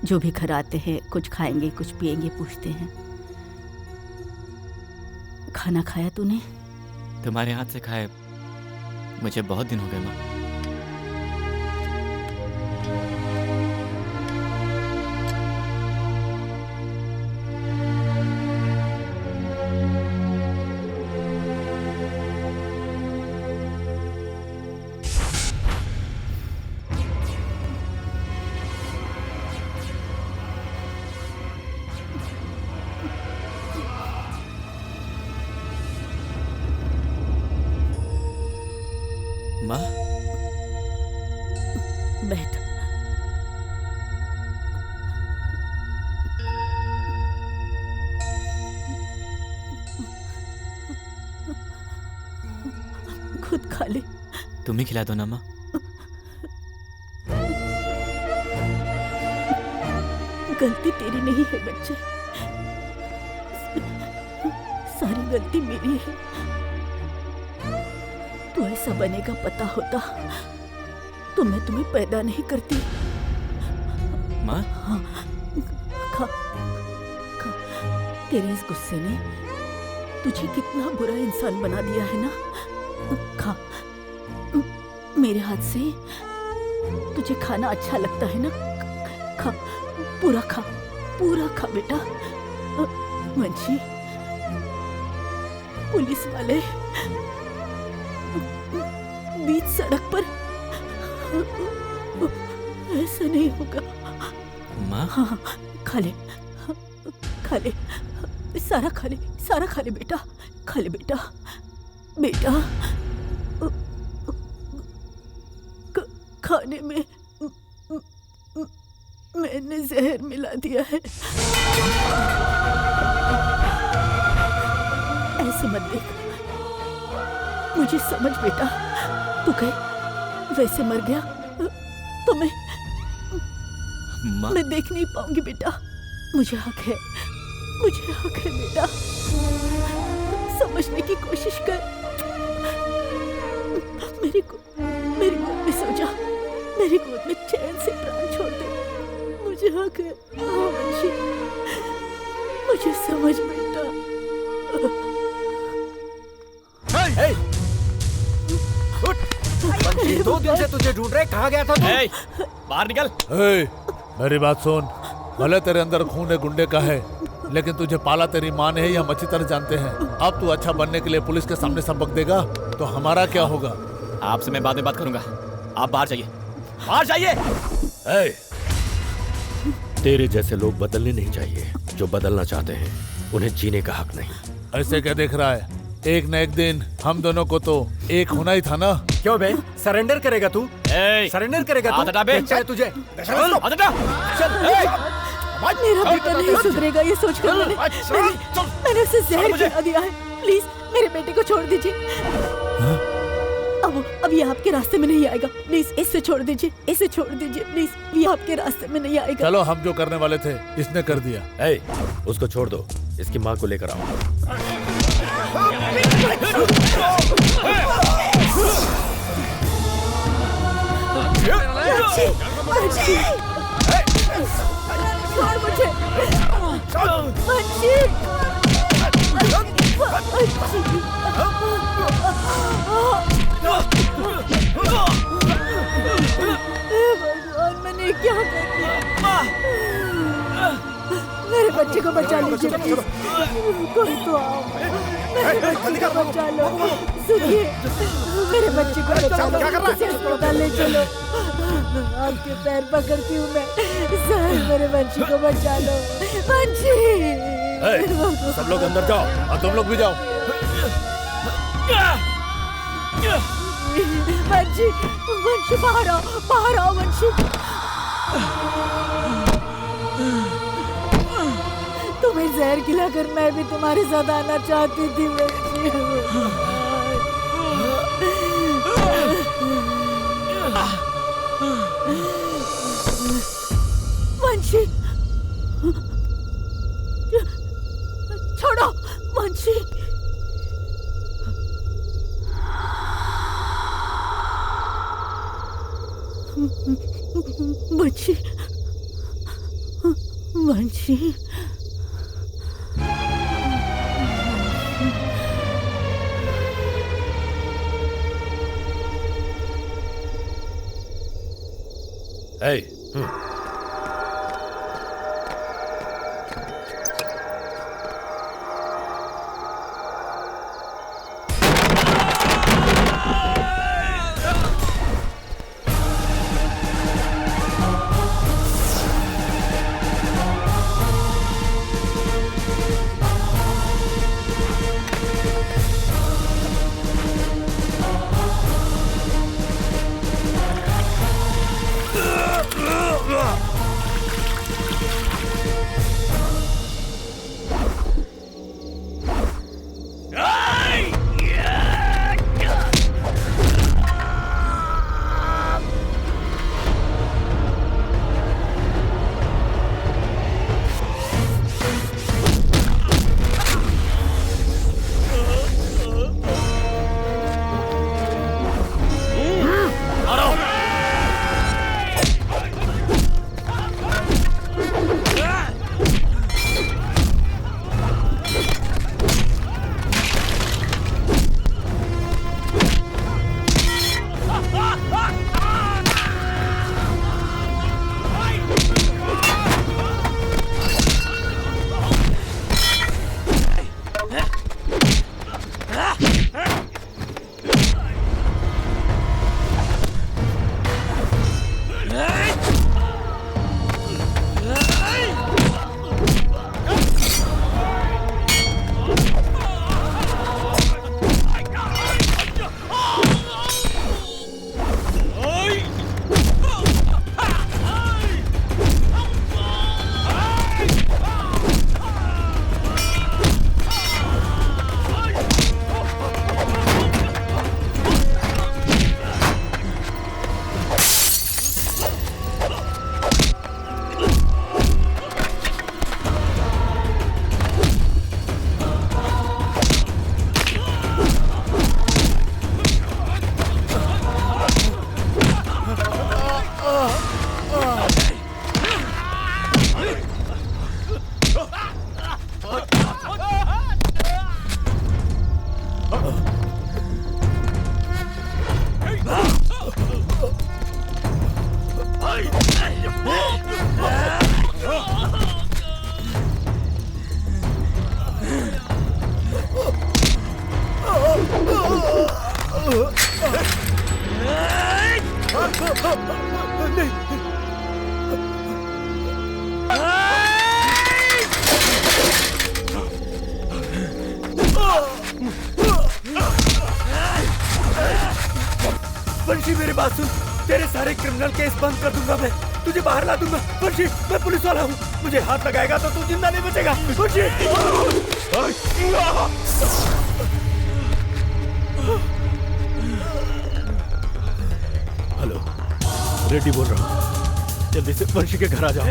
S3: जो भी घर आते हैं, कुछ खाएंगे कुछ पिएंगे पूछते हैं। खाना खाया तूने?
S5: तुम्हारे हाथ से खाए मुझे बहुत दिन हो गए माँ।
S3: बैठ। खुद खा ले।
S18: तुम ही खिला दो ना माँ।
S3: गलती तेरी नहीं है बच्चे, सारी गलती मेरी है। तू ऐसा बनेगा पता होता तो मैं तुम्हें पैदा नहीं करती।
S18: माँ?
S3: हाँ, खा, खा। तेरे इस गुस्से ने तुझे कितना बुरा इंसान बना दिया है ना। खा, मेरे हाथ से तुझे खाना अच्छा लगता है ना। खा, पूरा खा, पूरा खा बेटा। वंशी, पुलिस वाले बीच सड़क पर, ऐसा नहीं होगा।
S18: माँ?
S3: हाँ, खा ले, खा ले, सारा खा ले, सारा खा ले बेटा, खा ले बेटा, बेटा। खाने में मैंने जहर मिला दिया है। ऐसे मत देख, मुझे समझ बेटा। तू कहे वैसे मर गया तो मैं देख नहीं पाऊंगी बेटा। मुझे हक है, मुझे हक है बेटा। समझने की कोशिश कर। मेरी गोद में सो जा, मेरी गोद में चैन से प्राण छोड़ दे। मुझे हक है वंशी, मुझे समझ बेटा।
S14: वंशी, 2 दिन से तुझे ढूंढ रहे, कहाँ गया था तू?
S5: बाहर निकल।
S6: मेरी बात सुन, भले तेरे अंदर खून गुंडे का है, लेकिन तुझे पाला तेरी माँ ने है, हम अच्छी तरह जानते हैं। अब तू अच्छा बनने के लिए पुलिस के सामने सबक देगा तो हमारा क्या होगा?
S5: आपसे मैं बाद में बात करूंगा, आप बाहर जाइए, बाहर जाइए।
S1: तेरे जैसे लोग बदलने नहीं चाहिए, जो बदलना चाहते हैं उन्हें जीने का हक नहीं।
S6: ऐसे क्या देख रहा है? एक न एक दिन हम दोनों को तो एक होना ही था ना।
S14: क्यों बे, सरेंडर करेगा तू? सरेंडर करेगा तू? चाहे तुझे
S3: मेरा बेटा नहीं सुधरेगा, ये सोचकर मैंने उसे जहर खिला दिया है। प्लीज मेरे बेटे को छोड़ दीजिए। अब ये आपके रास्ते में नहीं आएगा। प्लीज इसे छोड़ दीजिए, इसे छोड़ दीजिए प्लीज। ये आपके रास्ते में नहीं आएगा।
S6: चलो, हम जो करने वाले थे इसने कर दिया।
S1: उसको छोड़ दो, इसकी माँ को लेकर आओ।
S3: छोड़ मुझे। भगवान, मैंने क्या कर दिया? मेरे बच्चे को बचा लीजिए प्लीज। कोई तो आओ, मेरे बच्चे को बचा लो। सुनिए, मेरे बच्चे को बचा लो, किसी अस्पताल ले चलो। आपके पैर पकड़ती हूँ मैं। सर, मेरे बच्चे को बचा लो। बच्ची,
S6: सब लोग अंदर जाओ और तुम लोग भी जाओ।
S3: वंशी, वंशी बाहर आओ, बाहर आओ वंशी। तुम्हें जहर खिलाकर मैं भी तुम्हारे साथ आना चाहती थी वंशी। वंशी, छोड़ो वंशी। वंशी, वंशी,
S5: वंशी मेरी बात सुन, तेरे सारे क्रिमिनल केस बंद कर दूंगा मैं, तुझे बाहर ला दूंगा। वंशी मैं पुलिस वाला हूँ, मुझे हाथ लगाएगा तो तू जिंदा नहीं बचेगा। वंशी हेलो, रेड्डी बोल रहा हूँ, जल्दी से वंशी के घर आ जाओ।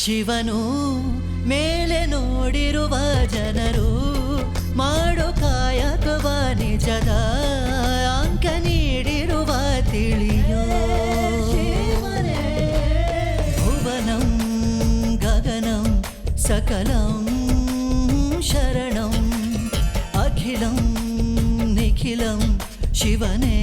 S20: ಶಿವನು ಮೇಲೆ ನೋಡಿರುವ ಜನರು ಮಾಡೋ ಕಾಯಕವ ನಿಜದ ಅಂಕ ನೀಡಿರುವ ತಿಳಿಯೋ ಭುವನಂ ಗಗನಂ ಸಕಲಂ ಶರಣಂ ಅಖಿಲಂ ನಿಖಿಲಂ ಶಿವನೇ